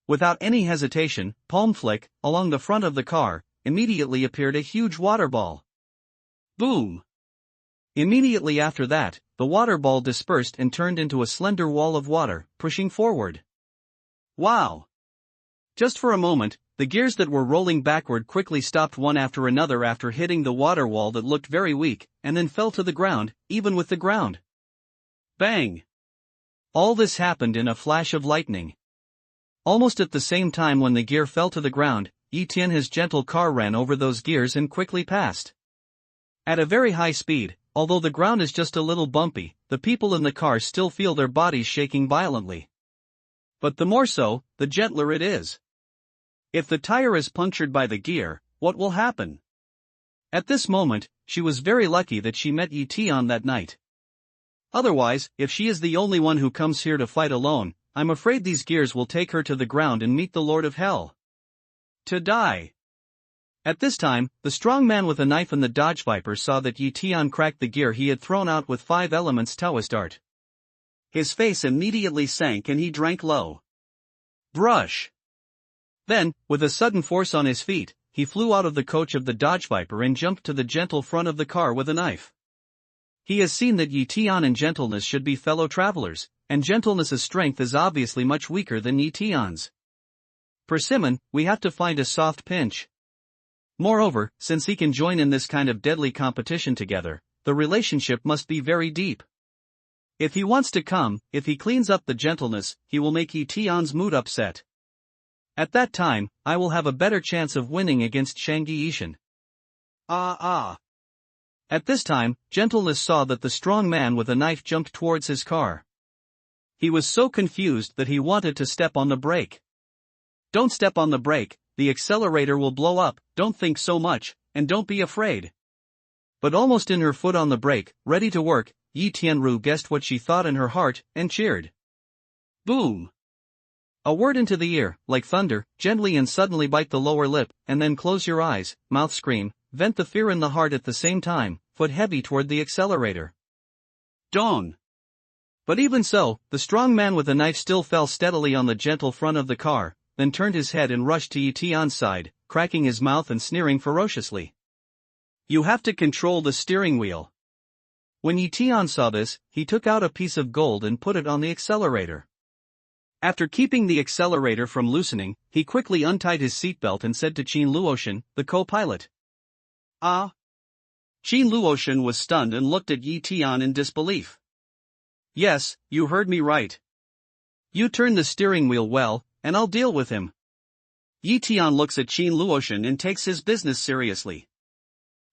Without any hesitation, palm flick, along the front of the car, immediately appeared a huge water ball. Boom! Immediately after that, the water ball dispersed and turned into a slender wall of water, pushing forward. Wow! Just for a moment, the gears that were rolling backward quickly stopped one after another after hitting the water wall that looked very weak, and then fell to the ground, even with the ground. Bang! All this happened in a flash of lightning. Almost at the same time when the gear fell to the ground, Yi Tian his gentle car ran over those gears and quickly passed. At a very high speed, although the ground is just a little bumpy, the people in the car still feel their bodies shaking violently. But the more so, the gentler it is. If the tire is punctured by the gear, what will happen? At this moment, she was very lucky that she met Yi Tian that night. Otherwise, if she is the only one who comes here to fight alone, I'm afraid these gears will take her to the ground and meet the Lord of Hell. To die. At this time, the strong man with a knife and the dodge viper saw that Tian cracked the gear he had thrown out with 5 elements Taoist art. His face immediately sank and he drank low. Brush. Then, with a sudden force on his feet, he flew out of the coach of the dodge viper and jumped to the gentle front of the car with a knife. He has seen that Tian and gentleness should be fellow travelers, and gentleness's strength is obviously much weaker than Tian's. Persimmon, we have to find a soft pinch. Moreover, since he can join in this kind of deadly competition together, the relationship must be very deep. If he wants to come, if he cleans up the gentleness, he will make Tian's mood upset. At that time, I will have a better chance of winning against Shangyi Ishan. At this time, gentleness saw that the strong man with a knife jumped towards his car. He was so confused that he wanted to step on the brake. Don't step on the brake, the accelerator will blow up, don't think so much, and don't be afraid. But almost in her foot on the brake, ready to work, Yi Tianru guessed what she thought in her heart, and cheered. Boom! A word into the ear, like thunder, gently and suddenly bite the lower lip, and then close your eyes, mouth scream, vent the fear in the heart at the same time, foot heavy toward the accelerator. Dawn! But even so, the strong man with the knife still fell steadily on the gentle front of the car, then turned his head and rushed to Tian's side, cracking his mouth and sneering ferociously. You have to control the steering wheel. When Tian saw this, he took out a piece of gold and put it on the accelerator. After keeping the accelerator from loosening, he quickly untied his seatbelt and said to Qin Luoshan, the co-pilot. Ah! Qin Luoshan was stunned and looked at Yi Tian in disbelief. Yes, you heard me right. You turn the steering wheel well, and I'll deal with him. Yi Tian looks at Qin Luoshan and takes his business seriously.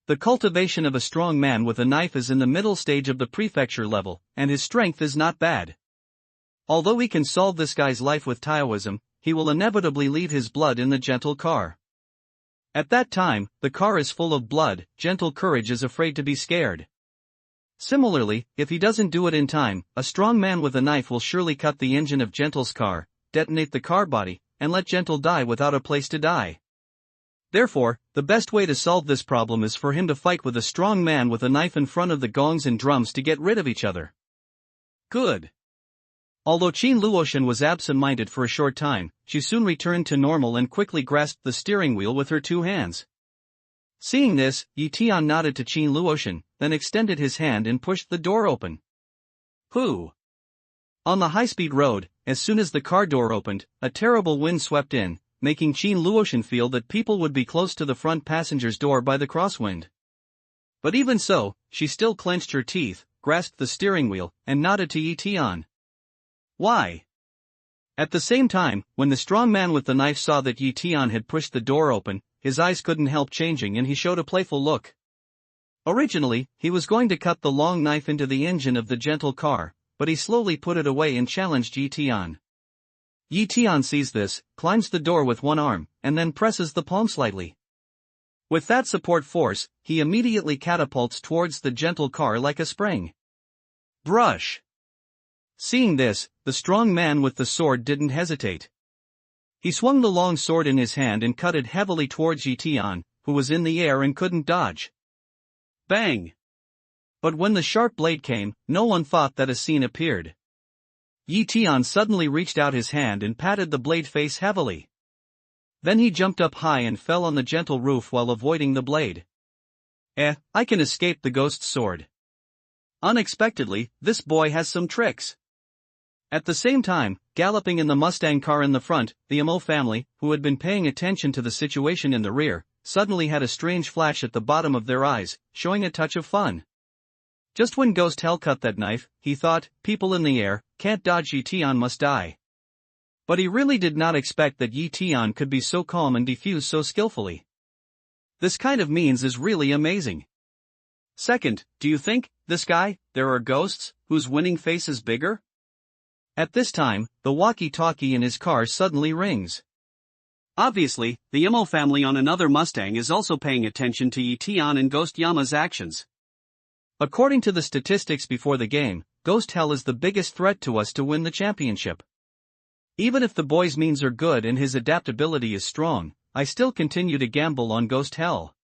The cultivation of a strong man with a knife is in the middle stage of the prefecture level, and his strength is not bad. Although he can solve this guy's life with Taoism, he will inevitably leave his blood in the gentle car. At that time, the car is full of blood, gentle courage is afraid to be scared. Similarly, if he doesn't do it in time, a strong man with a knife will surely cut the engine of Gentle's car, detonate the car body, and let Gentle die without a place to die. Therefore, the best way to solve this problem is for him to fight with a strong man with a knife in front of the gongs and drums to get rid of each other. Good. Although Qin Luoshan was absent-minded for a short time, she soon returned to normal and quickly grasped the steering wheel with her 2 hands. Seeing this, Yi Tian nodded to Qin Luoshan, then extended his hand and pushed the door open. Whoo! On the high-speed road, as soon as the car door opened, a terrible wind swept in, making Qin Luoshan feel that people would be close to the front passenger's door by the crosswind. But even so, she still clenched her teeth, grasped the steering wheel, and nodded to Yi Tian. Why? At the same time, when the strong man with the knife saw that Yi Tian had pushed the door open, his eyes couldn't help changing and he showed a playful look. Originally, he was going to cut the long knife into the engine of the gentle car, but he slowly put it away and challenged Yi Tian. Yi Tian sees this, climbs the door with one arm, and then presses the palm slightly. With that support force, he immediately catapults towards the gentle car like a spring. Brush! Seeing this, the strong man with the sword didn't hesitate. He swung the long sword in his hand and cut it heavily towards Yi Tian, who was in the air and couldn't dodge. Bang! But when the sharp blade came, no one thought that a scene appeared. Yi Tian suddenly reached out his hand and patted the blade face heavily. Then he jumped up high and fell on the gentle roof while avoiding the blade. I can escape the ghost's sword. Unexpectedly, this boy has some tricks. At the same time, galloping in the Mustang car in the front, the Imo family, who had been paying attention to the situation in the rear, suddenly had a strange flash at the bottom of their eyes, showing a touch of fun. Just when Ghost Hell cut that knife, he thought, people in the air, can't dodge, Yi Tian must die. But he really did not expect that Yi Tian could be so calm and defuse so skillfully. This kind of means is really amazing. Second, do you think, this guy, there are ghosts, whose winning face is bigger? At this time, the walkie-talkie in his car suddenly rings. Obviously, the Imo family on another Mustang is also paying attention to Yi Tian and Ghost Yama's actions. According to the statistics before the game, Ghost Hell is the biggest threat to us to win the championship. Even if the boy's means are good and his adaptability is strong, I still continue to gamble on Ghost Hell.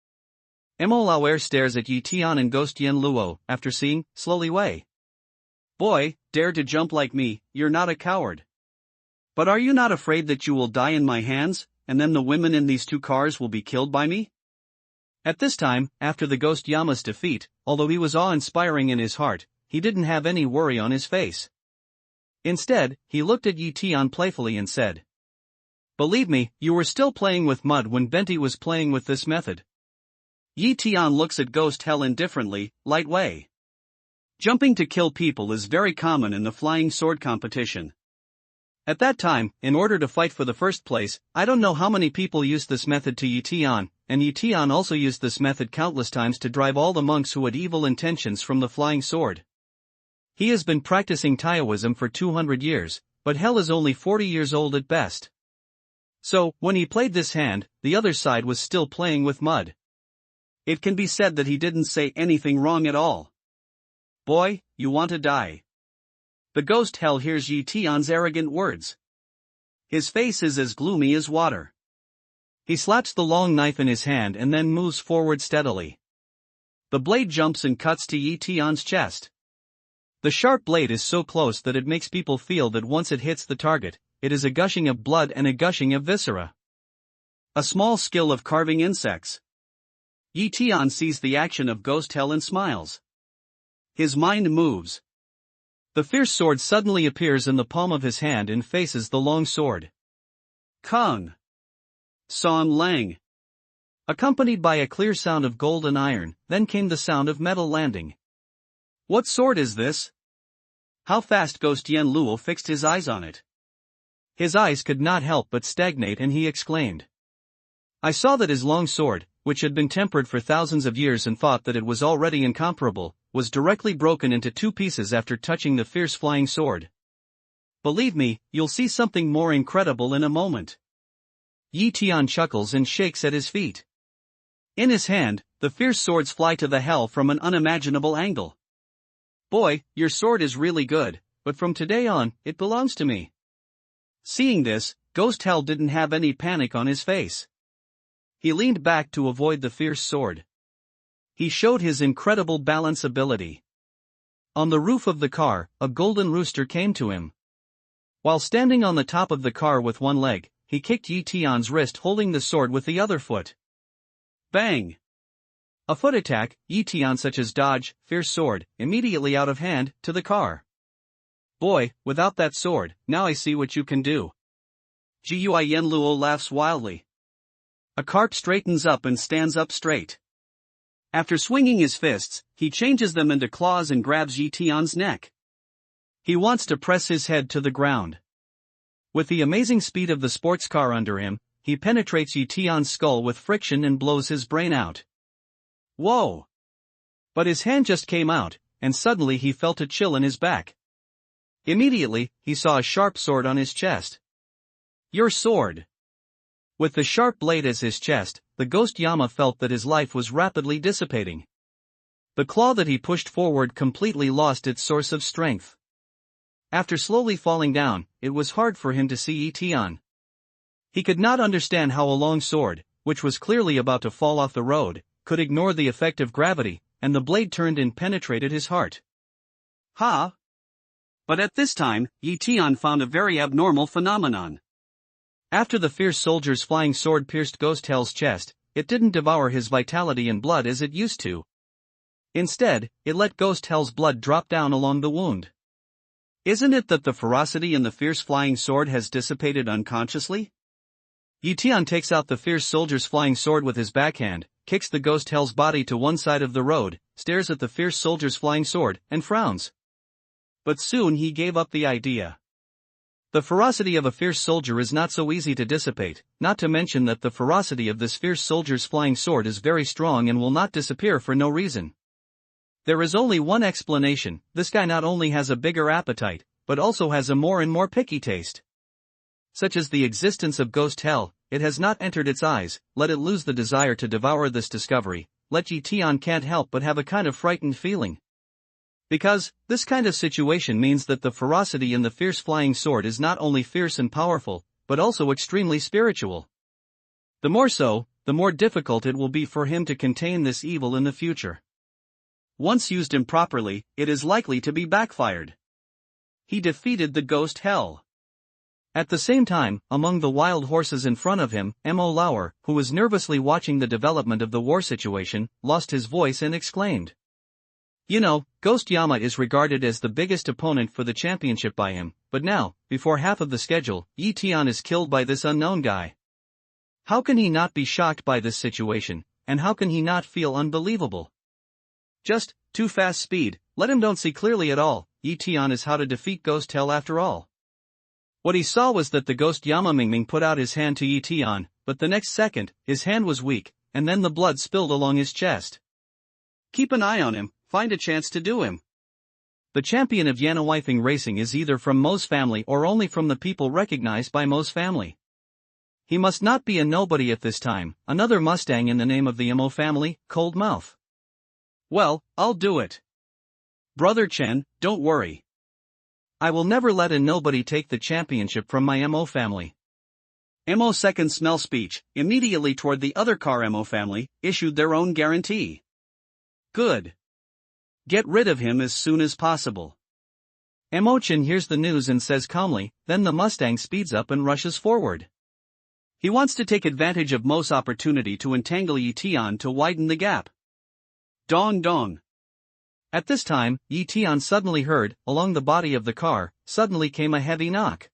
Immortal stares at Yi Tian and Ghost Yen Luo, after seeing, slowly way. Boy, dare to jump like me, you're not a coward. But are you not afraid that you will die in my hands, and then the women in these two cars will be killed by me? At this time, after the Ghost Yama's defeat, although he was awe-inspiring in his heart, he didn't have any worry on his face. Instead, he looked at Yi Tian playfully and said, "Believe me, you were still playing with mud when Benti was playing with this method." Yi Tian looks at Ghost Hell indifferently, light way. Jumping to kill people is very common in the flying sword competition. At that time, in order to fight for the first place, I don't know how many people used this method to Yi Tian, and Yi Tian also used this method countless times to drive all the monks who had evil intentions from the flying sword. He has been practicing Taoism for 200 years, but Hell is only 40 years old at best. So, when he played this hand, the other side was still playing with mud. It can be said that he didn't say anything wrong at all. Boy, you want to die. The Ghost Hell hears Yi Tian's arrogant words. His face is as gloomy as water. He slaps the long knife in his hand and then moves forward steadily. The blade jumps and cuts to Yi Tian's chest. The sharp blade is so close that it makes people feel that once it hits the target, it is a gushing of blood and a gushing of viscera. A small skill of carving insects. Yi Tian sees the action of Ghost Hell and smiles. His mind moves. The fierce sword suddenly appears in the palm of his hand and faces the long sword. Kung! Sam Lang! Accompanied by a clear sound of gold and iron, then came the sound of metal landing. What sword is this? How fast Ghost Yen Luo fixed his eyes on it. His eyes could not help but stagnate and he exclaimed. I saw that his long sword, which had been tempered for thousands of years and thought that it was already incomparable, was directly broken into two pieces after touching the fierce flying sword. Believe me, you'll see something more incredible in a moment. Yi Tian chuckles and shakes at his feet. In his hand, the fierce swords fly to the hell from an unimaginable angle. Boy, your sword is really good, but from today on, it belongs to me. Seeing this, Ghost Hell didn't have any panic on his face. He leaned back to avoid the fierce sword. He showed his incredible balance ability. On the roof of the car, a golden rooster came to him. While standing on the top of the car with one leg, he kicked Yi Tian's wrist holding the sword with the other foot. Bang! A foot attack, Yi Tian such as dodge, fierce sword, immediately out of hand, to the car. Boy, without that sword, now I see what you can do. Gui Yen Luo laughs wildly. A carp straightens up and stands up straight. After swinging his fists, he changes them into claws and grabs Yi Tian's neck. He wants to press his head to the ground. With the amazing speed of the sports car under him, he penetrates Yi Tian's skull with friction and blows his brain out. Whoa! But his hand just came out, and suddenly he felt a chill in his back. Immediately, he saw a sharp sword on his chest. Your sword! With the sharp blade as his chest, the Ghost Yama felt that his life was rapidly dissipating. The claw that he pushed forward completely lost its source of strength. After slowly falling down, it was hard for him to see Yi Tian. He could not understand how a long sword, which was clearly about to fall off the road, could ignore the effect of gravity, and the blade turned and penetrated his heart. Ha! But at this time, Yi Tian found a very abnormal phenomenon. After the fierce soldier's flying sword pierced Ghost Hell's chest, it didn't devour his vitality and blood as it used to. Instead, it let Ghost Hell's blood drop down along the wound. Isn't it that the ferocity in the fierce flying sword has dissipated unconsciously? Yi Tian takes out the fierce soldier's flying sword with his backhand, kicks the Ghost Hell's body to one side of the road, stares at the fierce soldier's flying sword, and frowns. But soon he gave up the idea. The ferocity of a fierce soldier is not so easy to dissipate, not to mention that the ferocity of this fierce soldier's flying sword is very strong and will not disappear for no reason. There is only one explanation: this guy not only has a bigger appetite, but also has a more and more picky taste. Such as the existence of Ghost Hell, it has not entered its eyes, let it lose the desire to devour this discovery. Let Yi Tian can't help but have a kind of frightened feeling. Because, this kind of situation means that the ferocity in the fierce flying sword is not only fierce and powerful, but also extremely spiritual. The more so, the more difficult it will be for him to contain this evil in the future. Once used improperly, it is likely to be backfired. He defeated the ghost hell. At the same time, among the wild horses in front of him, Mo Lauer, who was nervously watching the development of the war situation, lost his voice and exclaimed. You know, Ghost Yama is regarded as the biggest opponent for the championship by him, but now, before half of the schedule, Tian is killed by this unknown guy. How can he not be shocked by this situation, and how can he not feel unbelievable? Just, too fast speed, let him don't see clearly at all, Tian is how to defeat Ghost Hell after all. What he saw was that the ghost Yama Mingming put out his hand to Tian, but the next second, his hand was weak, and then the blood spilled along his chest. Keep an eye on him, find a chance to do him. The champion of Yanawifing racing is either from Mo's family or only from the people recognized by Mo's family. He must not be a nobody at this time, another Mustang in the name of the Mo family, cold mouth. Well, I'll do it. Brother Chen, don't worry. I will never let a nobody take the championship from my Mo family. Mo's second smell speech, immediately toward the other car Mo family, issued their own guarantee. Good. Get rid of him as soon as possible. Mo Chen hears the news and says calmly, then the Mustang speeds up and rushes forward. He wants to take advantage of Mo's opportunity to entangle Tian to widen the gap. Dong dong. At this time, Tian suddenly heard, along the body of the car, suddenly came a heavy knock.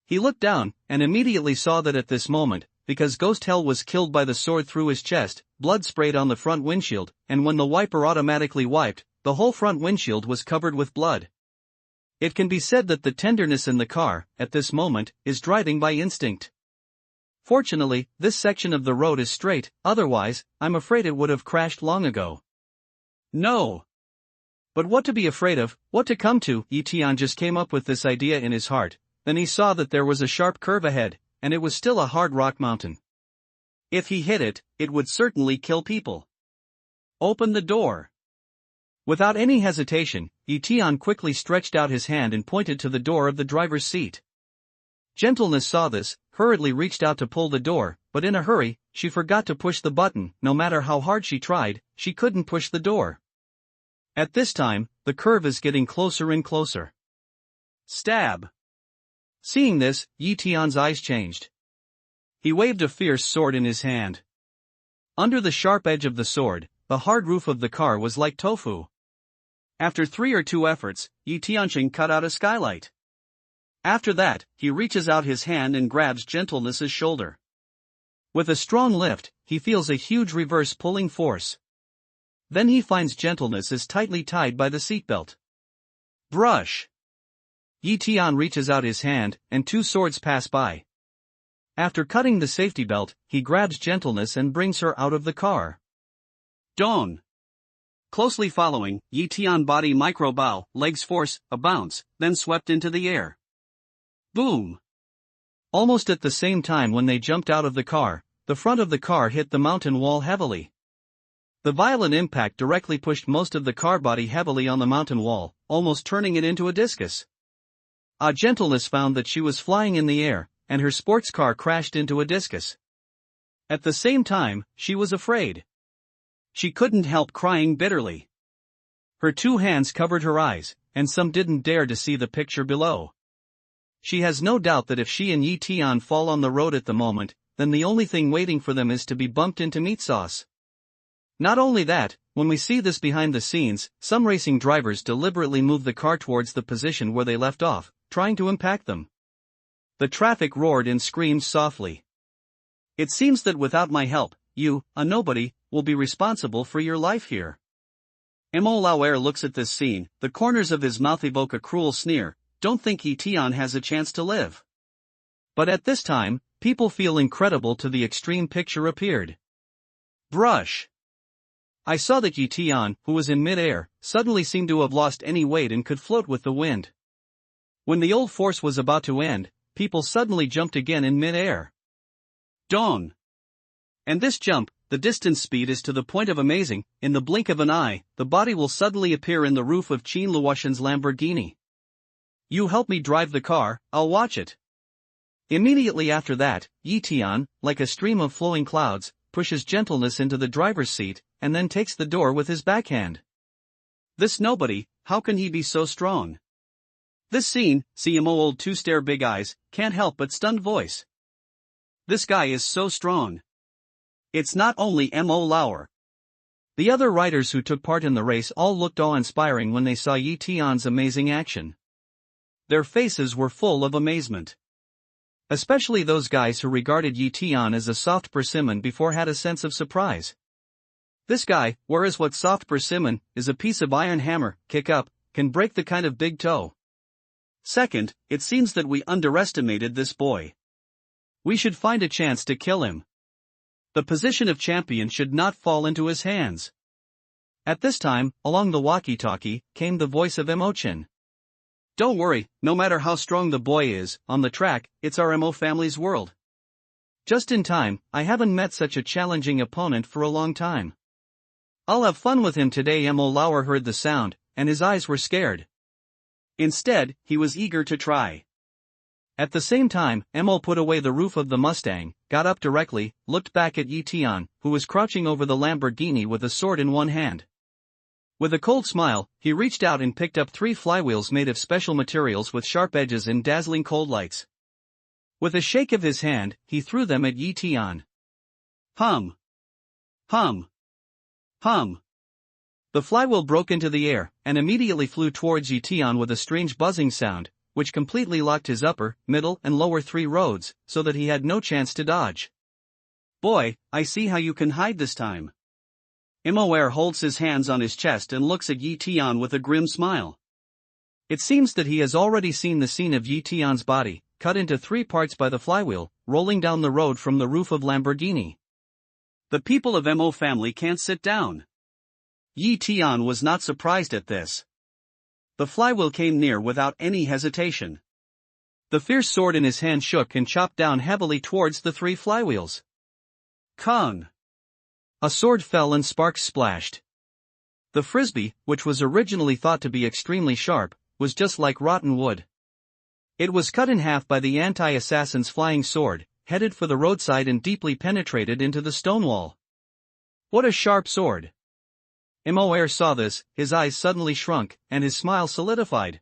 He looked down, and immediately saw that at this moment, because Ghost Hell was killed by the sword through his chest, blood sprayed on the front windshield, and when the wiper automatically wiped, the whole front windshield was covered with blood. It can be said that the tenderness in the car, at this moment, is driving by instinct. Fortunately, this section of the road is straight, otherwise, I'm afraid it would have crashed long ago. No. But what to be afraid of, what to come to? Tian just came up with this idea in his heart, then he saw that there was a sharp curve ahead, and it was still a hard rock mountain. If he hit it, it would certainly kill people. Open the door. Without any hesitation, Tian quickly stretched out his hand and pointed to the door of the driver's seat. Gentleness saw this, hurriedly reached out to pull the door, but in a hurry, she forgot to push the button. No matter how hard she tried, she couldn't push the door. At this time, the curve is getting closer and closer. Stab. Seeing this, Tian's eyes changed. He waved a fierce sword in his hand. Under the sharp edge of the sword, the hard roof of the car was like tofu. After 3 or 2 efforts, Tianqing cut out a skylight. After that, he reaches out his hand and grabs Gentleness's shoulder. With a strong lift, he feels a huge reverse pulling force. Then he finds Gentleness is tightly tied by the seatbelt. Brush. Tian reaches out his hand, and 2 swords pass by. After cutting the safety belt, he grabs Gentleness and brings her out of the car. Dong. Closely following, Tian body micro bow, legs force, a bounce, then swept into the air. Boom. Almost at the same time when they jumped out of the car, the front of the car hit the mountain wall heavily. The violent impact directly pushed most of the car body heavily on the mountain wall, almost turning it into a discus. Gentleness found that she was flying in the air, and her sports car crashed into a discus. At the same time, she was afraid. She couldn't help crying bitterly. Her 2 hands covered her eyes, and some didn't dare to see the picture below. She has no doubt that if she and Tian fall on the road at the moment, then the only thing waiting for them is to be bumped into meat sauce. Not only that, when we see this behind the scenes, some racing drivers deliberately move the car towards the position where they left off, trying to impact them. The traffic roared and screamed softly. It seems that without my help, you, a nobody, will be responsible for your life here. Mo Lauer looks at this scene, the corners of his mouth evoke a cruel sneer. Don't think Tian has a chance to live. But at this time, people feel incredible to the extreme picture appeared. Brush. I saw that Tian, who was in mid-air, suddenly seemed to have lost any weight and could float with the wind. When the old force was about to end, people suddenly jumped again in mid-air. Dong. And this jump, the distance speed is to the point of amazing. In the blink of an eye, the body will suddenly appear in the roof of Tian Luoshan's Lamborghini. You help me drive the car, I'll watch it. Immediately after that, Tian, like a stream of flowing clouds, pushes gentleness into the driver's seat, and then takes the door with his backhand. This nobody, how can he be so strong? This scene, see Mo old two stare big eyes, can't help but stunned voice. This guy is so strong. It's not only Mo Lauer. The other riders who took part in the race all looked awe-inspiring when they saw Tian's amazing action. Their faces were full of amazement. Especially those guys who regarded Tian as a soft persimmon before had a sense of surprise. This guy, whereas what soft persimmon is a piece of iron hammer, kick up, can break the kind of big toe. Second, it seems that we underestimated this boy. We should find a chance to kill him. The position of champion should not fall into his hands. At this time, along the walkie-talkie, came the voice of Emochin. Don't worry, no matter how strong the boy is, on the track, it's our Mo family's world. Just in time, I haven't met such a challenging opponent for a long time. I'll have fun with him today. Mo Lauer heard the sound, and his eyes were scared. Instead, he was eager to try. At the same time, Mo put away the roof of the Mustang, got up directly, looked back at Tian, who was crouching over the Lamborghini with a sword in one hand. With a cold smile, he reached out and picked up 3 flywheels made of special materials with sharp edges and dazzling cold lights. With a shake of his hand, he threw them at Tian. Hum. Hum. Hum. The flywheel broke into the air, and immediately flew towards Tian with a strange buzzing sound, which completely locked his upper, middle and lower 3 roads, so that he had no chance to dodge. Boy, I see how you can hide this time. Moer holds his hands on his chest and looks at Tian with a grim smile. It seems that he has already seen the scene of Tian's body, cut into 3 parts by the flywheel, rolling down the road from the roof of Lamborghini. The people of Mo family can't sit down. Tian was not surprised at this. The flywheel came near without any hesitation. The fierce sword in his hand shook and chopped down heavily towards the 3 flywheels. Kung! A sword fell and sparks splashed. The frisbee, which was originally thought to be extremely sharp, was just like rotten wood. It was cut in half by the anti-assassin's flying sword, headed for the roadside and deeply penetrated into the stone wall. What a sharp sword! Moer saw this, his eyes suddenly shrunk, and his smile solidified.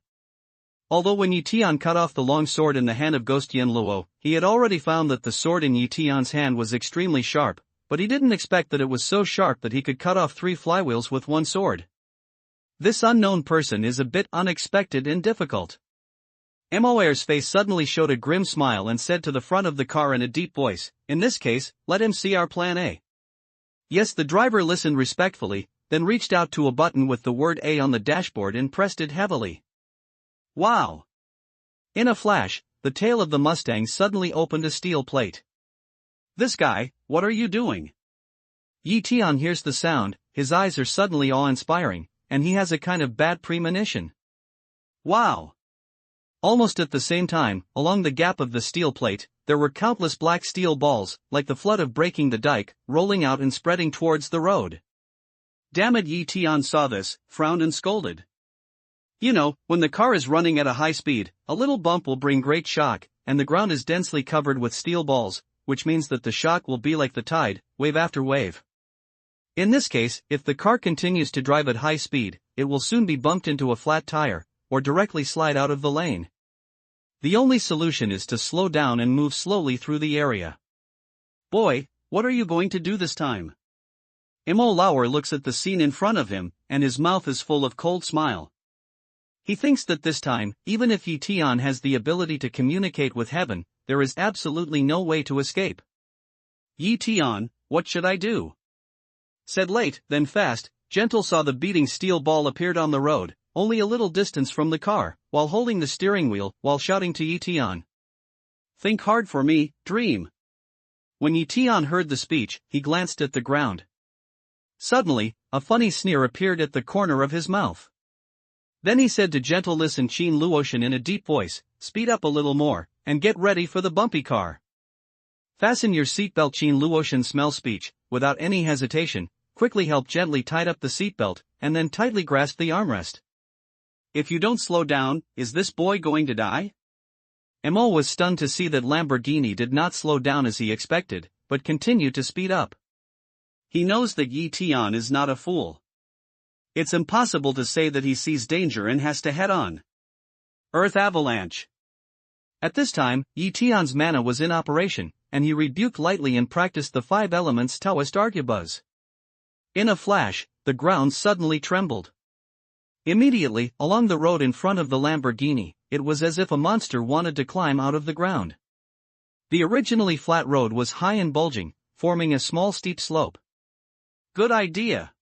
Although when Tian cut off the long sword in the hand of Ghost Tian Luo, he had already found that the sword in Tian's hand was extremely sharp, but he didn't expect that it was so sharp that he could cut off 3 flywheels with one sword. This unknown person is a bit unexpected and difficult. Moer's face suddenly showed a grim smile and said to the front of the car in a deep voice, "In this case, let him see our plan A." Yes, the driver listened respectfully, then reached out to a button with the word A on the dashboard and pressed it heavily. Wow! In a flash, the tail of the Mustang suddenly opened a steel plate. This guy, what are you doing? Tian hears the sound, his eyes are suddenly awe-inspiring, and he has a kind of bad premonition. Wow! Almost at the same time, along the gap of the steel plate, there were countless black steel balls, like the flood of breaking the dike, rolling out and spreading towards the road. Damn it! Tian saw this, frowned and scolded. You know, when the car is running at a high speed, a little bump will bring great shock, and the ground is densely covered with steel balls, which means that the shock will be like the tide, wave after wave. In this case, if the car continues to drive at high speed, it will soon be bumped into a flat tire, or directly slide out of the lane. The only solution is to slow down and move slowly through the area. Boy, what are you going to do this time? Mo Lauer looks at the scene in front of him, and his mouth is full of cold smile. He thinks that this time, even if Tian has the ability to communicate with heaven, there is absolutely no way to escape. Tian, what should I do? Said late, then fast, Gentle saw the beating steel ball appeared on the road, only a little distance from the car, while holding the steering wheel, while shouting to Tian. Think hard for me, dream. When Tian heard the speech, he glanced at the ground. Suddenly, a funny sneer appeared at the corner of his mouth. Then he said to Gentle, "Listen, Tian Luoshan," in a deep voice, "speed up a little more, and get ready for the bumpy car. Fasten your seatbelt." Tian Luoshan smell speech, without any hesitation, quickly helped gently tied up the seatbelt, and then tightly grasped the armrest. If you don't slow down, is this boy going to die? Mo was stunned to see that Lamborghini did not slow down as he expected, but continued to speed up. He knows that Tian is not a fool. It's impossible to say that he sees danger and has to head on. Earth avalanche. At this time, Tian's mana was in operation, and he rebuked lightly and practiced the 5 elements Taoist arquebuzz. In a flash, the ground suddenly trembled. Immediately, along the road in front of the Lamborghini, it was as if a monster wanted to climb out of the ground. The originally flat road was high and bulging, forming a small steep slope. Good idea.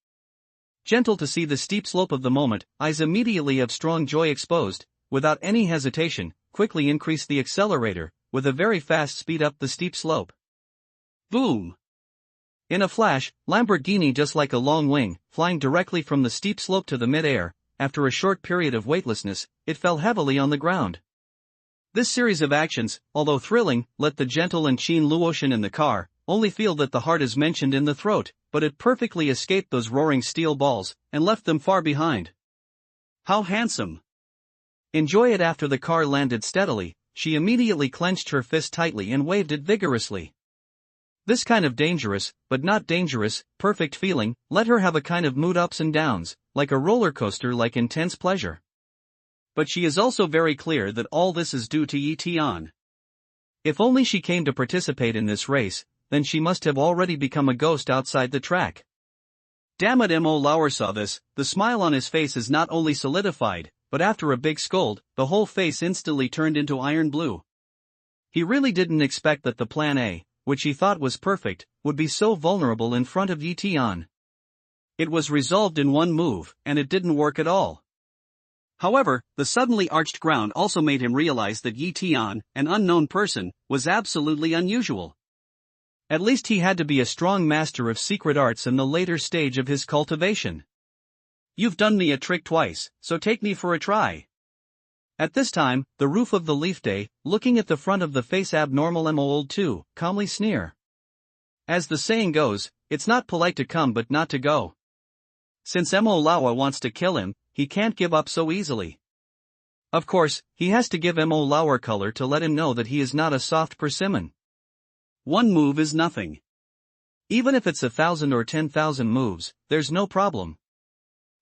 Gentle to see the steep slope of the moment, eyes immediately of strong joy exposed, without any hesitation, quickly increased the accelerator, with a very fast speed up the steep slope. Boom! In a flash, Lamborghini just like a long wing, flying directly from the steep slope to the mid-air. After a short period of weightlessness, it fell heavily on the ground. This series of actions, although thrilling, let the gentle and Qin Luotian in the car only feel that the heart is mentioned in the throat, but it perfectly escaped those roaring steel balls, and left them far behind. How handsome! Enjoy it. After the car landed steadily, she immediately clenched her fist tightly and waved it vigorously. This kind of dangerous, but not dangerous, perfect feeling, let her have a kind of mood ups and downs, like a roller coaster, like intense pleasure. But she is also very clear that all this is due to Tian. If only she came to participate in this race, then she must have already become a ghost outside the track. Damn it, Mo Lauer saw this. The smile on his face is not only solidified, but after a big scold, the whole face instantly turned into iron blue. He really didn't expect that the plan A, which he thought was perfect, would be so vulnerable in front of Tian. It was resolved in one move, and it didn't work at all. However, the suddenly arched ground also made him realize that Tian, an unknown person, was absolutely unusual. At least he had to be a strong master of secret arts in the later stage of his cultivation. You've done me a trick twice, so take me for a try. At this time, the roof of the Leaf Day, looking at the front of the face abnormal Old 2, calmly sneer. As the saying goes, it's not polite to come but not to go. Since Mo Lawa wants to kill him, he can't give up so easily. Of course, he has to give Mo Lawa color to let him know that he is not a soft persimmon. One move is nothing. Even if it's 1,000 or 10,000 moves, there's no problem.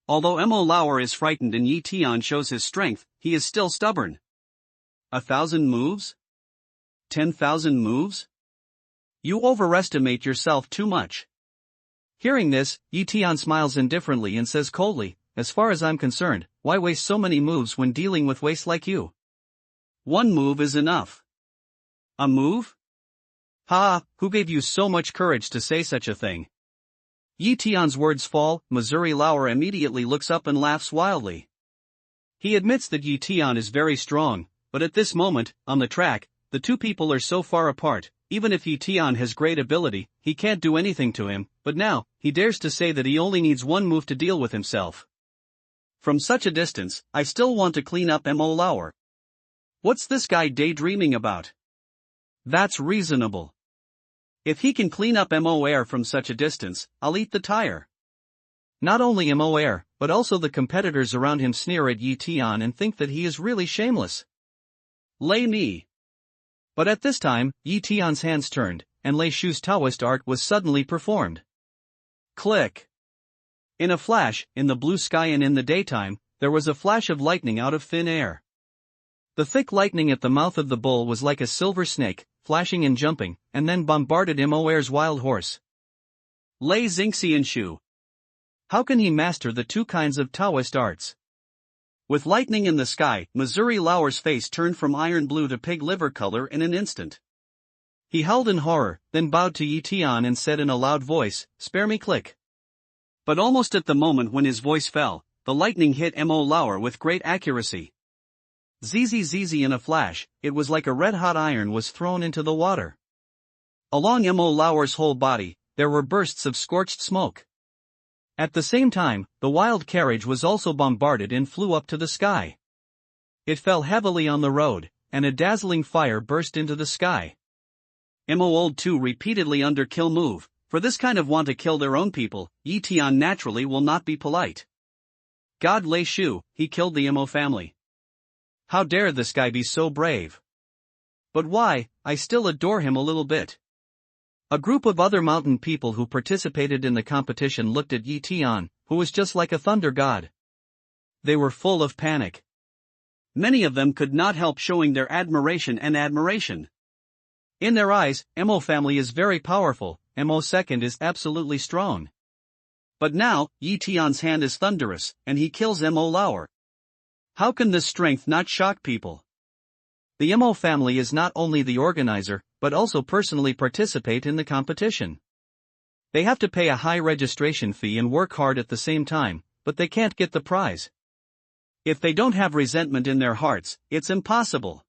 Although Mo Lauer is frightened and Tian shows his strength, he is still stubborn. 1,000 moves? 10,000 moves? You overestimate yourself too much. Hearing this, Tian smiles indifferently and says coldly, as far as I'm concerned, why waste so many moves when dealing with waste like you? One move is enough. A move? Ha, who gave you so much courage to say such a thing? Tian's words fall. Missouri Lauer immediately looks up and laughs wildly. He admits that Tian is very strong, but at this moment, on the track, the two people are so far apart. Even if Tian has great ability, he can't do anything to him, but now, he dares to say that he only needs one move to deal with himself. From such a distance, I still want to clean up Mo Lauer. What's this guy daydreaming about? That's reasonable. If he can clean up Mo Air from such a distance, I'll eat the tire. Not only Mo Air, but also the competitors around him sneer at Tian and think that he is really shameless. Lei me. But at this time, Tian's hands turned, and Lei Shu's Taoist art was suddenly performed. Click. In a flash, in the blue sky and in the daytime, there was a flash of lightning out of thin air. The thick lightning at the mouth of the bull was like a silver snake, flashing and jumping, and then bombarded Mo Air's wild horse. Lei Xingxian Shu. How can he master the two kinds of Taoist arts? With lightning in the sky, Missouri Lauer's face turned from iron blue to pig liver color in an instant. He howled in horror, then bowed to Tian and said in a loud voice, "Spare me." Click. But almost at the moment when his voice fell, the lightning hit Mo Lauer with great accuracy. ZZZZ in a flash, it was like a red-hot iron was thrown into the water. Along Mo Lauer's whole body, there were bursts of scorched smoke. At the same time, the wild carriage was also bombarded and flew up to the sky. It fell heavily on the road, and a dazzling fire burst into the sky. Old 2 repeatedly underkill move, For this kind of want to kill their own people, Tian naturally will not be polite. God Lei Shu, he killed the Imo family. How dare this guy be so brave? But why, I still adore him a little bit. A group of other mountain people who participated in the competition looked at Tian, who was just like a thunder god. They were full of panic. Many of them could not help showing their admiration. In their eyes, Imo family is very powerful, Imo second is absolutely strong. But now, Tian's hand is thunderous, and he kills Imo Lauer. How can this strength not shock people? The Imo family is not only the organizer, but also personally participate in the competition. They have to pay a high registration fee and work hard at the same time, but they can't get the prize. If they don't have resentment in their hearts, it's impossible.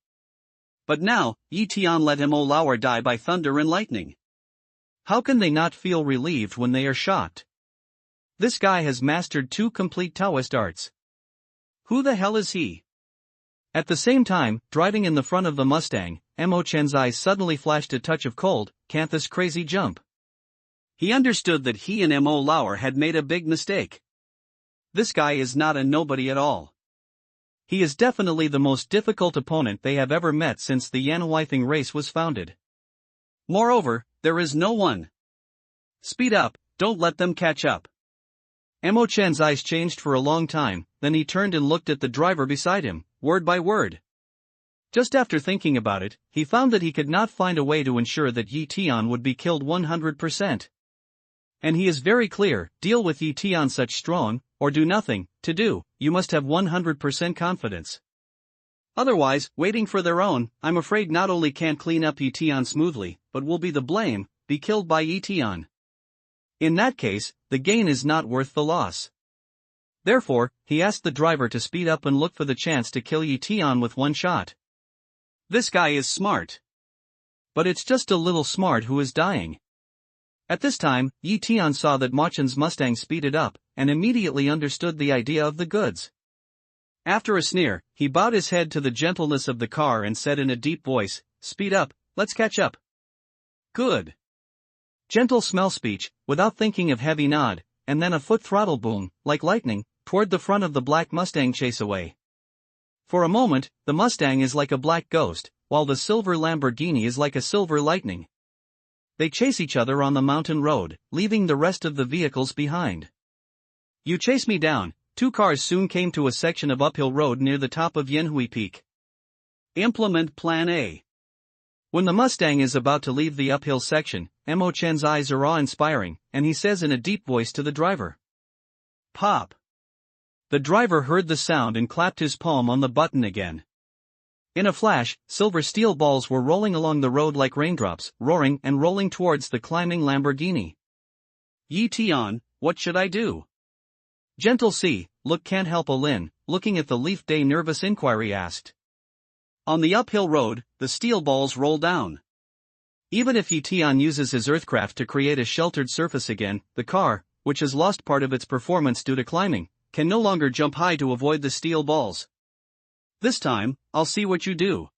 But now, Tian let Imo Lauer die by thunder and lightning. How can they not feel relieved when they are shocked? This guy has mastered 2 complete Taoist arts. Who the hell is he? At the same time, driving in the front of the Mustang, Imo Chen's eyes suddenly flashed a touch of cold. Can't this crazy jump? He understood that he and Imo Lauer had made a big mistake. This guy is not a nobody at all. He is definitely the most difficult opponent they have ever met since the Yanhuaithing race was founded. Moreover, there is no one. Speed up, don't let them catch up. Imo Chen's eyes changed for a long time, then he turned and looked at the driver beside him, word by word. Just after thinking about it, he found that he could not find a way to ensure that Tian would be killed 100%. And he is very clear, deal with Tian such strong, or do nothing. To do, you must have 100% confidence. Otherwise, waiting for their own, I'm afraid not only can't clean up Tian smoothly, but will be the blame, be killed by Tian. In that case, the gain is not worth the loss. Therefore, he asked the driver to speed up and look for the chance to kill Tian with one shot. This guy is smart. But it's just a little smart who is dying. At this time, Tian saw that Ma Chen's Mustang speeded up, and immediately understood the idea of the goods. After a sneer, he bowed his head to the gentleness of the car and said in a deep voice, "Speed up, let's catch up." Good. Gentle smell speech, without thinking of heavy nod, and then a foot throttle boom, like lightning, toward the front of the black Mustang chase away. For a moment, the Mustang is like a black ghost, while the silver Lamborghini is like a silver lightning. They chase each other on the mountain road, leaving the rest of the vehicles behind. You chase me down. 2 cars soon came to a section of uphill road near the top of Yanhui Peak. Implement Plan A. When the Mustang is about to leave the uphill section, Imo Chen's eyes are awe-inspiring, and he says in a deep voice to the driver, "Pop." The driver heard the sound and clapped his palm on the button again. In a flash, silver steel balls were rolling along the road like raindrops, roaring and rolling towards the climbing Lamborghini. Tian, what should I do? Gentle C, look can't help Lin, looking at the Leaf Day nervous inquiry asked. On the uphill road, the steel balls roll down. Even if Tian uses his earthcraft to create a sheltered surface again, the car, which has lost part of its performance due to climbing, can no longer jump high to avoid the steel balls. This time, I'll see what you do.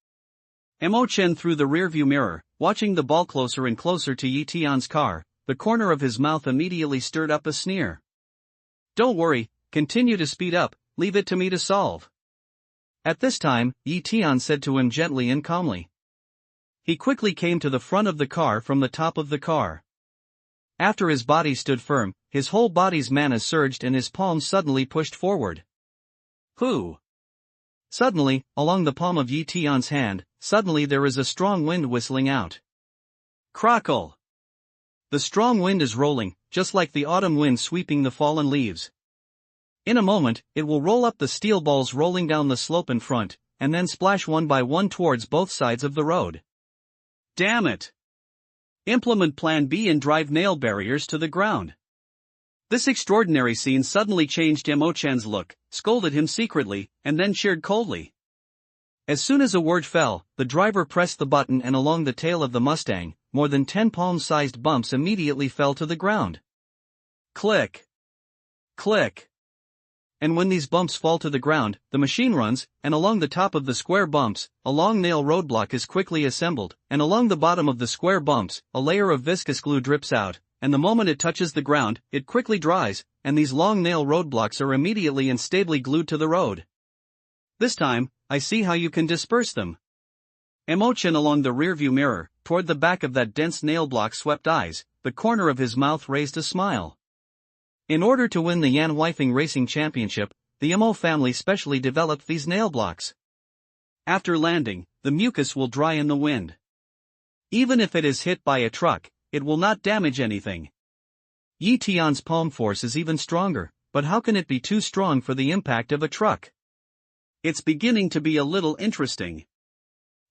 Imo Chen through the rearview mirror, watching the ball closer and closer to Tian's car, the corner of his mouth immediately stirred up a sneer. Don't worry, continue to speed up, leave it to me to solve. At this time, Tian said to him gently and calmly. He quickly came to the front of the car from the top of the car. After his body stood firm, his whole body's mana surged and his palms suddenly pushed forward. Who? Suddenly, along the palm of Tian's hand, suddenly there is a strong wind whistling out. Crackle! The strong wind is rolling, just like the autumn wind sweeping the fallen leaves. In a moment, it will roll up the steel balls rolling down the slope in front, and then splash one by one towards both sides of the road. Damn it! Implement Plan B and drive nail barriers to the ground. This extraordinary scene suddenly changed Imo Chen's look, scolded him secretly, and then cheered coldly. As soon as a word fell, the driver pressed the button and along the tail of the Mustang, more than 10 palm-sized bumps immediately fell to the ground. Click! Click! And when these bumps fall to the ground, the machine runs, and along the top of the square bumps, a long nail roadblock is quickly assembled, and along the bottom of the square bumps, a layer of viscous glue drips out, and the moment it touches the ground, it quickly dries, and these long nail roadblocks are immediately and stably glued to the road. This time, I see how you can disperse them. Imo-chan along the rearview mirror, toward the back of that dense nail block swept eyes, the corner of his mouth raised a smile. In order to win the Yan Wifing Racing Championship, the Imo family specially developed these nail blocks. After landing, the mucus will dry in the wind. Even if it is hit by a truck, it will not damage anything. Yi Tian's palm force is even stronger, but how can it be too strong for the impact of a truck? It's beginning to be a little interesting.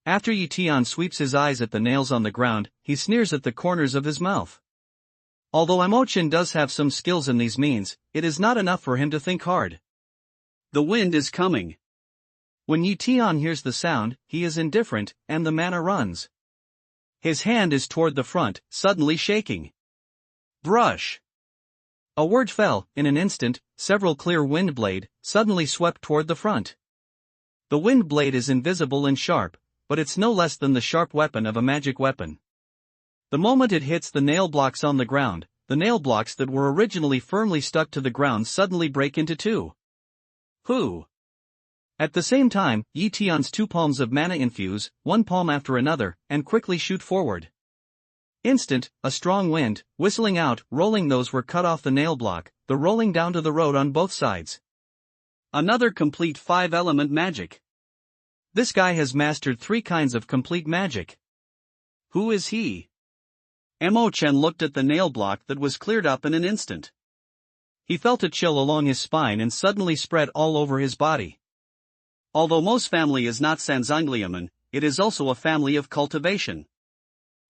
After Yi Tian sweeps his eyes at the nails on the ground, he sneers at the corners of his mouth. Although Imo-chan does have some skills in these means, it is not enough for him to think hard. The wind is coming. When Yi Tian hears the sound, he is indifferent, and the mana runs. His hand is toward the front, suddenly shaking. Brush! A word fell. In an instant, several clear wind blade suddenly swept toward the front. The wind blade is invisible and sharp, but it's no less than the sharp weapon of a magic weapon. The moment it hits the nail blocks on the ground, the nail blocks that were originally firmly stuck to the ground suddenly break into two. Whoo! At the same time, Yi Tian's two palms of mana infuse, one palm after another, and quickly shoot forward. Instant, a strong wind, whistling out, rolling those were cut off the nail block, the rolling down to the road on both sides. Another complete 5-element magic. This guy has mastered 3 kinds of complete magic. Who is he? Imo-chan looked at the nail block that was cleared up in an instant. He felt a chill along his spine and suddenly spread all over his body. Although Mo's family is not Sanzangliaman, it is also a family of cultivation.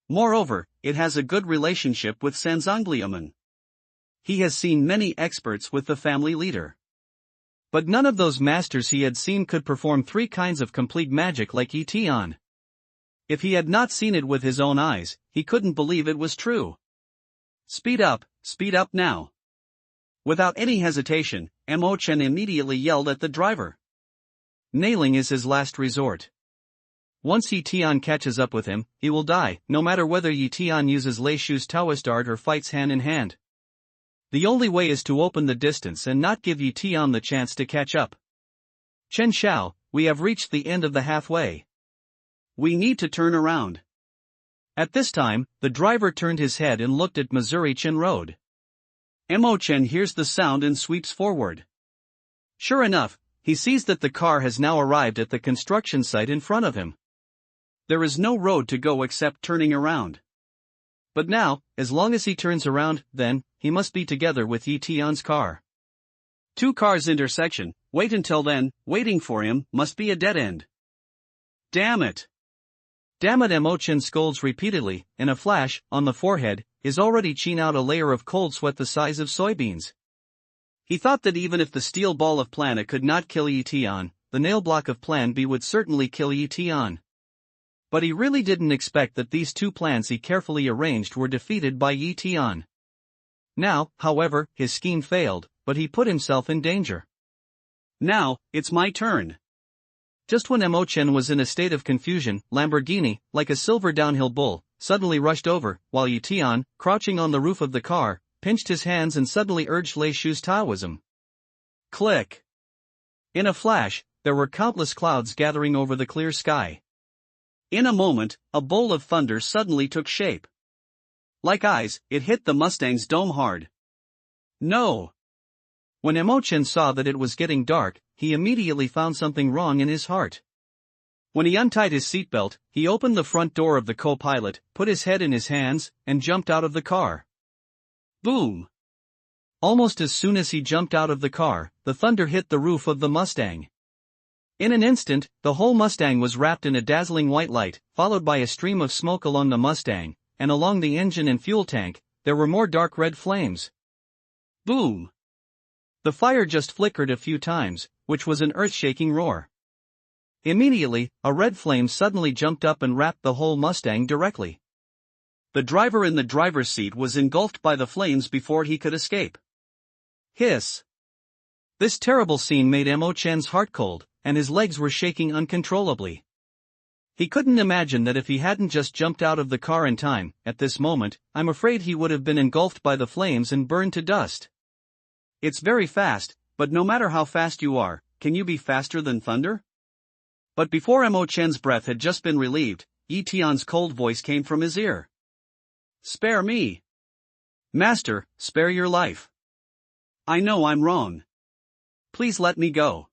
Moreover, it has a good relationship with Sanzangliaman. He has seen many experts with the family leader. But none of those masters he had seen could perform 3 kinds of complete magic like Yi Tian. If he had not seen it with his own eyes, he couldn't believe it was true. Speed up now. Without any hesitation, Imo-chan immediately yelled at the driver. Nailing is his last resort. Once Yi Tian catches up with him, he will die, no matter whether Yi Tian uses Lei Shu's Taoist art or fights hand in hand. The only way is to open the distance and not give Yi Tian the chance to catch up. Chen Xiao, we have reached the end of the halfway. We need to turn around. At this time, the driver turned his head and looked at Missouri-Chin Road. Imo-chan hears the sound and sweeps forward. Sure enough, he sees that the car has now arrived at the construction site in front of him. There is no road to go except turning around. But now, as long as he turns around, then, he must be together with Yi Tian's car. 2 cars intersection, wait until then, waiting for him, must be a dead end. Damn it! Damn it! Imo-chan scolds repeatedly. In a flash, on the forehead, is already chin out a layer of cold sweat the size of soybeans. He thought that even if the steel ball of Plan A could not kill Yi Tian, the nail block of Plan B would certainly kill Yi Tian. But he really didn't expect that these 2 plans he carefully arranged were defeated by Yi Tian. Now, however, his scheme failed, but he put himself in danger. Now, it's my turn. Just when Imo-chan was in a state of confusion, Lamborghini, like a silver downhill bull, suddenly rushed over, while Yi Tian, crouching on the roof of the car, pinched his hands and suddenly urged Lei Shu's Taoism. Click! In a flash, there were countless clouds gathering over the clear sky. In a moment, a bolt of thunder suddenly took shape. Like eyes, it hit the Mustang's dome hard. No! When Imo-chan saw that it was getting dark, he immediately found something wrong in his heart. When he untied his seatbelt, he opened the front door of the co-pilot, put his head in his hands, and jumped out of the car. Boom! Almost as soon as he jumped out of the car, the thunder hit the roof of the Mustang. In an instant, the whole Mustang was wrapped in a dazzling white light, followed by a stream of smoke along the Mustang, and along the engine and fuel tank, there were more dark red flames. Boom! The fire just flickered a few times, which was an earth-shaking roar. Immediately, a red flame suddenly jumped up and wrapped the whole Mustang directly. The driver in the driver's seat was engulfed by the flames before he could escape. Hiss! This terrible scene made Imo-chan's heart cold, and his legs were shaking uncontrollably. He couldn't imagine that if he hadn't just jumped out of the car in time, at this moment, I'm afraid he would have been engulfed by the flames and burned to dust. It's very fast, but no matter how fast you are, can you be faster than thunder? But before Mo Chen's breath had just been relieved, Yi Tian's cold voice came from his ear. Spare me. Master, spare your life. I know I'm wrong. Please let me go.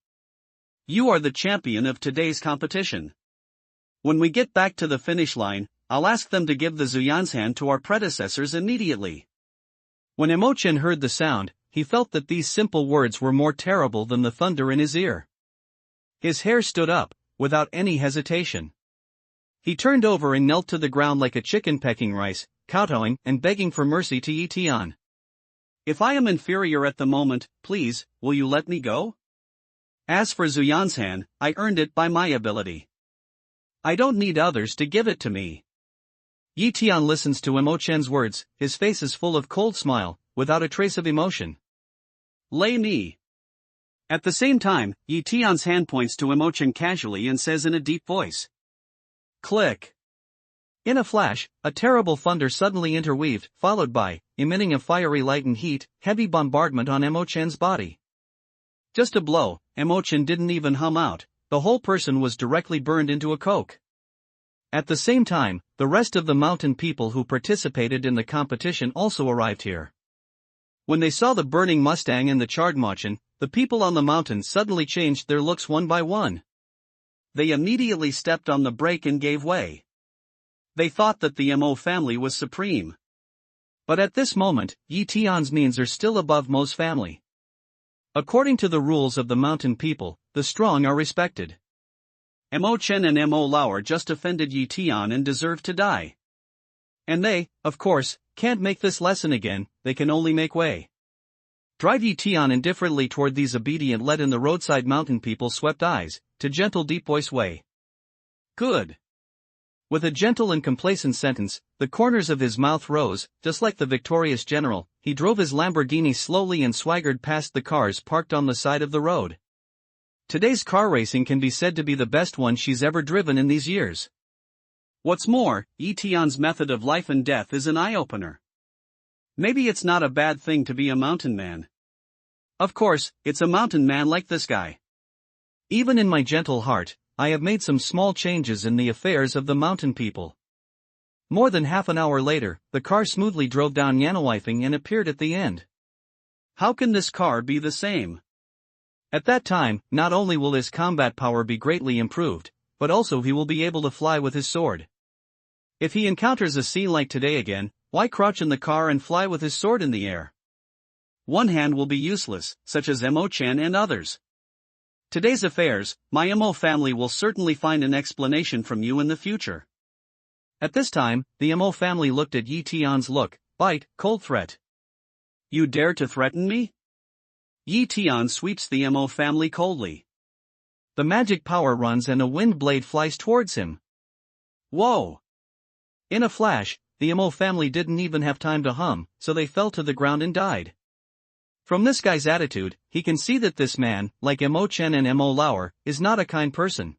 You are the champion of today's competition. When we get back to the finish line, I'll ask them to give the Zuyanshan to our predecessors immediately. When Mo Chen heard the sound, he felt that these simple words were more terrible than the thunder in his ear. His hair stood up, without any hesitation. He turned over and knelt to the ground like a chicken pecking rice, kowtowing and begging for mercy to Yi Tian. If I am inferior at the moment, please, will you let me go? As for Zuyanshan, I earned it by my ability. I don't need others to give it to me. Yi Tian listens to Mo Chen's words, his face is full of cold smile, without a trace of emotion. Lay me. At the same time, Yi Tian's hand points to Mo Chen casually and says in a deep voice. Click. In a flash, a terrible thunder suddenly interweaved, followed by, emitting a fiery light and heat, heavy bombardment on Mo Chen's body. Just a blow, Mo Chen didn't even hum out, the whole person was directly burned into a coke. At the same time, the rest of the mountain people who participated in the competition also arrived here. When they saw the burning Mustang and the charred Machin, the people on the mountain suddenly changed their looks one by one. They immediately stepped on the brake and gave way. They thought that the Mo family was supreme. But at this moment, Yi Tian's means are still above Mo's family. According to the rules of the mountain people, the strong are respected. Mo Chen and Mo Lauer just offended Yi Tian and deserve to die. And they, of course, can't make this lesson again, they can only make way. Drive Yi Tian indifferently toward these obedient let in the roadside mountain people swept eyes, to gentle deep voice way. Good. With a gentle and complacent sentence, the corners of his mouth rose, just like the victorious general, he drove his Lamborghini slowly and swaggered past the cars parked on the side of the road. Today's car racing can be said to be the best one she's ever driven in these years. What's more, Yi Tian's method of life and death is an eye-opener. Maybe it's not a bad thing to be a mountain man. Of course, it's a mountain man like this guy. Even in my gentle heart, I have made some small changes in the affairs of the mountain people. More than half an hour later, the car smoothly drove down Yanawifing and appeared at the end. How can this car be the same? At that time, not only will his combat power be greatly improved, but also he will be able to fly with his sword. If he encounters a scene like today again, why crouch in the car and fly with his sword in the air? One hand will be useless, such as Mo Chen and others. Today's affairs, my Mo family will certainly find an explanation from you in the future. At this time, the Mo family looked at Yi Tian's look, bite, cold threat. You dare to threaten me? Yi Tian sweeps the Mo family coldly. The magic power runs and a wind blade flies towards him. Whoa! In a flash, the Mo family didn't even have time to hum, so they fell to the ground and died. From this guy's attitude, he can see that this man, like Mo Chen and Mo Lauer, is not a kind person.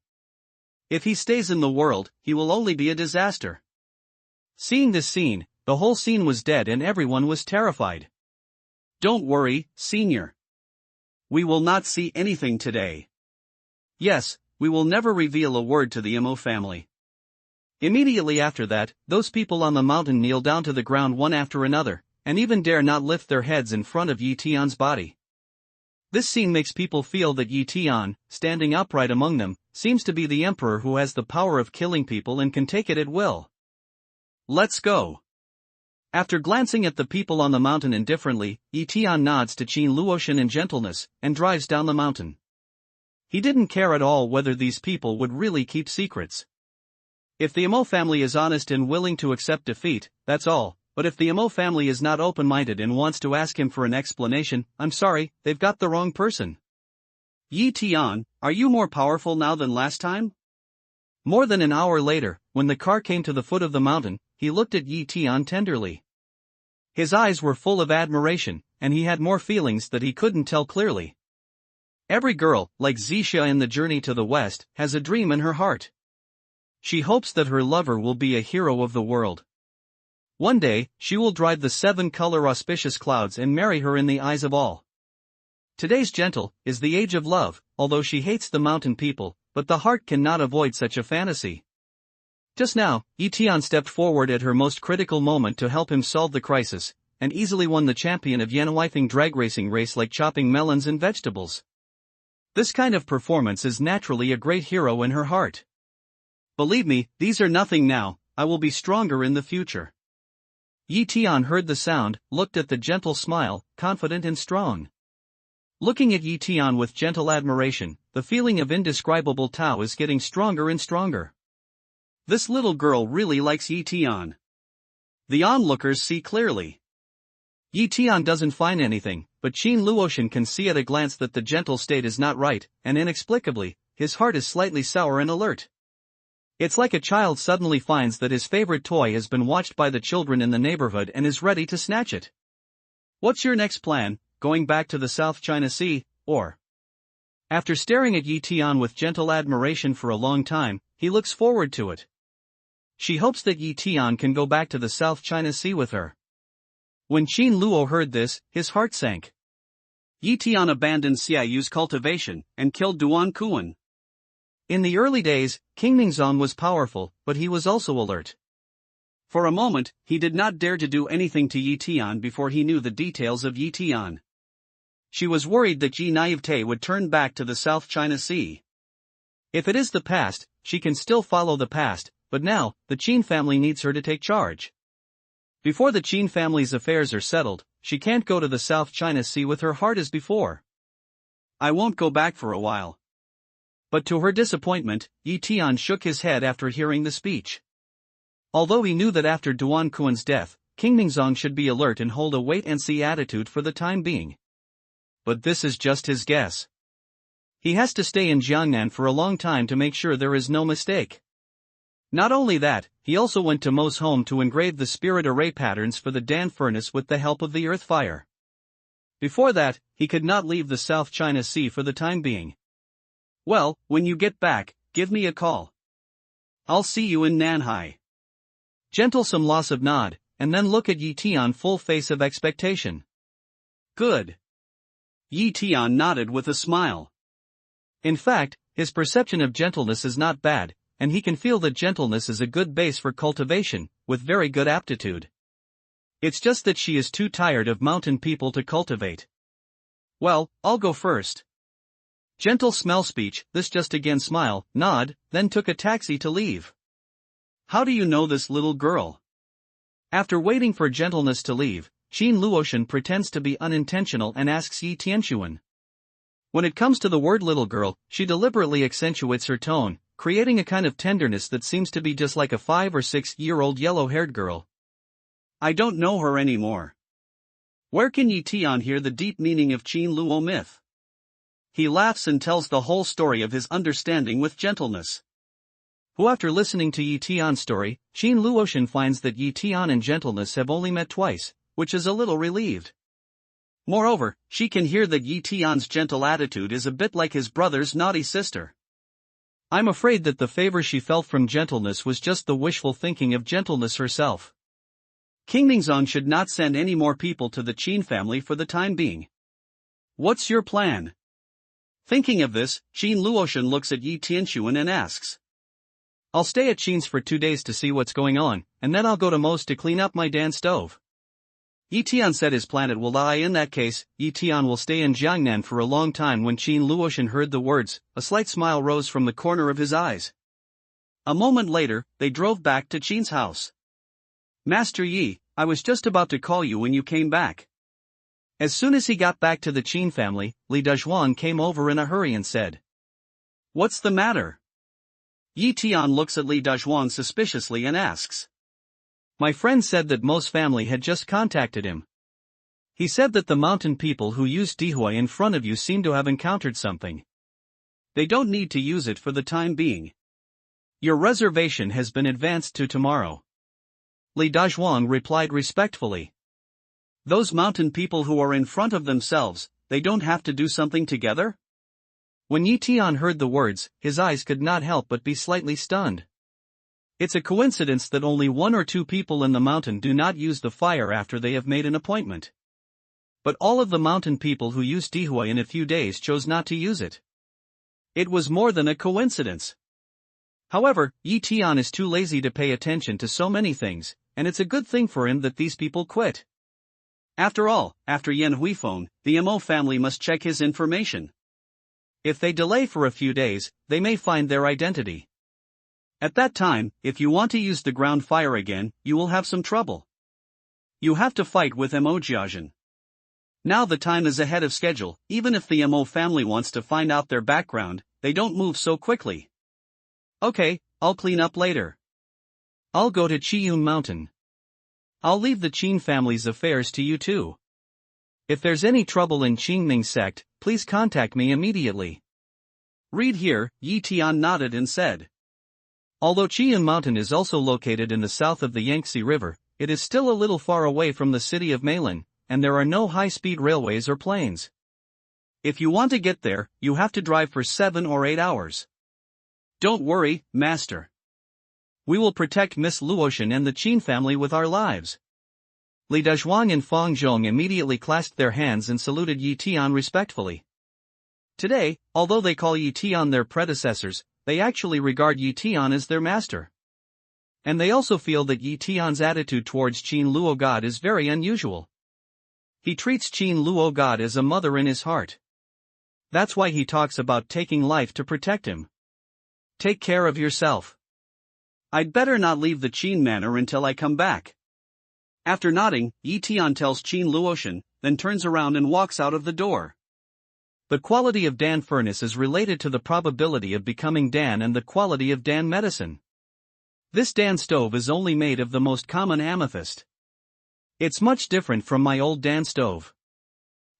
If he stays in the world, he will only be a disaster. Seeing this scene, the whole scene was dead and everyone was terrified. Don't worry, senior. We will not see anything today. Yes, we will never reveal a word to the Mo family. Immediately after that, those people on the mountain kneel down to the ground one after another, and even dare not lift their heads in front of Yi Tian's body. This scene makes people feel that Yi Tian, standing upright among them, seems to be the emperor who has the power of killing people and can take it at will. Let's go. After glancing at the people on the mountain indifferently, Yi Tian nods to Qin Luoshan in gentleness, and drives down the mountain. He didn't care at all whether these people would really keep secrets. If the Mo family is honest and willing to accept defeat, that's all, but if the Mo family is not open-minded and wants to ask him for an explanation, I'm sorry, they've got the wrong person. Yi Tian, are you more powerful now than last time? More than an hour later, when the car came to the foot of the mountain, he looked at Yi Tian tenderly. His eyes were full of admiration, and he had more feelings that he couldn't tell clearly. Every girl, like Zixia in the Journey to the West, has a dream in her heart. She hopes that her lover will be a hero of the world. One day, she will drive the 7-color auspicious clouds and marry her in the eyes of all. Today's gentle is the age of love, although she hates the mountain people, but the heart cannot avoid such a fantasy. Just now, Tian stepped forward at her most critical moment to help him solve the crisis, and easily won the champion of Yanwifing drag racing race like chopping melons and vegetables. This kind of performance is naturally a great hero in her heart. Believe me, these are nothing now, I will be stronger in the future. Tian heard the sound, looked at the gentle smile, confident and strong. Looking at Tian with gentle admiration, the feeling of indescribable Tao is getting stronger and stronger. This little girl really likes Tian. The onlookers see clearly. Tian doesn't find anything, but Qin Luotian can see at a glance that the gentle state is not right, and inexplicably, his heart is slightly sour and alert. It's like a child suddenly finds that his favorite toy has been watched by the children in the neighborhood and is ready to snatch it. What's your next plan, going back to the South China Sea, or? After staring at Tian with gentle admiration for a long time, he looks forward to it. She hopes that Tian can go back to the South China Sea with her. When Qin Luo heard this, his heart sank. Tian abandoned Xiayu's cultivation and killed Duan Kuan. In the early days, King Mingzong was powerful, but he was also alert. For a moment, he did not dare to do anything to Tian before he knew the details of Tian. She was worried that Ji Naivete would turn back to the South China Sea. If it is the past, she can still follow the past, but now, the Qin family needs her to take charge. Before the Qin family's affairs are settled, she can't go to the South China Sea with her heart as before. I won't go back for a while. But to her disappointment, Tian shook his head after hearing the speech. Although he knew that after Duan Kuan's death, King Mingzong should be alert and hold a wait-and-see attitude for the time being. But this is just his guess. He has to stay in Jiangnan for a long time to make sure there is no mistake. Not only that, he also went to Mo's home to engrave the spirit array patterns for the Dan furnace with the help of the earth fire. Before that, he could not leave the South China Sea for the time being. Well, when you get back, give me a call. I'll see you in Nanhai. Gentle some loss of nod, and then look at Tian full face of expectation. Good. Tian nodded with a smile. In fact, his perception of gentleness is not bad, and he can feel that gentleness is a good base for cultivation, with very good aptitude. It's just that she is too tired of mountain people to cultivate. Well, I'll go first. Gentle smell speech, this just again smile, nod, then took a taxi to leave. How do you know this little girl? After waiting for gentleness to leave, Qin Luotian pretends to be unintentional and asks Tianquan. When it comes to the word little girl, she deliberately accentuates her tone, creating a kind of tenderness that seems to be just like a 5 or 6-year-old yellow-haired girl. I don't know her anymore. Where can Tian hear the deep meaning of Qin Luo myth? He laughs and tells the whole story of his understanding with gentleness. Who after listening to Tian's story, Qin Luotian finds that Tian and gentleness have only met twice, which is a little relieved. Moreover, she can hear that Tian's gentle attitude is a bit like his brother's naughty sister. I'm afraid that the favor she felt from gentleness was just the wishful thinking of gentleness herself. King Mingzong should not send any more people to the Qin family for the time being. What's your plan? Thinking of this, Qin Luotian looks at Tianquan and asks. I'll stay at Qin's for 2 days to see what's going on, and then I'll go to Mo's to clean up my Dan stove. Tian said his planet will lie. In that case, Tian will stay in Jiangnan for a long time. When Qin Luotian heard the words, a slight smile rose from the corner of his eyes. A moment later, they drove back to Qin's house. Master Yi, I was just about to call you when you came back. As soon as he got back to the Qin family, Li Dezhuang came over in a hurry and said. What's the matter? Tian looks at Li Dezhuang suspiciously and asks. My friend said that Mo's family had just contacted him. He said that the mountain people who used Dihui in front of you seem to have encountered something. They don't need to use it for the time being. Your reservation has been advanced to tomorrow. Li Dezhuang replied respectfully. Those mountain people who are in front of themselves, they don't have to do something together? When Tian heard the words, his eyes could not help but be slightly stunned. It's a coincidence that only 1 or 2 people in the mountain do not use the fire after they have made an appointment. But all of the mountain people who used Dihua in a few days chose not to use it. It was more than a coincidence. However, Yi Tian is too lazy to pay attention to so many things, and it's a good thing for him that these people quit. After all, after Yan Huifeng, the Mo family must check his information. If they delay for a few days, they may find their identity. At that time, if you want to use the ground fire again, you will have some trouble. You have to fight with Mo Jiazhen. Now the time is ahead of schedule. Even if the Mo family wants to find out their background, they don't move so quickly. Okay, I'll clean up later. I'll go to Qiyun Mountain. I'll leave the Qin family's affairs to you too. If there's any trouble in Qingming sect, please contact me immediately. Read here, Yi Tian nodded and said. Although Qiyun Mountain is also located in the south of the Yangtze River, it is still a little far away from the city of Meilin, and there are no high-speed railways or planes. If you want to get there, you have to drive for 7 or 8 hours. Don't worry, Master. We will protect Miss Luotian and the Qin family with our lives. Li Dezhuang and Fang Zhong immediately clasped their hands and saluted Yi Tian respectfully. Today, although they call Yi Tian their predecessors, they actually regard Yi Tian as their master. And they also feel that Yi Tian's attitude towards Qin Luo God is very unusual. He treats Qin Luo God as a mother in his heart. That's why he talks about taking life to protect him. Take care of yourself. I'd better not leave the Qin manor until I come back. After nodding, Yi Tian tells Qin Luotian, then turns around and walks out of the door. The quality of Dan furnace is related to the probability of becoming Dan and the quality of Dan medicine. This Dan stove is only made of the most common amethyst. It's much different from my old Dan stove.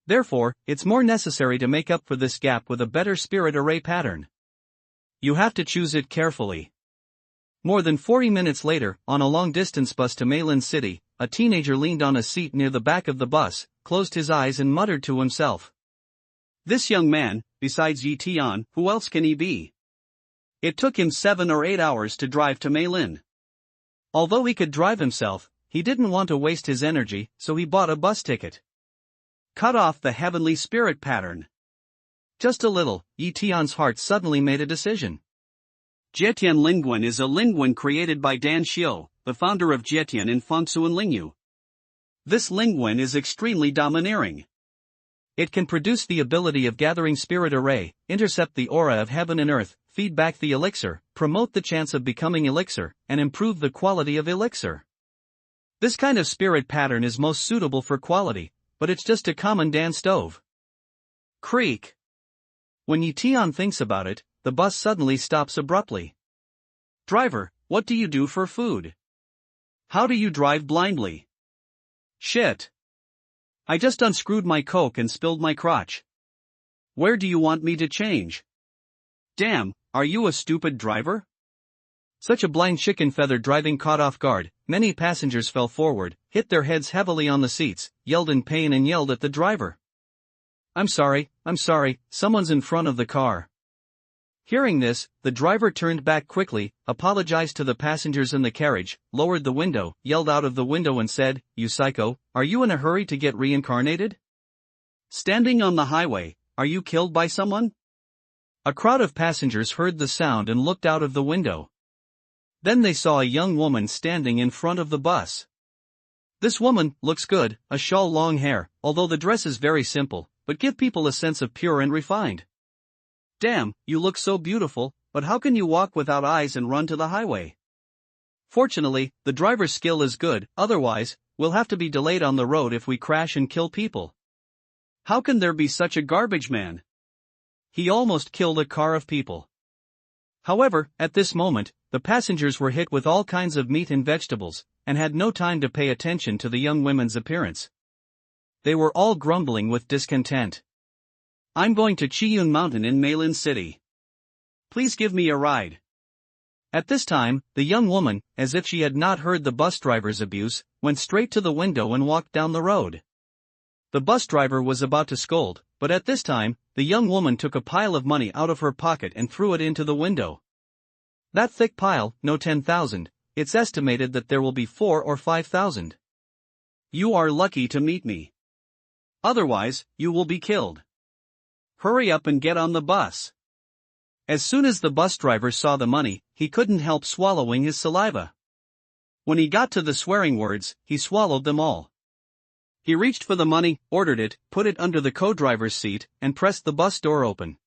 Therefore, it's more necessary to make up for this gap with a better spirit array pattern. You have to choose it carefully. More than 40 minutes later, on a long-distance bus to Meilin City, a teenager leaned on a seat near the back of the bus, closed his eyes and muttered to himself. This young man, besides Yi Tian, who else can he be? It took him 7 or 8 hours to drive to Meilin. Although he could drive himself, he didn't want to waste his energy, so he bought a bus ticket. Cut off the heavenly spirit pattern. Just a little, Yi Tian's heart suddenly made a decision. Jietian Lingguan is a Lingguan created by Dan Xiu, the founder of Jietian in Fangsuan Lingyu. This Lingguan is extremely domineering. It can produce the ability of gathering spirit array, intercept the aura of heaven and earth, feed back the elixir, promote the chance of becoming elixir, and improve the quality of elixir. This kind of spirit pattern is most suitable for quality, but it's just a common Dan stove. Creak. When Yi Tian thinks about it, the bus suddenly stops abruptly. Driver, what do you do for food? How do you drive blindly? Shit. I just unscrewed my coke and spilled my crotch. Where do you want me to change? Damn, are you a stupid driver? Such a blind chicken feather driving caught off guard, many passengers fell forward, hit their heads heavily on the seats, yelled in pain and yelled at the driver. I'm sorry, someone's in front of the car. Hearing this, the driver turned back quickly, apologized to the passengers in the carriage, lowered the window, yelled out of the window and said, You psycho, are you in a hurry to get reincarnated? Standing on the highway, are you killed by someone? A crowd of passengers heard the sound and looked out of the window. Then they saw a young woman standing in front of the bus. This woman looks good, a shawl, long hair, although the dress is very simple, but give people a sense of pure and refined. Damn, you look so beautiful, but how can you walk without eyes and run to the highway? Fortunately, the driver's skill is good, otherwise, we'll have to be delayed on the road if we crash and kill people. How can there be such a garbage man? He almost killed a car of people. However, at this moment, the passengers were hit with all kinds of meat and vegetables, and had no time to pay attention to the young women's appearance. They were all grumbling with discontent. I'm going to Qiyun Mountain in Meilin City. Please give me a ride. At this time, the young woman, as if she had not heard the bus driver's abuse, went straight to the window and walked down the road. The bus driver was about to scold, but at this time, the young woman took a pile of money out of her pocket and threw it into the window. That thick pile, no 10,000, it's estimated that there will be 4 or 5,000. You are lucky to meet me. Otherwise, you will be killed. Hurry up and get on the bus. As soon as the bus driver saw the money, he couldn't help swallowing his saliva. When he got to the swearing words, he swallowed them all. He reached for the money, ordered it, put it under the co-driver's seat, and pressed the bus door open.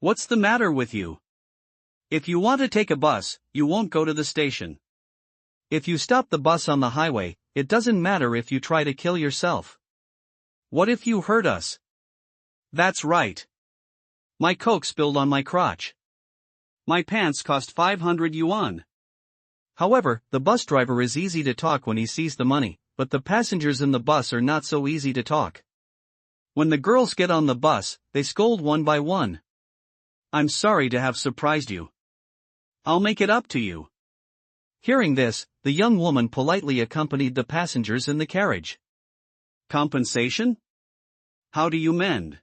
What's the matter with you? If you want to take a bus, you won't go to the station. If you stop the bus on the highway, it doesn't matter if you try to kill yourself. What if you hurt us? That's right. My Coke spilled on my crotch. My pants cost 500 yuan. However, the bus driver is easy to talk when he sees the money, but the passengers in the bus are not so easy to talk. When the girls get on the bus, they scold one by one. I'm sorry to have surprised you. I'll make it up to you. Hearing this, the young woman politely accompanied the passengers in the carriage. Compensation? How do you mend?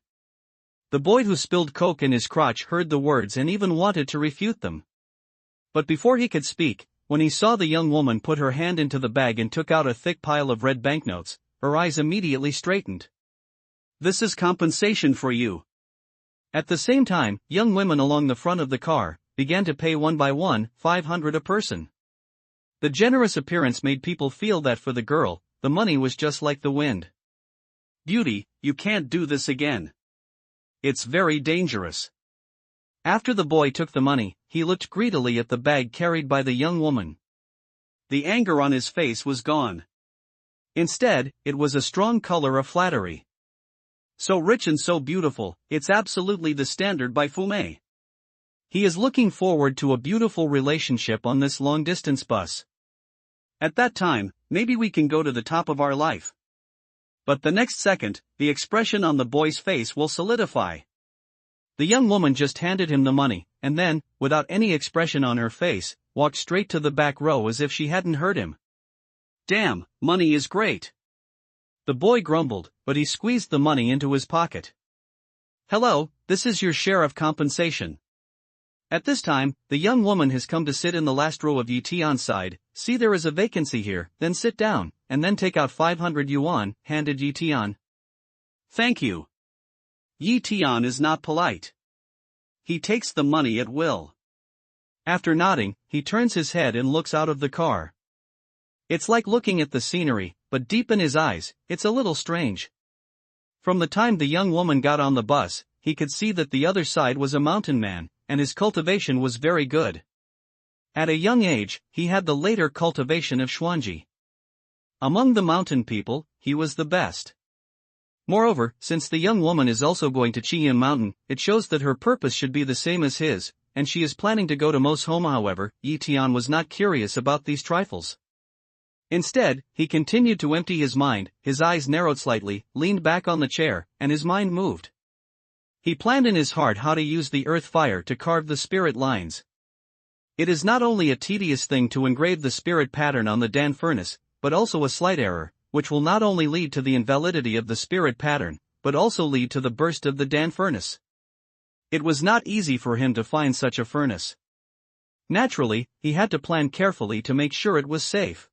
The boy who spilled Coke in his crotch heard the words and even wanted to refute them. But before he could speak, when he saw the young woman put her hand into the bag and took out a thick pile of red banknotes, her eyes immediately straightened. This is compensation for you. At the same time, young women along the front of the car began to pay one by one, 500 a person. The generous appearance made people feel that for the girl, the money was just like the wind. Beauty, you can't do this again. It's very dangerous. After the boy took the money, he looked greedily at the bag carried by the young woman. The anger on his face was gone. Instead, it was a strong color of flattery. So rich and so beautiful, it's absolutely the standard by Fume. He is looking forward to a beautiful relationship on this long-distance bus. At that time, maybe we can go to the top of our life. But the next second, the expression on the boy's face will solidify. The young woman just handed him the money, and then, without any expression on her face, walked straight to the back row as if she hadn't heard him. Damn, money is great. The boy grumbled, but he squeezed the money into his pocket. Hello, this is your share of compensation. At this time, the young woman has come to sit in the last row of Yi Tian's side. See, there is a vacancy here, then sit down, and then take out 500 yuan, handed Yi Tian. Thank you. Yi Tian is not polite. He takes the money at will. After nodding, he turns his head and looks out of the car. It's like looking at the scenery, but deep in his eyes, it's a little strange. From the time the young woman got on the bus, he could see that the other side was a mountain man, and his cultivation was very good. At a young age, he had the later cultivation of Xuanji. Among the mountain people, he was the best. Moreover, since the young woman is also going to Chiyim Mountain, it shows that her purpose should be the same as his, and she is planning to go to Mos Homa. However, Yi Tian was not curious about these trifles. Instead, he continued to empty his mind, his eyes narrowed slightly, leaned back on the chair, and his mind moved. He planned in his heart how to use the earth fire to carve the spirit lines. It is not only a tedious thing to engrave the spirit pattern on the Dan furnace, but also a slight error, which will not only lead to the invalidity of the spirit pattern, but also lead to the burst of the Dan furnace. It was not easy for him to find such a furnace. Naturally, he had to plan carefully to make sure it was safe.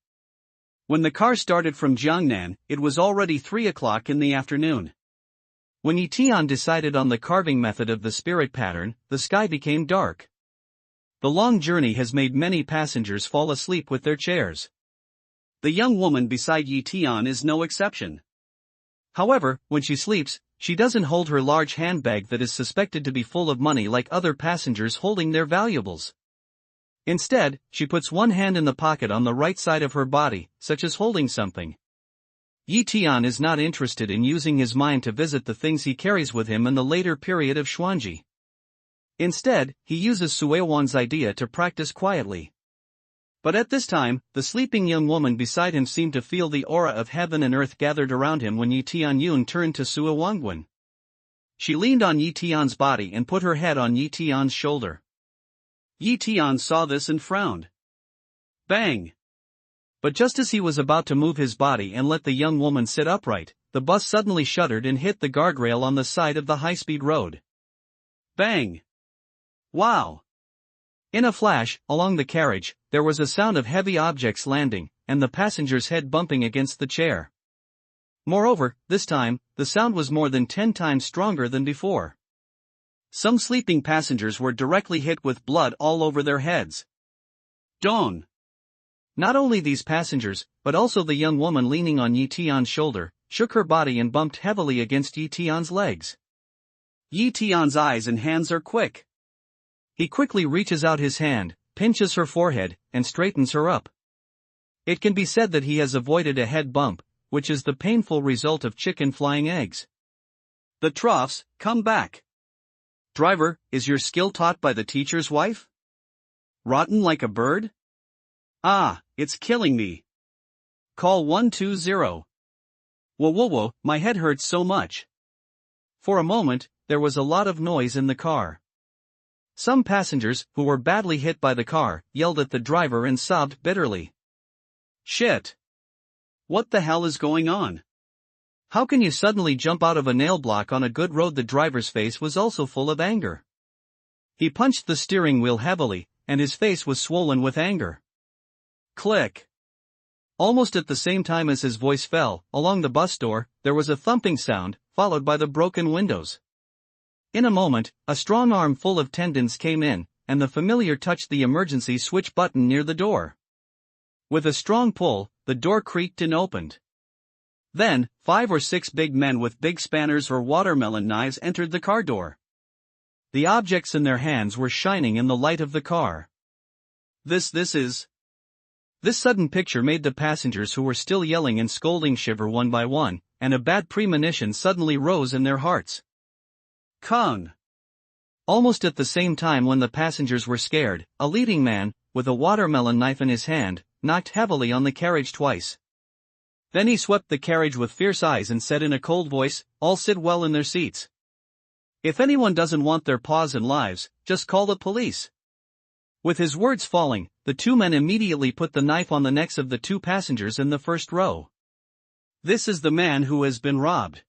When the car started from Jiangnan, it was already 3 o'clock in the afternoon. When Yi Tian decided on the carving method of the spirit pattern, the sky became dark. The long journey has made many passengers fall asleep with their chairs. The young woman beside Yi Tian is no exception. However, when she sleeps, she doesn't hold her large handbag that is suspected to be full of money like other passengers holding their valuables. Instead, she puts one hand in the pocket on the right side of her body, such as holding something. Yi Tian is not interested in using his mind to visit the things he carries with him in the later period of Xuanji. Instead, he uses Sui Wan's idea to practice quietly. But at this time, the sleeping young woman beside him seemed to feel the aura of heaven and earth gathered around him when Yi Tianyun turned to Sui Wangwen. She leaned on Yi Tian's body and put her head on Yi Tian's shoulder. Yi Tian saw this and frowned. Bang! But just as he was about to move his body and let the young woman sit upright, the bus suddenly shuddered and hit the guardrail on the side of the high-speed road. Bang! Wow! In a flash, along the carriage, there was a sound of heavy objects landing, and the passenger's head bumping against the chair. Moreover, this time, the sound was more than 10 times stronger than before. Some sleeping passengers were directly hit with blood all over their heads. Dawn. Not only these passengers, but also the young woman leaning on Yi Tian's shoulder, shook her body and bumped heavily against Yi Tian's legs. Yi Tian's eyes and hands are quick. He quickly reaches out his hand, pinches her forehead, and straightens her up. It can be said that he has avoided a head bump, which is the painful result of chicken flying eggs. The troughs, come back. Driver, is your skill taught by the teacher's wife? Rotten like a bird? Ah, it's killing me. Call 120. Whoa, my head hurts so much. For a moment, there was a lot of noise in the car. Some passengers, who were badly hit by the car, yelled at the driver and sobbed bitterly. Shit. What the hell is going on? How can you suddenly jump out of a nail block on a good road? The driver's face was also full of anger. He punched the steering wheel heavily, and his face was swollen with anger. Click. Almost at the same time as his voice fell, along the bus door, there was a thumping sound, followed by the broken windows. In a moment, a strong arm full of tendons came in, and the familiar touched the emergency switch button near the door. With a strong pull, the door creaked and opened. Then, 5 or 6 big men with big spanners or watermelon knives entered the car door. The objects in their hands were shining in the light of the car. This sudden picture made the passengers who were still yelling and scolding shiver one by one, and a bad premonition suddenly rose in their hearts. Kung. Almost at the same time when the passengers were scared, a leading man, with a watermelon knife in his hand, knocked heavily on the carriage twice. Then he swept the carriage with fierce eyes and said in a cold voice, "All sit well in their seats. If anyone doesn't want their paws and lives, just call the police." With his words falling, the 2 men immediately put the knife on the necks of the 2 passengers in the first row. This is the man who has been robbed.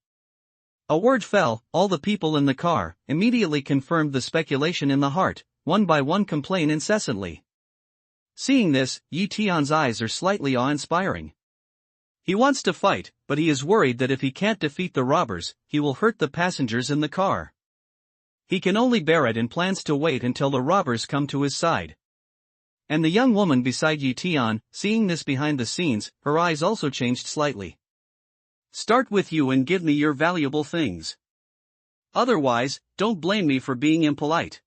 A word fell, all the people in the car immediately confirmed the speculation in the heart, one by one complain incessantly. Seeing this, Yi Tian's eyes are slightly awe-inspiring. He wants to fight, but he is worried that if he can't defeat the robbers, he will hurt the passengers in the car. He can only bear it and plans to wait until the robbers come to his side. And the young woman beside Yi Tian, seeing this behind the scenes, her eyes also changed slightly. Start with you and give me your valuable things. Otherwise, don't blame me for being impolite.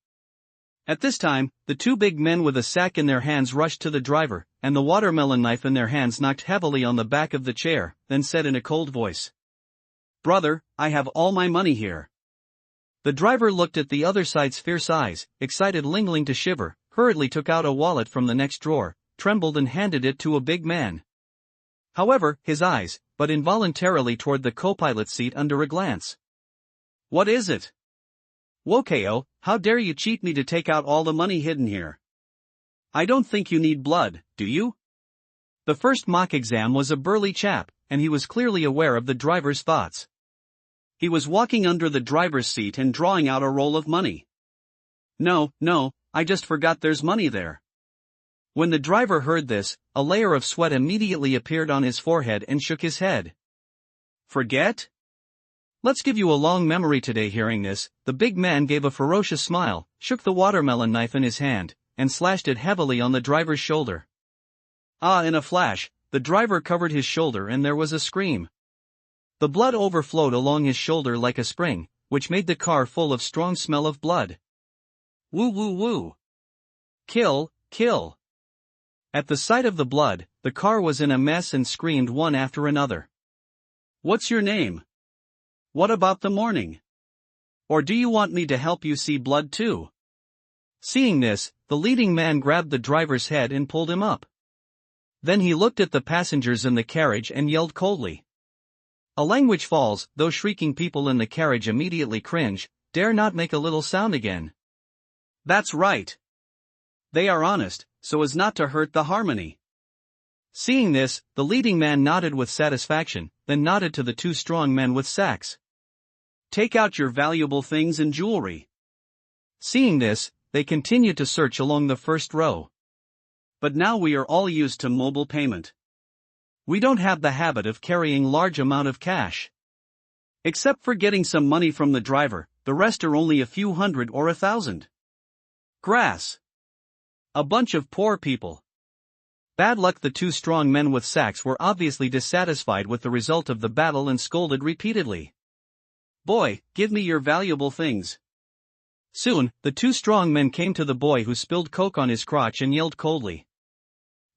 At this time, the 2 big men with a sack in their hands rushed to the driver, and the watermelon knife in their hands knocked heavily on the back of the chair, then said in a cold voice, "Brother, I have all my money here." The driver looked at the other side's fierce eyes, excited lingling to shiver, hurriedly took out a wallet from the next drawer, trembled and handed it to a big man. However, his eyes, but involuntarily toward the co-pilot's seat under a glance. "What is it?" "Wokeo, how dare you cheat me to take out all the money hidden here? I don't think you need blood, do you?" The first mock exam was a burly chap, and he was clearly aware of the driver's thoughts. He was walking under the driver's seat and drawing out a roll of money. No, I just forgot there's money there." When the driver heard this, a layer of sweat immediately appeared on his forehead and shook his head. "Forget? Let's give you a long memory today." Hearing this, the big man gave a ferocious smile, shook the watermelon knife in his hand, and slashed it heavily on the driver's shoulder. In a flash, the driver covered his shoulder and there was a scream. The blood overflowed along his shoulder like a spring, which made the car full of strong smell of blood. Woo. Kill. At the sight of the blood, the car was in a mess and screamed one after another. "What's your name? What about the morning? Or do you want me to help you see blood too?" Seeing this, the leading man grabbed the driver's head and pulled him up. Then he looked at the passengers in the carriage and yelled coldly. A language falls, those shrieking people in the carriage immediately cringe, dare not make a little sound again. That's right. They are honest, so as not to hurt the harmony. Seeing this, the leading man nodded with satisfaction, then nodded to the 2 strong men with sacks. "Take out your valuable things and jewelry." Seeing this, they continued to search along the first row. But now we are all used to mobile payment. We don't have the habit of carrying large amount of cash. Except for getting some money from the driver, the rest are only a few hundred or 1,000. Grass. A bunch of poor people. Bad luck. The two strong men with sacks were obviously dissatisfied with the result of the battle and scolded repeatedly. Boy, give me your valuable things. Soon, the two strong men came to the boy who spilled coke on his crotch and yelled coldly.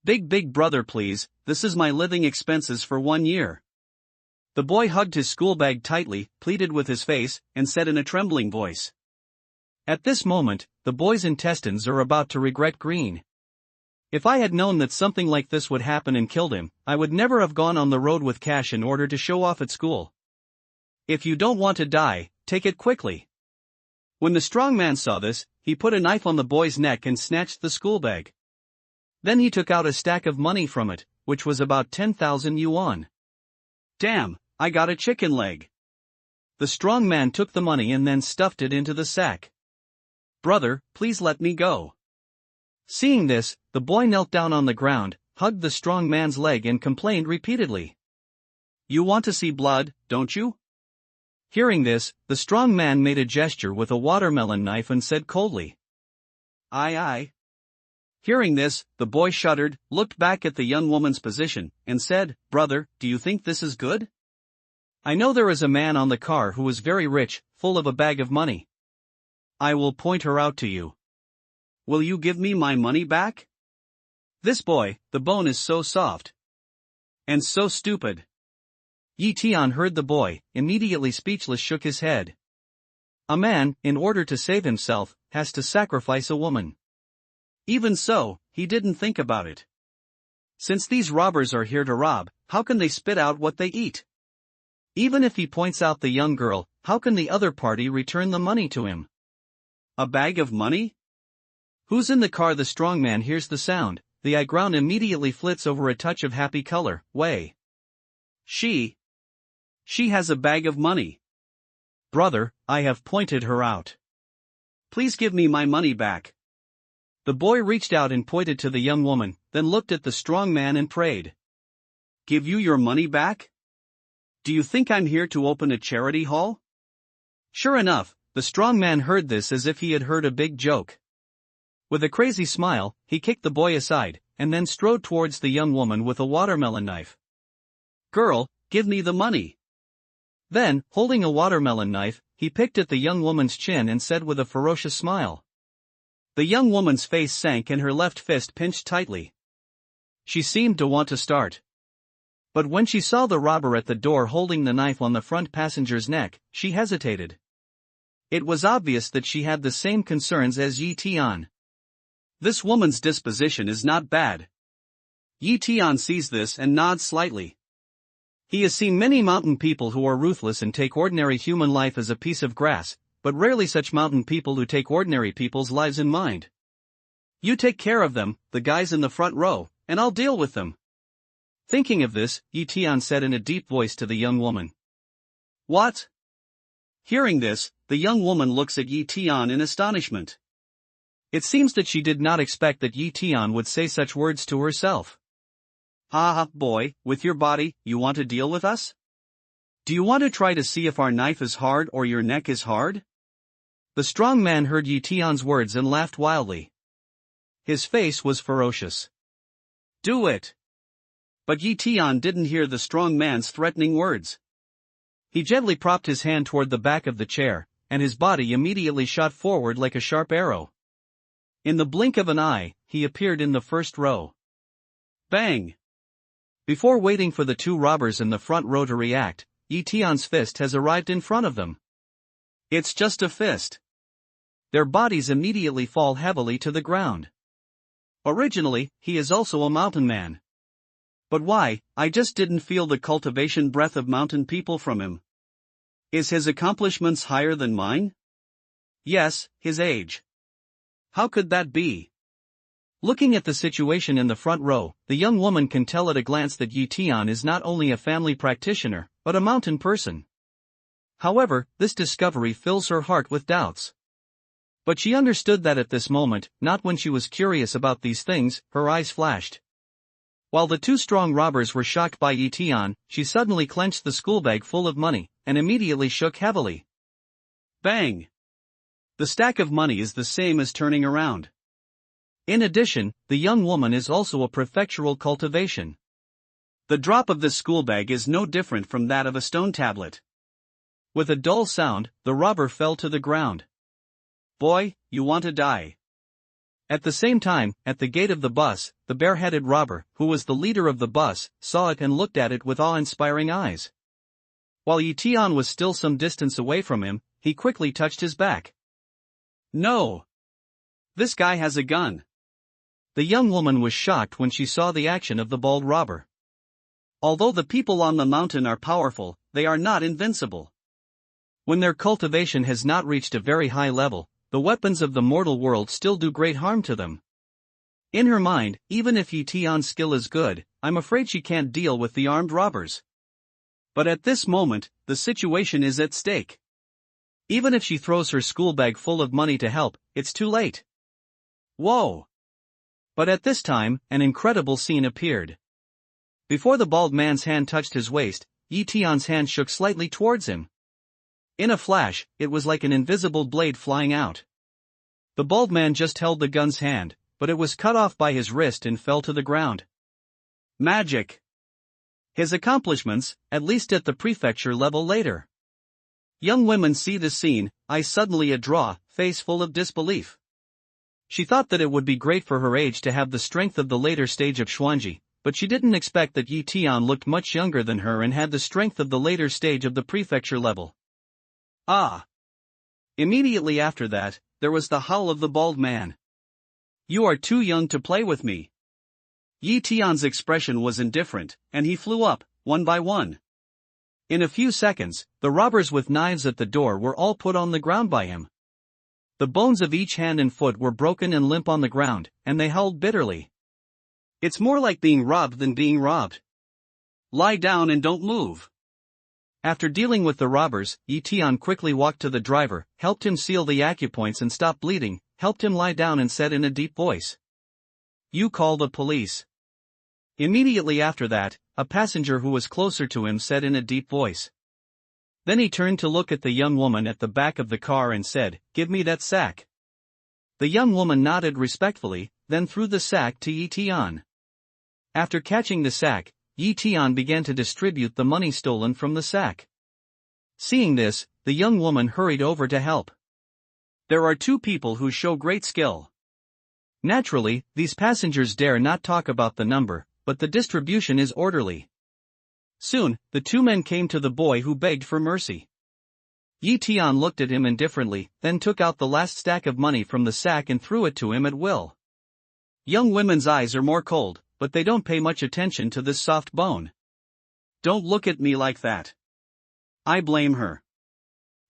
Big brother, please, this is my living expenses for 1 year. The boy hugged his school bag tightly, pleaded with his face, and said in a trembling voice. At this moment, the boy's intestines are about to regret green. If I had known that something like this would happen and killed him, I would never have gone on the road with cash in order to show off at school. If you don't want to die, take it quickly. When the strong man saw this, he put a knife on the boy's neck and snatched the school bag. Then he took out a stack of money from it, which was about 10,000 yuan. Damn, I got a chicken leg. The strong man took the money and then stuffed it into the sack. Brother, please let me go. Seeing this, the boy knelt down on the ground, hugged the strong man's leg and complained repeatedly. You want to see blood, don't you? Hearing this, the strong man made a gesture with a watermelon knife and said coldly. Aye. Hearing this, the boy shuddered, looked back at the young woman's position, and said, Brother, do you think this is good? I know there is a man on the car who is very rich, full of a bag of money. I will point her out to you. Will you give me my money back? This boy, the bone is so soft. And so stupid. Tian heard the boy, immediately speechless, shook his head. A man, in order to save himself, has to sacrifice a woman. Even so, he didn't think about it. Since these robbers are here to rob, how can they spit out what they eat? Even if he points out the young girl, how can the other party return the money to him? A bag of money? Who's in the car? The strong man hears the sound, the eye ground immediately flits over a touch of happy color. Way. She has a bag of money. Brother, I have pointed her out. Please give me my money back. The boy reached out and pointed to the young woman, then looked at the strong man and prayed. Give you your money back? Do you think I'm here to open a charity hall? Sure enough, the strong man heard this as if he had heard a big joke. With a crazy smile, he kicked the boy aside, and then strode towards the young woman with a watermelon knife. Girl, give me the money. Then, holding a watermelon knife, he picked at the young woman's chin and said with a ferocious smile. The young woman's face sank and her left fist pinched tightly. She seemed to want to start. But when she saw the robber at the door holding the knife on the front passenger's neck, she hesitated. It was obvious that she had the same concerns as Tian. This woman's disposition is not bad. Tian sees this and nods slightly. He has seen many mountain people who are ruthless and take ordinary human life as a piece of grass, but rarely such mountain people who take ordinary people's lives in mind. You take care of them, the guys in the front row, and I'll deal with them. Thinking of this, Tian said in a deep voice to the young woman. What? Hearing this, the young woman looks at Tian in astonishment. It seems that she did not expect that Tian would say such words to herself. Ah, boy, with your body, you want to deal with us? Do you want to try to see if our knife is hard or your neck is hard? The strong man heard Tian's words and laughed wildly. His face was ferocious. Do it! But Tian didn't hear the strong man's threatening words. He gently propped his hand toward the back of the chair, and his body immediately shot forward like a sharp arrow. In the blink of an eye, he appeared in the first row. Bang! Before waiting for the two robbers in the front row to react, Tian's fist has arrived in front of them. It's just a fist. Their bodies immediately fall heavily to the ground. Originally, he is also a mountain man. But why, I just didn't feel the cultivation breath of mountain people from him. Is his accomplishments higher than mine? Yes, his age. How could that be? Looking at the situation in the front row, the young woman can tell at a glance that Tian is not only a family practitioner, but a mountain person. However, this discovery fills her heart with doubts. But she understood that at this moment, not when she was curious about these things, her eyes flashed. While the two strong robbers were shocked by Tian, she suddenly clenched the school bag full of money, and immediately shook heavily. Bang! The stack of money is the same as turning around. In addition, the young woman is also a prefectural cultivation. The drop of this school bag is no different from that of a stone tablet. With a dull sound, the robber fell to the ground. Boy, you want to die. At the same time, at the gate of the bus, the bare-headed robber, who was the leader of the bus, saw it and looked at it with awe-inspiring eyes. While Tian was still some distance away from him, he quickly touched his back. No! This guy has a gun. The young woman was shocked when she saw the action of the bald robber. Although the people on the mountain are powerful, they are not invincible. When their cultivation has not reached a very high level, the weapons of the mortal world still do great harm to them. In her mind, even if Tian's skill is good, I'm afraid she can't deal with the armed robbers. But at this moment, the situation is at stake. Even if she throws her school bag full of money to help, it's too late. Whoa! But at this time, an incredible scene appeared. Before the bald man's hand touched his waist, Tian's hand shook slightly towards him. In a flash, it was like an invisible blade flying out. The bald man just held the gun's hand, but it was cut off by his wrist and fell to the ground. Magic! His accomplishments, at least at the prefecture level later. Young women see the scene, eyes suddenly adraw, face full of disbelief. She thought that it would be great for her age to have the strength of the later stage of Xuanji, but she didn't expect that Tian looked much younger than her and had the strength of the later stage of the prefecture level. Ah! Immediately after that, there was the howl of the bald man. You are too young to play with me. Tian's expression was indifferent, and he flew up, one by one. In a few seconds, the robbers with knives at the door were all put on the ground by him. The bones of each hand and foot were broken and limp on the ground, and they howled bitterly. It's more like being robbed than being robbed. Lie down and don't move. After dealing with the robbers, Tian quickly walked to the driver, helped him seal the acupoints and stop bleeding, helped him lie down and said in a deep voice, "You call the police." Immediately after that, a passenger who was closer to him said in a deep voice. Then he turned to look at the young woman at the back of the car and said, "Give me that sack." The young woman nodded respectfully, then threw the sack to Tian. After catching the sack, Tian began to distribute the money stolen from the sack. Seeing this, the young woman hurried over to help. There are two people who show great skill. Naturally, these passengers dare not talk about the number, but the distribution is orderly. Soon, the two men came to the boy who begged for mercy. Tian looked at him indifferently, then took out the last stack of money from the sack and threw it to him at will. Young women's eyes are more cold, but they don't pay much attention to this soft bone. Don't look at me like that. I blame her.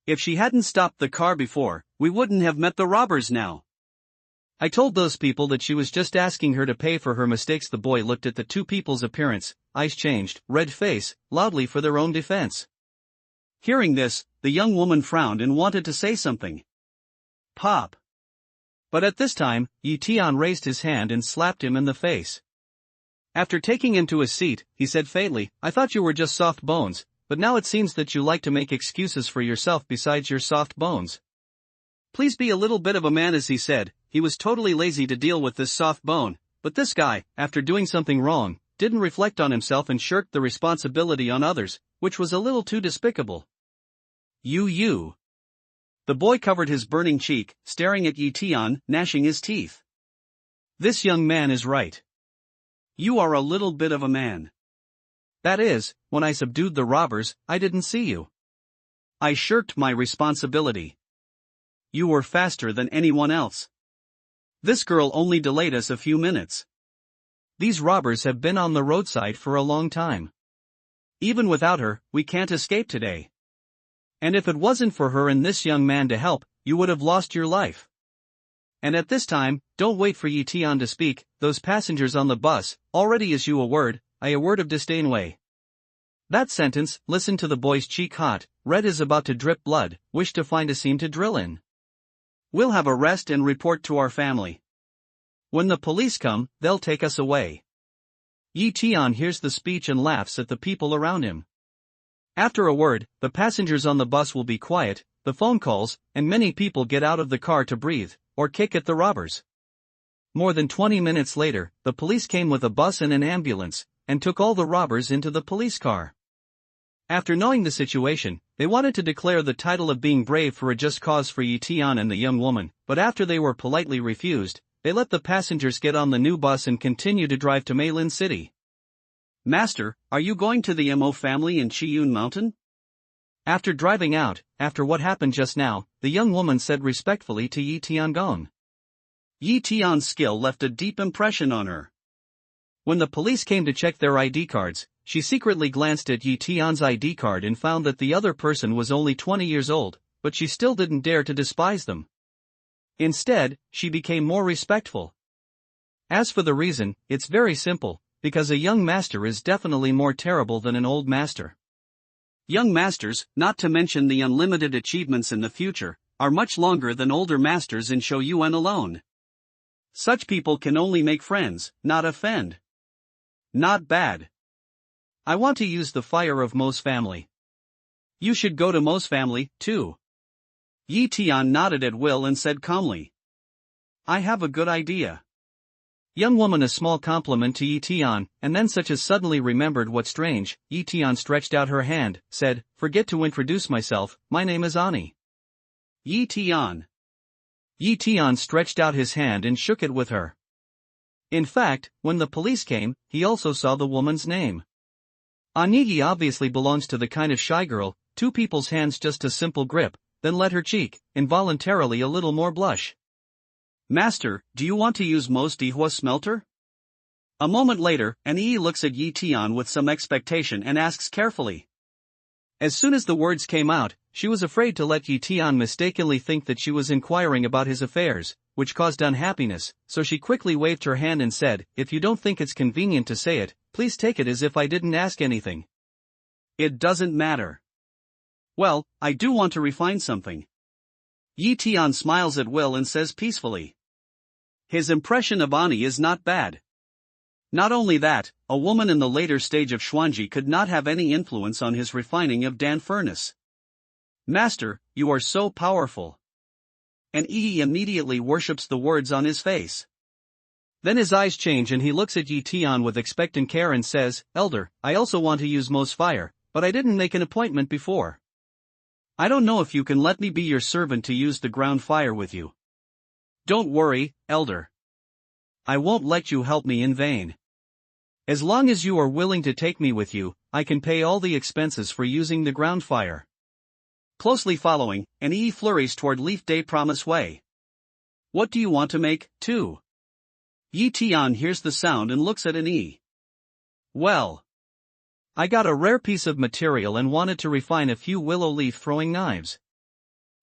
If she hadn't stopped the car before, we wouldn't have met the robbers now. I told those people that she was just asking her to pay for her mistakes. The boy looked at the two people's appearance, eyes changed, red face, loudly for their own defense. Hearing this, the young woman frowned and wanted to say something. Pop. But at this time, Tian raised his hand and slapped him in the face. After taking him to his seat, he said faintly, "I thought you were just soft bones, but now it seems that you like to make excuses for yourself besides your soft bones. Please be a little bit of a man." As he said, he was totally lazy to deal with this soft bone, but this guy, after doing something wrong, didn't reflect on himself and shirked the responsibility on others, which was a little too despicable. You. The boy covered his burning cheek, staring at Tian, gnashing his teeth. This young man is right. You are a little bit of a man. That is, when I subdued the robbers, I didn't see you. I shirked my responsibility. You were faster than anyone else. This girl only delayed us a few minutes. These robbers have been on the roadside for a long time. Even without her, we can't escape today. And if it wasn't for her and this young man to help, you would have lost your life. And at this time, don't wait for Tian to speak. Those passengers on the bus already issue a word of disdain way. That sentence, listen to the boy's cheek hot, red as about to drip blood, wish to find a seam to drill in. We'll have a rest and report to our family. When the police come, they'll take us away. Tian hears the speech and laughs at the people around him. After a word, the passengers on the bus will be quiet, the phone calls, and many people get out of the car to breathe, or kick at the robbers. More than 20 minutes later, the police came with a bus and an ambulance, and took all the robbers into the police car. After knowing the situation, they wanted to declare the title of being brave for a just cause for Tian and the young woman, but after they were politely refused, they let the passengers get on the new bus and continue to drive to Meilin City. Master, are you going to the Mo family in Chiyun Mountain? After driving out, after what happened just now, the young woman said respectfully to Tian Gong. Tian's skill left a deep impression on her. When the police came to check their ID cards, she secretly glanced at Tian's ID card and found that the other person was only 20 years old, but she still didn't dare to despise them. Instead, she became more respectful. As for the reason, it's very simple, because a young master is definitely more terrible than an old master. Young masters, not to mention the unlimited achievements in the future, are much longer than older masters in Shouyuan alone. Such people can only make friends, not offend. Not bad. I want to use the fire of Mo's family. You should go to Mo's family, too. Tian nodded at will and said calmly. I have a good idea. Young woman, a small compliment to Tian, and then such as suddenly remembered what's strange, Tian stretched out her hand, said, forget to introduce myself, my name is Ani. Tian. Tian stretched out his hand and shook it with her. In fact, when the police came, he also saw the woman's name. Anigi obviously belongs to the kind of shy girl, two people's hands just a simple grip, then let her cheek, involuntarily a little more blush. Master, do you want to use Mo's Dihua smelter? A moment later, Ani looks at Tian with some expectation and asks carefully. As soon as the words came out, she was afraid to let Tian mistakenly think that she was inquiring about his affairs, which caused unhappiness, so she quickly waved her hand and said, if you don't think it's convenient to say it, please take it as if I didn't ask anything. It doesn't matter. Well, I do want to refine something. Tian smiles at will and says peacefully. His impression of Ani is not bad. Not only that, a woman in the later stage of Xuanji could not have any influence on his refining of Dan furnace. Master, you are so powerful. And immediately worships the words on his face. Then his eyes change and he looks at Tian with expectant care and says, Elder, I also want to use Mo's fire, but I didn't make an appointment before. I don't know if you can let me be your servant to use the ground fire with you. Don't worry, Elder. I won't let you help me in vain. As long as you are willing to take me with you, I can pay all the expenses for using the ground fire. Closely following, Ani flurries toward Leaf Day Promise Way. What do you want to make, too? Tian hears the sound and looks at Ani. Well, I got a rare piece of material and wanted to refine a few willow leaf throwing knives.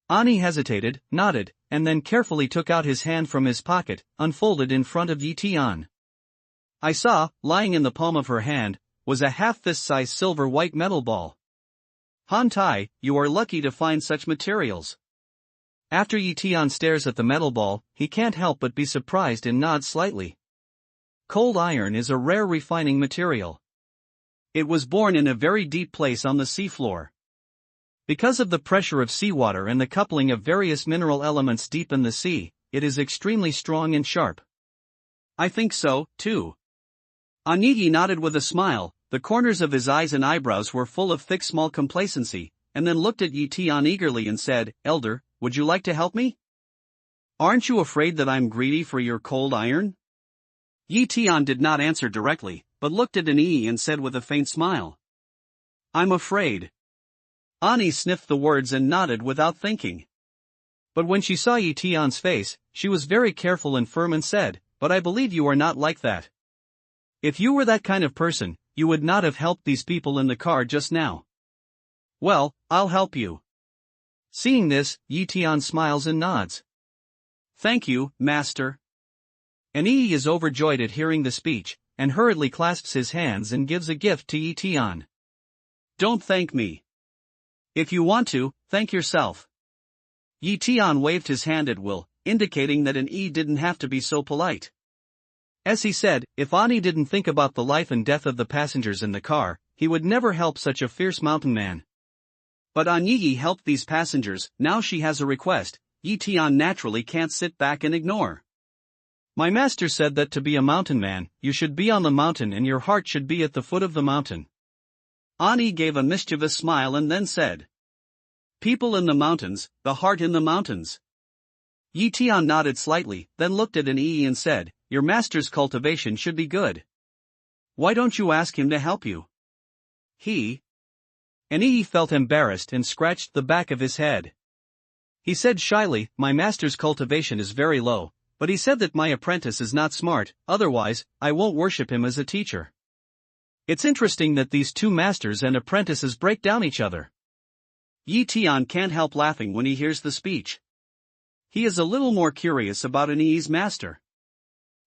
Ani hesitated, nodded, and then carefully took out his hand from his pocket, unfolded in front of Tian. I saw, lying in the palm of her hand, was a half-fist-sized silver white metal ball. Han Tai, you are lucky to find such materials. After Tian stares at the metal ball, he can't help but be surprised and nods slightly. Cold iron is a rare refining material. It was born in a very deep place on the seafloor. Because of the pressure of seawater and the coupling of various mineral elements deep in the sea, it is extremely strong and sharp. I think so, too. Anigi nodded with a smile, the corners of his eyes and eyebrows were full of thick small complacency, and then looked at Tian eagerly and said, Elder, would you like to help me? Aren't you afraid that I'm greedy for your cold iron? Tian did not answer directly, but looked at Ani and said with a faint smile. I'm afraid. Ani sniffed the words and nodded without thinking. But when she saw Tian's face, she was very careful and firm and said, but I believe you are not like that. If you were that kind of person, you would not have helped these people in the car just now. Well, I'll help you. Seeing this, Tian smiles and nods. Thank you, Master. Ani is overjoyed at hearing the speech, and hurriedly clasps his hands and gives a gift to Tian. Don't thank me. If you want to, thank yourself. Yi Tian waved his hand at Will, indicating that an E didn't have to be so polite. As he said, if Ani didn't think about the life and death of the passengers in the car, he would never help such a fierce mountain man. But Yi helped these passengers. Now she has a request. Yi Tian naturally can't sit back and ignore. My master said that to be a mountain man, you should be on the mountain and your heart should be at the foot of the mountain. Ani gave a mischievous smile and then said, people in the mountains, the heart in the mountains. Yi Tian nodded slightly, then looked at an E and said, your master's cultivation should be good. Why don't you ask him to help you? An E felt embarrassed and scratched the back of his head. He said shyly, my master's cultivation is very low, but he said that my apprentice is not smart, otherwise, I won't worship him as a teacher. It's interesting that these two masters and apprentices break down each other. Yi Tian can't help laughing when he hears the speech. He is a little more curious about an E's master.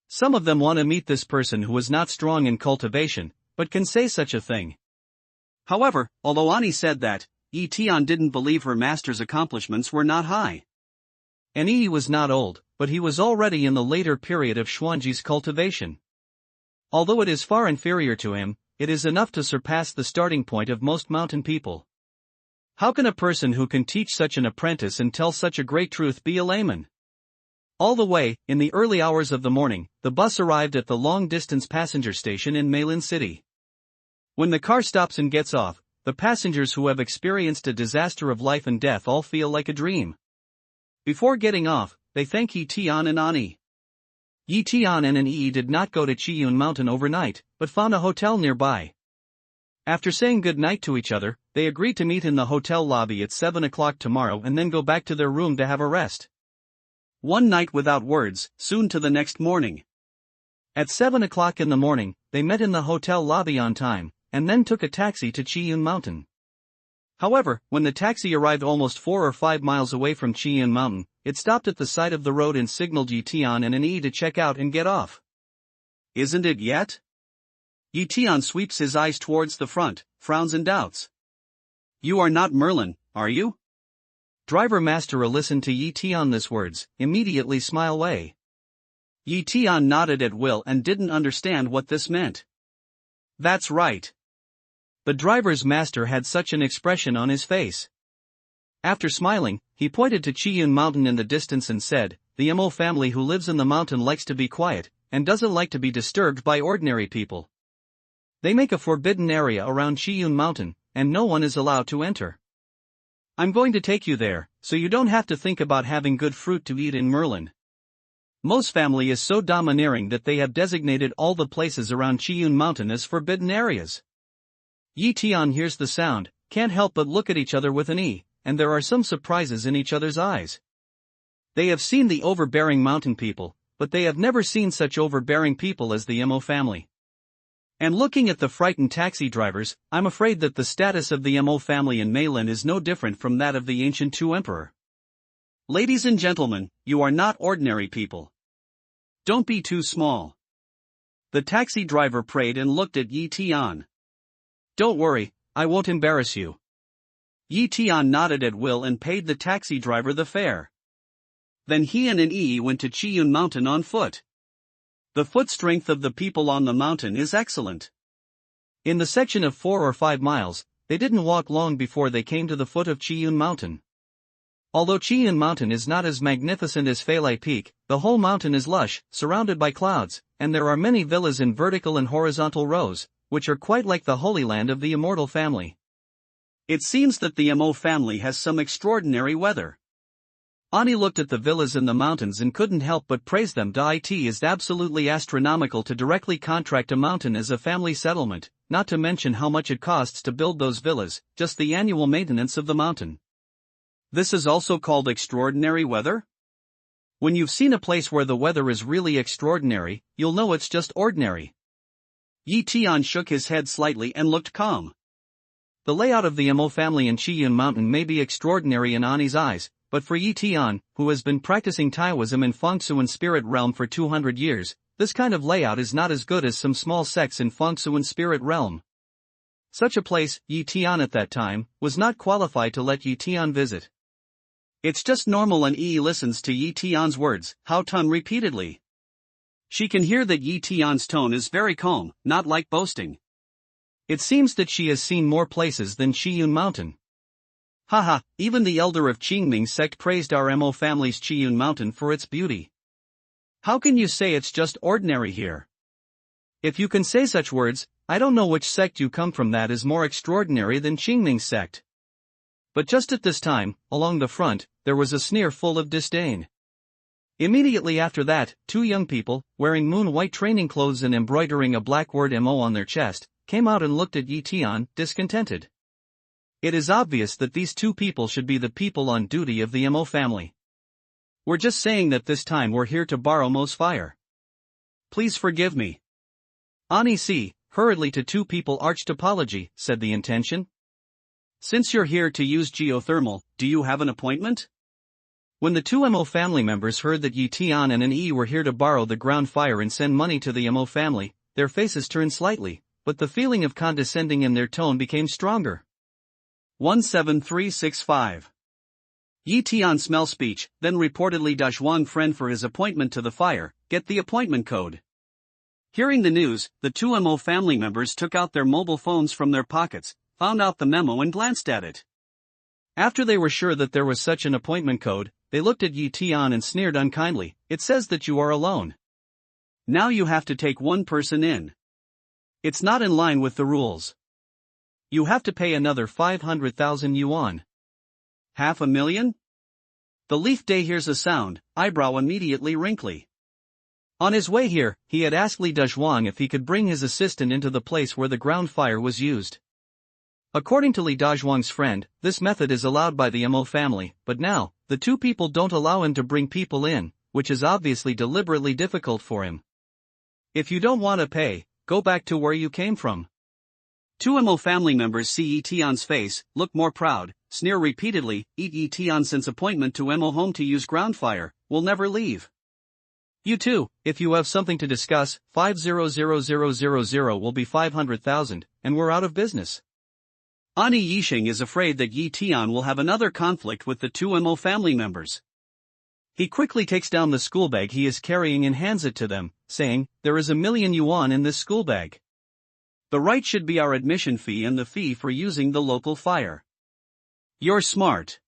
Some of them want to meet this person who is not strong in cultivation, but can say such a thing. However, although Ani said that, Yi Tian didn't believe her master's accomplishments were not high. An E was not old, but he was already in the later period of Xuanji's cultivation. Although it is far inferior to him, it is enough to surpass the starting point of most mountain people. How can a person who can teach such an apprentice and tell such a great truth be a layman? All the way, in the early hours of the morning, the bus arrived at the long-distance passenger station in Meilin City. When the car stops and gets off, the passengers who have experienced a disaster of life and death all feel like a dream. Before getting off, they thank Yi Tian and Ani. Yi Tian and an E did not go to Qiyun Mountain overnight, but found a hotel nearby. After saying good night to each other, they agreed to meet in the hotel lobby at 7 o'clock tomorrow and then go back to their room to have a rest. One night without words, soon to the next morning. At 7 o'clock in the morning, they met in the hotel lobby on time, and then took a taxi to Qiyun Mountain. However, when the taxi arrived almost 4 or 5 miles away from Qiyun Mountain, it stopped at the side of the road and signaled Yi Tian and an E to check out and get off. Isn't it yet? Yi Tian sweeps his eyes towards the front, frowns and doubts. You are not Merlin, are you? Driver Master listened to Yi Tian this words, immediately smile away. Yi Tian nodded at Will and didn't understand what this meant. That's right. The driver's master had such an expression on his face. After smiling, he pointed to Qiyun Mountain in the distance and said, the Mo family who lives in the mountain likes to be quiet, and doesn't like to be disturbed by ordinary people. They make a forbidden area around Qiyun Mountain, and no one is allowed to enter. I'm going to take you there, so you don't have to think about having good fruit to eat in Merlin. Mo's family is so domineering that they have designated all the places around Qiyun Mountain as forbidden areas. Yi Tian hears the sound, can't help but look at each other with an E, and there are some surprises in each other's eyes. They have seen the overbearing mountain people, but they have never seen such overbearing people as the Mo family. And looking at the frightened taxi drivers, I'm afraid that the status of the Mo family in Meilin is no different from that of the ancient Tu Emperor. Ladies and gentlemen, you are not ordinary people. Don't be too small. The taxi driver prayed and looked at Yi Tian. Don't worry, I won't embarrass you. Yi Tian nodded at Will and paid the taxi driver the fare. Then he and an E went to Qiyun Mountain on foot. The foot strength of the people on the mountain is excellent. In the section of 4 or 5 miles, they didn't walk long before they came to the foot of Qiyun Mountain. Although Qiyun Mountain is not as magnificent as Feilai Peak, the whole mountain is lush, surrounded by clouds, and there are many villas in vertical and horizontal rows, which are quite like the Holy Land of the Immortal family. It seems that the Mo family has some extraordinary weather. Ani looked at the villas in the mountains and couldn't help but praise them. It is absolutely astronomical to directly contract a mountain as a family settlement, not to mention how much it costs to build those villas, just the annual maintenance of the mountain. This is also called extraordinary weather? When you've seen a place where the weather is really extraordinary, you'll know it's just ordinary. Yi Tian shook his head slightly and looked calm. The layout of the Mo family in Qiyun Mountain may be extraordinary in Ani's eyes, but for Yi Tian, who has been practicing Taoism and Fengsuan spirit realm for 200 years, this kind of layout is not as good as some small sects in Fengsuan spirit realm. Such a place, Yi Tian at that time, was not qualified to let Yi Tian visit. It's just normal, and Yi listens to Yi Tian's words, Hao Tun repeatedly. She can hear that Yi Tian's tone is very calm, not like boasting. It seems that she has seen more places than Qiyun Mountain. Haha, even the elder of Qingming sect praised our Mo family's Qiyun Mountain for its beauty. How can you say it's just ordinary here? If you can say such words, I don't know which sect you come from that is more extraordinary than Qingming's sect. But just at this time, along the front, there was a sneer full of disdain. Immediately after that, two young people, wearing moon-white training clothes and embroidering a black word MO on their chest, came out and looked at Yi Tian, discontented. It is obvious that these two people should be the people on duty of the MO family. We're just saying that this time we're here to borrow Mo's fire. Please forgive me. Ani Si, hurriedly to two people arched apology, said the intention. Since you're here to use geothermal, do you have an appointment? When the two Mo family members heard that Yi Tian and an Yi were here to borrow the ground fire and send money to the Mo family, their faces turned slightly, but the feeling of condescending in their tone became stronger. 17365. Yi Tian smell speech, then reportedly Dazhuang friend for his appointment to the fire, get the appointment code. Hearing the news, the two Mo family members took out their mobile phones from their pockets, found out the memo and glanced at it. After they were sure that there was such an appointment code, they looked at Yi Tian and sneered unkindly, it says that you are alone. Now you have to take one person in. It's not in line with the rules. You have to pay another 500,000 yuan. 500,000? The Leaf Day hears a sound, eyebrow immediately wrinkly. On his way here, he had asked Li Dazhuang if he could bring his assistant into the place where the ground fire was used. According to Li Dazhuang's friend, this method is allowed by the Mo family, but now, the two people don't allow him to bring people in, which is obviously deliberately difficult for him. If you don't want to pay, go back to where you came from. Two Mo family members see Yi Tian's face, look more proud, sneer repeatedly, Yi Tian since appointment to Mo home to use ground fire, will never leave. You too, if you have something to discuss, 500,000 will be 500,000, and we're out of business. Ani Yixing is afraid that Yi Tian will have another conflict with the two Mo family members. He quickly takes down the school bag he is carrying and hands it to them, saying, there is 1,000,000 yuan in this school bag. The right should be our admission fee and the fee for using the local fire. You're smart.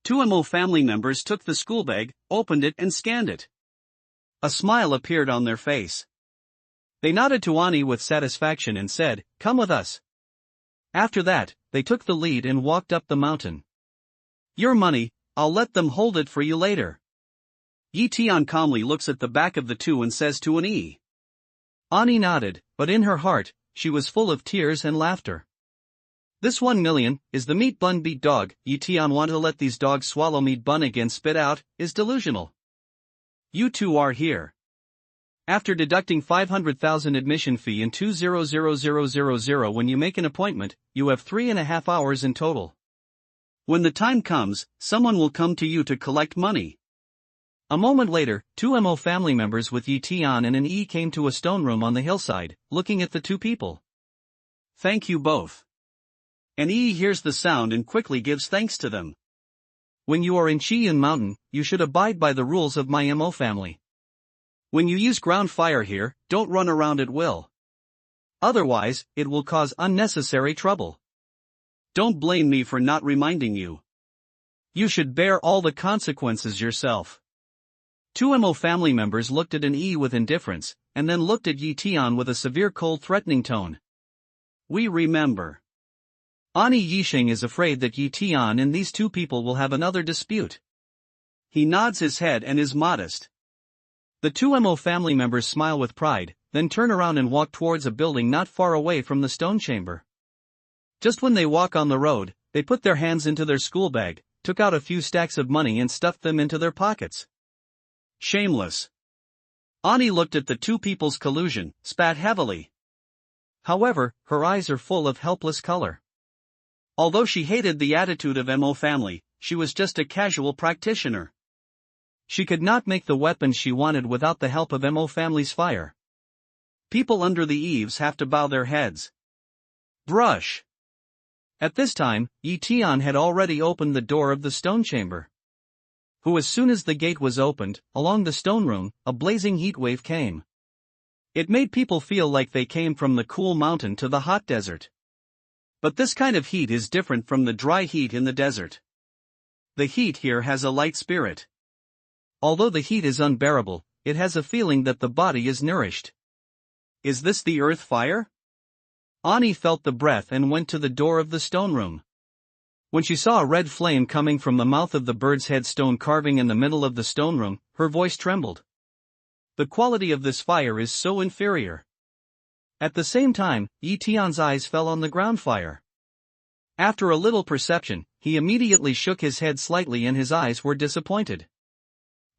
Two Mo family members took the school bag, opened it and scanned it. A smile appeared on their face. They nodded to Ani with satisfaction and said, come with us. After that, they took the lead and walked up the mountain. Your money, I'll let them hold it for you later. Yi Tian calmly looks at the back of the two and says to an Yi. Ani nodded, but in her heart, she was full of tears and laughter. This 1 million, is the meat bun beat dog. Yi Tian want to let these dogs swallow meat bun again spit out, is delusional. You two are here. After deducting 500,000 admission fee and 200,000 when you make an appointment, you have 3.5 hours in total. When the time comes, someone will come to you to collect money. A moment later, two Mo family members with Yi Tian and an Yi came to a stone room on the hillside, looking at the two people. Thank you both. An Yi hears the sound and quickly gives thanks to them. When you are in Qiyun Mountain, you should abide by the rules of my Mo family. When you use ground fire here, don't run around at will. Otherwise, it will cause unnecessary trouble. Don't blame me for not reminding you. You should bear all the consequences yourself. Two Mo family members looked at an Yi with indifference, and then looked at Yi Tian with a severe cold threatening tone. We remember. Ani Yixing is afraid that Yi Tian and these two people will have another dispute. He nods his head and is modest. The two Mo family members smile with pride, then turn around and walk towards a building not far away from the stone chamber. Just when they walk on the road, they put their hands into their school bag, took out a few stacks of money and stuffed them into their pockets. Shameless. Ani looked at the two people's collusion, spat heavily. However, her eyes are full of helpless color. Although she hated the attitude of Mo family, she was just a casual practitioner. She could not make the weapons she wanted without the help of Mo family's fire. People under the eaves have to bow their heads. Brush. At this time, Yi Tian had already opened the door of the stone chamber. who as soon as the gate was opened, along the stone room, a blazing heat wave came. It made people feel like they came from the cool mountain to the hot desert. But this kind of heat is different from the dry heat in the desert. The heat here has a light spirit. Although the heat is unbearable, it has a feeling that the body is nourished. Is this the earth fire? Ani felt the breath and went to the door of the stone room. When she saw a red flame coming from the mouth of the bird's head stone carving in the middle of the stone room, her voice trembled. The quality of this fire is so inferior. At the same time, Tian's eyes fell on the ground fire. After a little perception, he immediately shook his head slightly and his eyes were disappointed.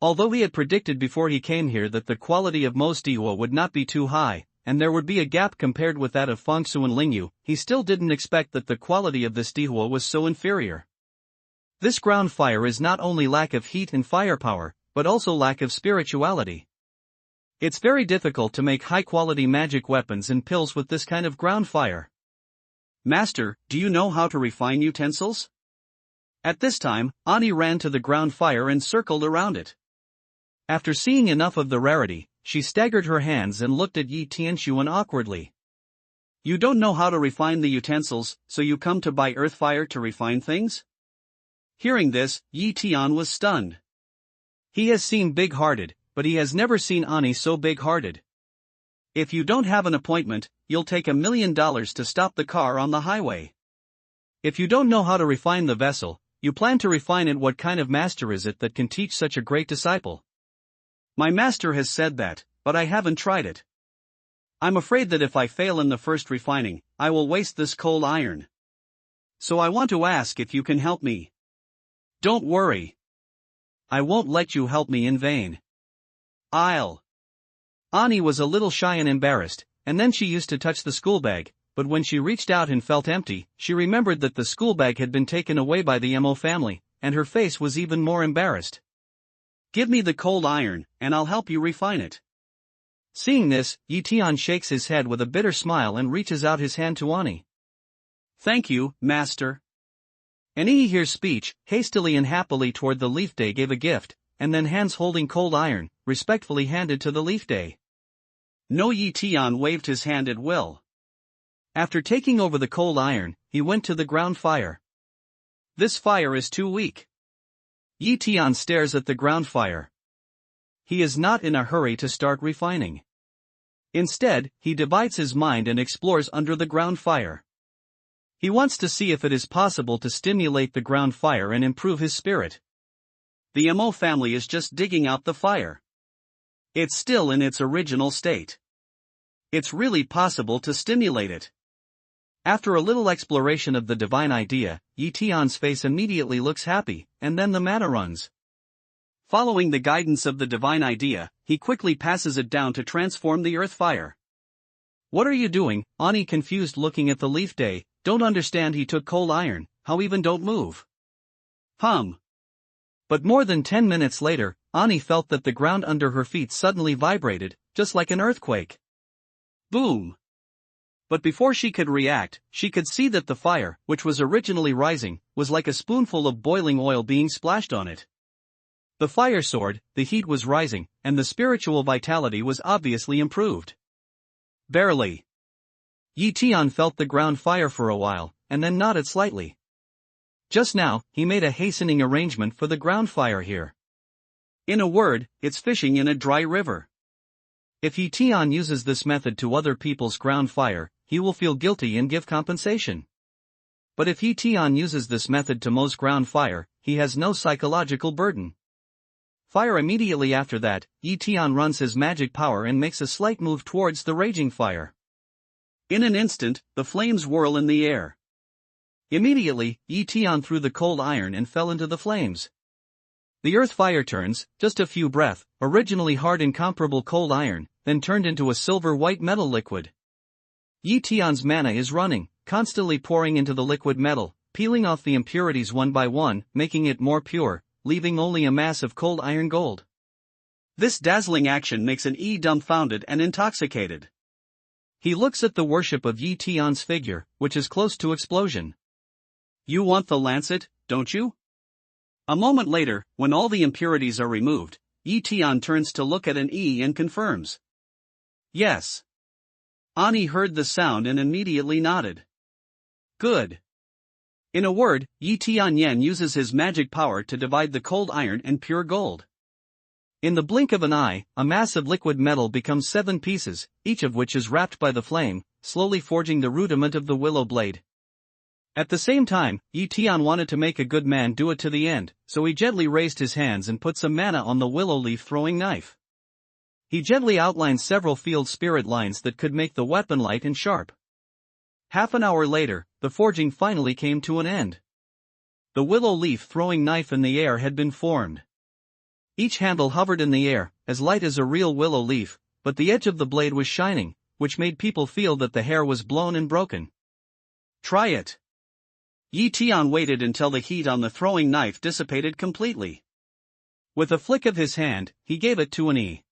Although he had predicted before he came here that the quality of most Dihua would not be too high, and there would be a gap compared with that of Fangsu and Lingyu, he still didn't expect that the quality of this Dihua was so inferior. This ground fire is not only lack of heat and firepower, but also lack of spirituality. It's very difficult to make high-quality magic weapons and pills with this kind of ground fire. Master, do you know how to refine utensils? At this time, Ani ran to the ground fire and circled around it. After seeing enough of the rarity, she staggered her hands and looked at Yi Tianshuan awkwardly. You don't know how to refine the utensils, so you come to buy earth fire to refine things? Hearing this, Yi Tian was stunned. He has seen big-hearted, but he has never seen Ani so big-hearted. If you don't have an appointment, you'll take $1 million to stop the car on the highway. If you don't know how to refine the vessel, you plan to refine it. What kind of master is it that can teach such a great disciple? My master has said that, but I haven't tried it. I'm afraid that if I fail in the first refining, I will waste this cold iron. So I want to ask if you can help me. Don't worry. I won't let you help me in vain. Ani was a little shy and embarrassed, and then she used to touch the school bag, but when she reached out and felt empty, she remembered that the school bag had been taken away by the Mo family, and her face was even more embarrassed. Give me the cold iron, and I'll help you refine it. Seeing this, Yi Tian shakes his head with a bitter smile and reaches out his hand to Ani. Thank you, master. Ani hears speech, hastily and happily toward the leaf day gave a gift, and then hands holding cold iron, respectfully handed to the leaf day. No, Yi Tian waved his hand at will. After taking over the cold iron, he went to the ground fire. This fire is too weak. Yi Tian stares at the ground fire. He is not in a hurry to start refining. Instead, he divides his mind and explores under the ground fire. He wants to see if it is possible to stimulate the ground fire and improve his spirit. The Mo family is just digging out the fire. It's still in its original state. It's really possible to stimulate it. After a little exploration of the divine idea, Yi Tian's face immediately looks happy, and then the mana runs. Following the guidance of the divine idea, he quickly passes it down to transform the earth fire. What are you doing? Ani confused looking at the leaf day, don't understand. He took coal iron, how even don't move. But more than 10 minutes later, Ani felt that the ground under her feet suddenly vibrated, just like an earthquake. Boom! But before she could react, she could see that the fire, which was originally rising, was like a spoonful of boiling oil being splashed on it. The fire soared, the heat was rising, and the spiritual vitality was obviously improved. Barely. Yi Tian felt the ground fire for a while, and then nodded slightly. Just now, he made a hastening arrangement for the ground fire here. In a word, it's fishing in a dry river. If Yi Tian uses this method to other people's ground fire, he will feel guilty and give compensation. But if Yi Tian uses this method to Mo's ground fire, he has no psychological burden. Fire immediately after that, Yi Tian runs his magic power and makes a slight move towards the raging fire. In an instant, the flames whirl in the air. Immediately, Yi Tian threw the cold iron and fell into the flames. The earth fire turns, just a few breath, originally hard incomparable cold iron, then turned into a silver-white metal liquid. Yi Tian's mana is running, constantly pouring into the liquid metal, peeling off the impurities one by one, making it more pure, leaving only a mass of cold iron gold. This dazzling action makes an E dumbfounded and intoxicated. He looks at the worship of Yi Tian's figure, which is close to explosion. You want the lancet, don't you? A moment later, when all the impurities are removed, Tian turns to look at an E and confirms. Yes. Ani heard the sound and immediately nodded. Good. In a word, Tian uses his magic power to divide the cold iron and pure gold. In the blink of an eye, a mass of liquid metal becomes 7 pieces, each of which is wrapped by the flame, slowly forging the rudiment of the willow blade. At the same time, Tian wanted to make a good man do it to the end, so he gently raised his hands and put some mana on the willow leaf throwing knife. He gently outlined several field spirit lines that could make the weapon light and sharp. Half an hour later, the forging finally came to an end. The willow leaf throwing knife in the air had been formed. Each handle hovered in the air, as light as a real willow leaf, but the edge of the blade was shining, which made people feel that the hair was blown and broken. Try it. Tian waited until the heat on the throwing knife dissipated completely. With a flick of his hand, he gave it to Ani.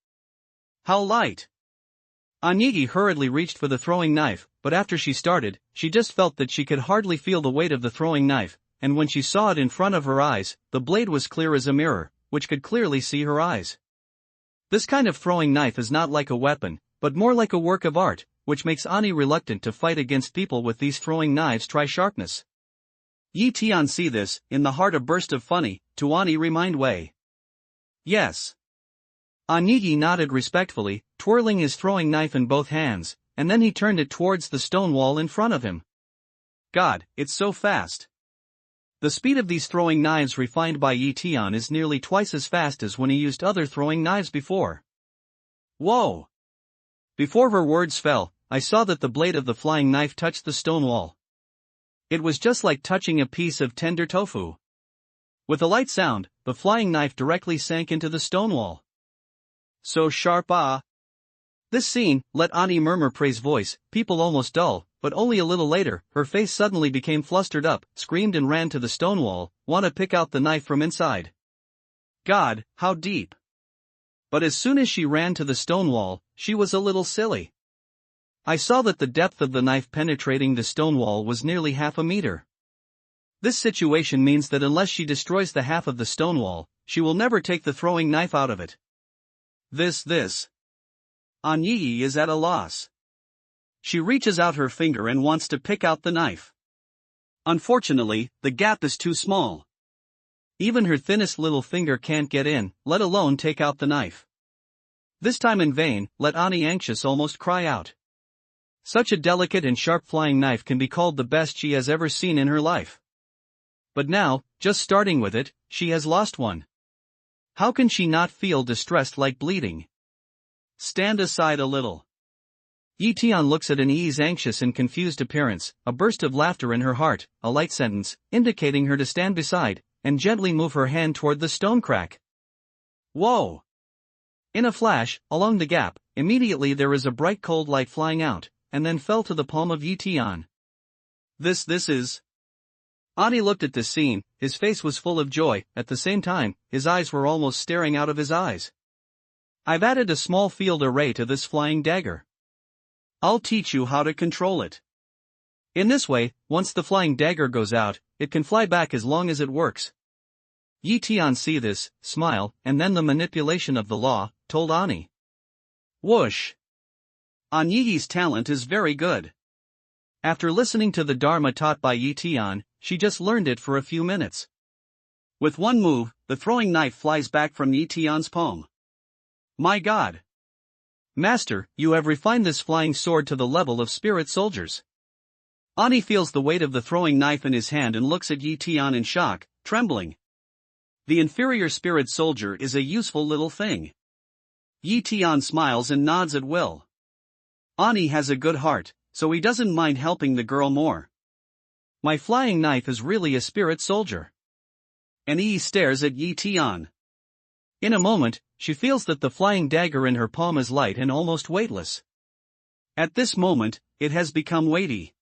How light! Ani hurriedly reached for the throwing knife, but after she started, she just felt that she could hardly feel the weight of the throwing knife, and when she saw it in front of her eyes, the blade was clear as a mirror, which could clearly see her eyes. This kind of throwing knife is not like a weapon, but more like a work of art, which makes Ani reluctant to fight against people with these throwing knives try sharpness. Tian see this, in the heart a burst of funny, to Ani remind way. Yes. Ani nodded respectfully, twirling his throwing knife in both hands, and then he turned it towards the stone wall in front of him. God, it's so fast. The speed of these throwing knives refined by Tian is nearly twice as fast as when he used other throwing knives before. Whoa! Before her words fell, I saw that the blade of the flying knife touched the stone wall. It was just like touching a piece of tender tofu. With a light sound, the flying knife directly sank into the stone wall. So sharp, ah! This scene let Ani murmur praise voice, people almost dull, but only a little later, her face suddenly became flustered up, screamed and ran to the stone wall, want to pick out the knife from inside. God, how deep! But as soon as she ran to the stone wall, she was a little silly. I saw that the depth of the knife penetrating the stone wall was nearly half a meter. This situation means that unless she destroys the half of the stone wall, she will never take the throwing knife out of it. This. Ani is at a loss. She reaches out her finger and wants to pick out the knife. Unfortunately, the gap is too small. Even her thinnest little finger can't get in, let alone take out the knife. This time in vain, let Ani anxious almost cry out. Such a delicate and sharp flying knife can be called the best she has ever seen in her life. But now, just starting with it, she has lost one. How can she not feel distressed like bleeding? Stand aside a little. Tian looks at Ani's anxious and confused appearance, a burst of laughter in her heart, a light sentence, indicating her to stand beside, and gently move her hand toward the stone crack. Whoa! In a flash, along the gap, immediately there is a bright cold light flying out, and then fell to the palm of Tian. This is... Ani looked at this scene, his face was full of joy, at the same time, his eyes were almost staring out of his eyes. I've added a small field array to this flying dagger. I'll teach you how to control it. In this way, once the flying dagger goes out, it can fly back as long as it works. Tian see this, smile, and then the manipulation of the law, told Ani. Whoosh! Ani's talent is very good. After listening to the Dharma taught by Tian, she just learned it for a few minutes. With one move, the throwing knife flies back from Tian's palm. My God! Master, you have refined this flying sword to the level of spirit soldiers. Ani feels the weight of the throwing knife in his hand and looks at Tian in shock, trembling. The inferior spirit soldier is a useful little thing. Tian smiles and nods at will. Ani has a good heart, so he doesn't mind helping the girl more. My flying knife is really a spirit soldier. Ani stares at Tian. In a moment, she feels that the flying dagger in her palm is light and almost weightless. At this moment, it has become weighty.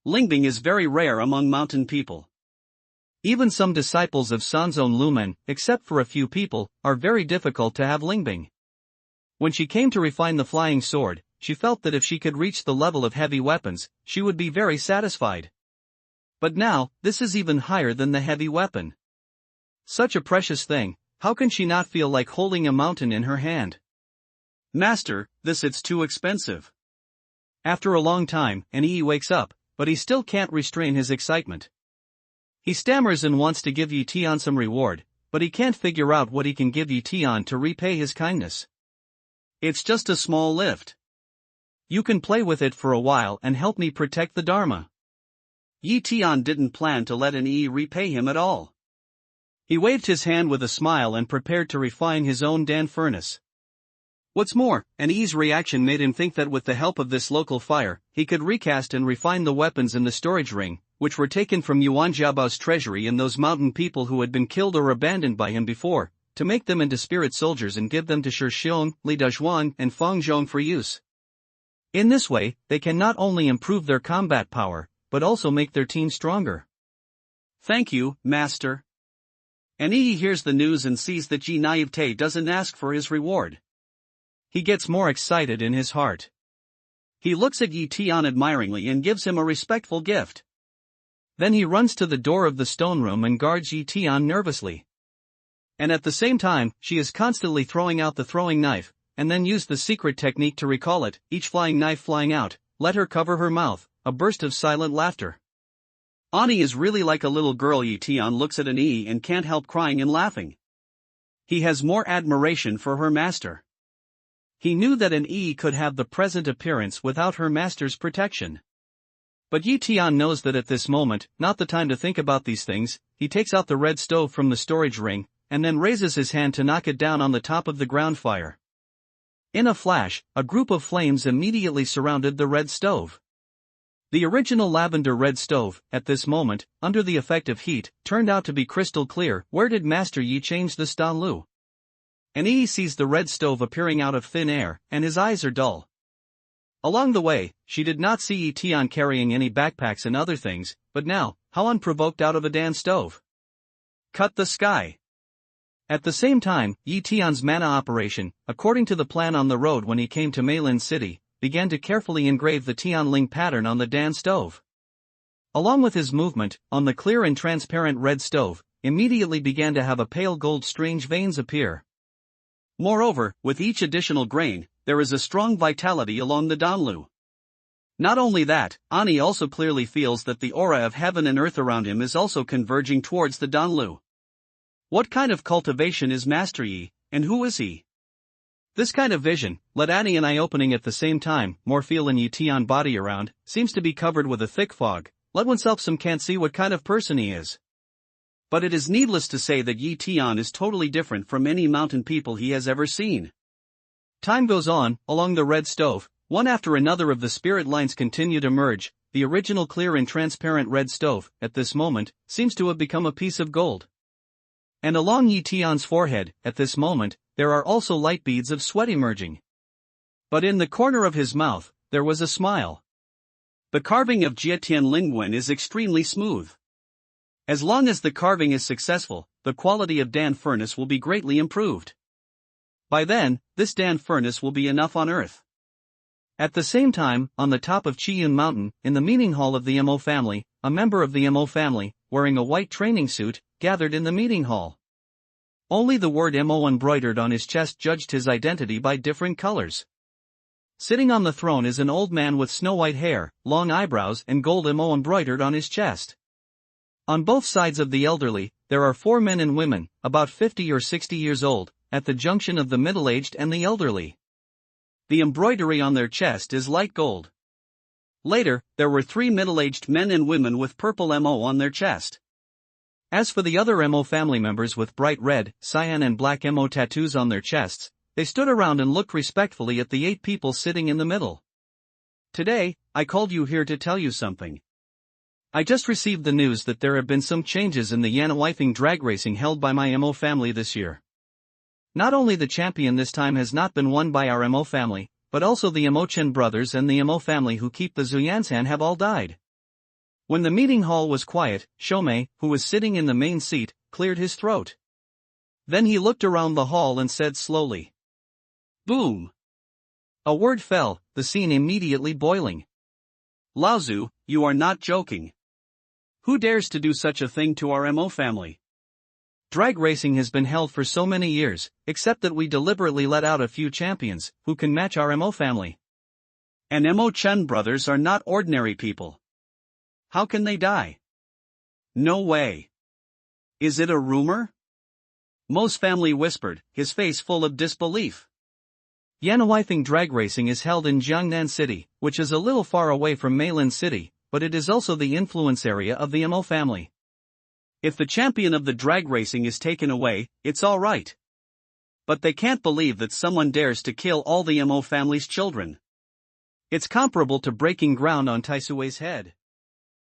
Lingbing is very rare among mountain people. Even some disciples of Sanzone Lumen, except for a few people, are very difficult to have lingbing. When she came to refine the flying sword, she felt that if she could reach the level of heavy weapons, she would be very satisfied. But now, this is even higher than the heavy weapon. Such a precious thing, how can she not feel like holding a mountain in her hand? Master, it's too expensive. After a long time, Yi wakes up, but he still can't restrain his excitement. He stammers and wants to give Tian some reward, but he can't figure out what he can give Tian to repay his kindness. It's just a small lift. You can play with it for a while and help me protect the Dharma. Tian didn't plan to let Yi repay him at all. He waved his hand with a smile and prepared to refine his own Dan furnace. What's more, Yi's reaction made him think that with the help of this local fire, he could recast and refine the weapons in the storage ring, which were taken from Yuan Jiabao's treasury and those mountain people who had been killed or abandoned by him before, to make them into spirit soldiers and give them to Shi Xiong, Li Dazhuan, and Fang Zhong for use. In this way, they can not only improve their combat power, but also make their team stronger. Thank you, Master. Yi hears the news and sees that Yi Naivete doesn't ask for his reward. He gets more excited in his heart. He looks at Tian admiringly and gives him a respectful gift. Then he runs to the door of the stone room and guards Tian nervously. And at the same time, she is constantly throwing out the throwing knife, and then used the secret technique to recall it, each flying knife flying out, let her cover her mouth, a burst of silent laughter. Ani is really like a little girl. Tian looks at Yi and can't help crying and laughing. He has more admiration for her master. He knew that Yi could have the present appearance without her master's protection. But Tian knows that at this moment, not the time to think about these things. He takes out the red stove from the storage ring, and then raises his hand to knock it down on the top of the ground fire. In a flash, a group of flames immediately surrounded the red stove. The original lavender red stove, at this moment, under the effect of heat, turned out to be crystal clear. Where did Master Yi change the Stanlu? Yi sees the red stove appearing out of thin air, and his eyes are dull. Along the way, she did not see Tian carrying any backpacks and other things, but now, how unprovoked out of a Dan stove. Cut the sky. At the same time, Tian's mana operation, according to the plan on the road when he came to Meilin City, began to carefully engrave the Tianling pattern on the Dan stove. Along with his movement, on the clear and transparent red stove, immediately began to have a pale gold strange veins appear. Moreover, with each additional grain, there is a strong vitality along the Danlu. Not only that, Ani also clearly feels that the aura of heaven and earth around him is also converging towards the Danlu. What kind of cultivation is Master Yi, and who is he? This kind of vision, let Ani and I opening at the same time, more feel in Tian body around, seems to be covered with a thick fog, let oneself some can't see what kind of person he is. But it is needless to say that Tian is totally different from any mountain people he has ever seen. Time goes on, along the red stove, one after another of the spirit lines continue to merge. The original clear and transparent red stove, at this moment, seems to have become a piece of gold. And along Tian's forehead, at this moment, there are also light beads of sweat emerging. But in the corner of his mouth, there was a smile. The carving of Jietian Lingwen is extremely smooth. As long as the carving is successful, the quality of Dan furnace will be greatly improved. By then, this Dan furnace will be enough on earth. At the same time, on the top of Qiyun Mountain, in the meeting hall of the Mo family, a member of the Mo family, wearing a white training suit, gathered in the meeting hall. Only the word Mo embroidered on his chest judged his identity by different colors. Sitting on the throne is an old man with snow-white hair, long eyebrows and gold Mo embroidered on his chest. On both sides of the elderly, there are 4 men and women, about 50 or 60 years old, at the junction of the middle-aged and the elderly. The embroidery on their chest is light gold. Later, there were 3 middle-aged men and women with purple Mo on their chest. As for the other Mo family members with bright red, cyan and black Mo tattoos on their chests, they stood around and looked respectfully at the 8 people sitting in the middle. Today, I called you here to tell you something. I just received the news that there have been some changes in the Yanawifing drag racing held by my Mo family this year. Not only the champion this time has not been won by our Mo family, but also the Mo Chen brothers and the Mo family who keep the Zuyansan have all died. When the meeting hall was quiet, Shomei, who was sitting in the main seat, cleared his throat. Then he looked around the hall and said slowly, "Boom!" A word fell, the scene immediately boiling. "Laozu, you are not joking. Who dares to do such a thing to our Mo family?" Drag racing has been held for so many years, except that we deliberately let out a few champions, who can match our Mo family. And Mo Chen brothers are not ordinary people. How can they die? No way. Is it a rumor? Mo's family whispered, his face full of disbelief. Yanawithing drag racing is held in Jiangnan City, which is a little far away from Meilin City, but it is also the influence area of the Mo family. If the champion of the drag racing is taken away, it's alright. But they can't believe that someone dares to kill all the Mo family's children. It's comparable to breaking ground on Taisui's head.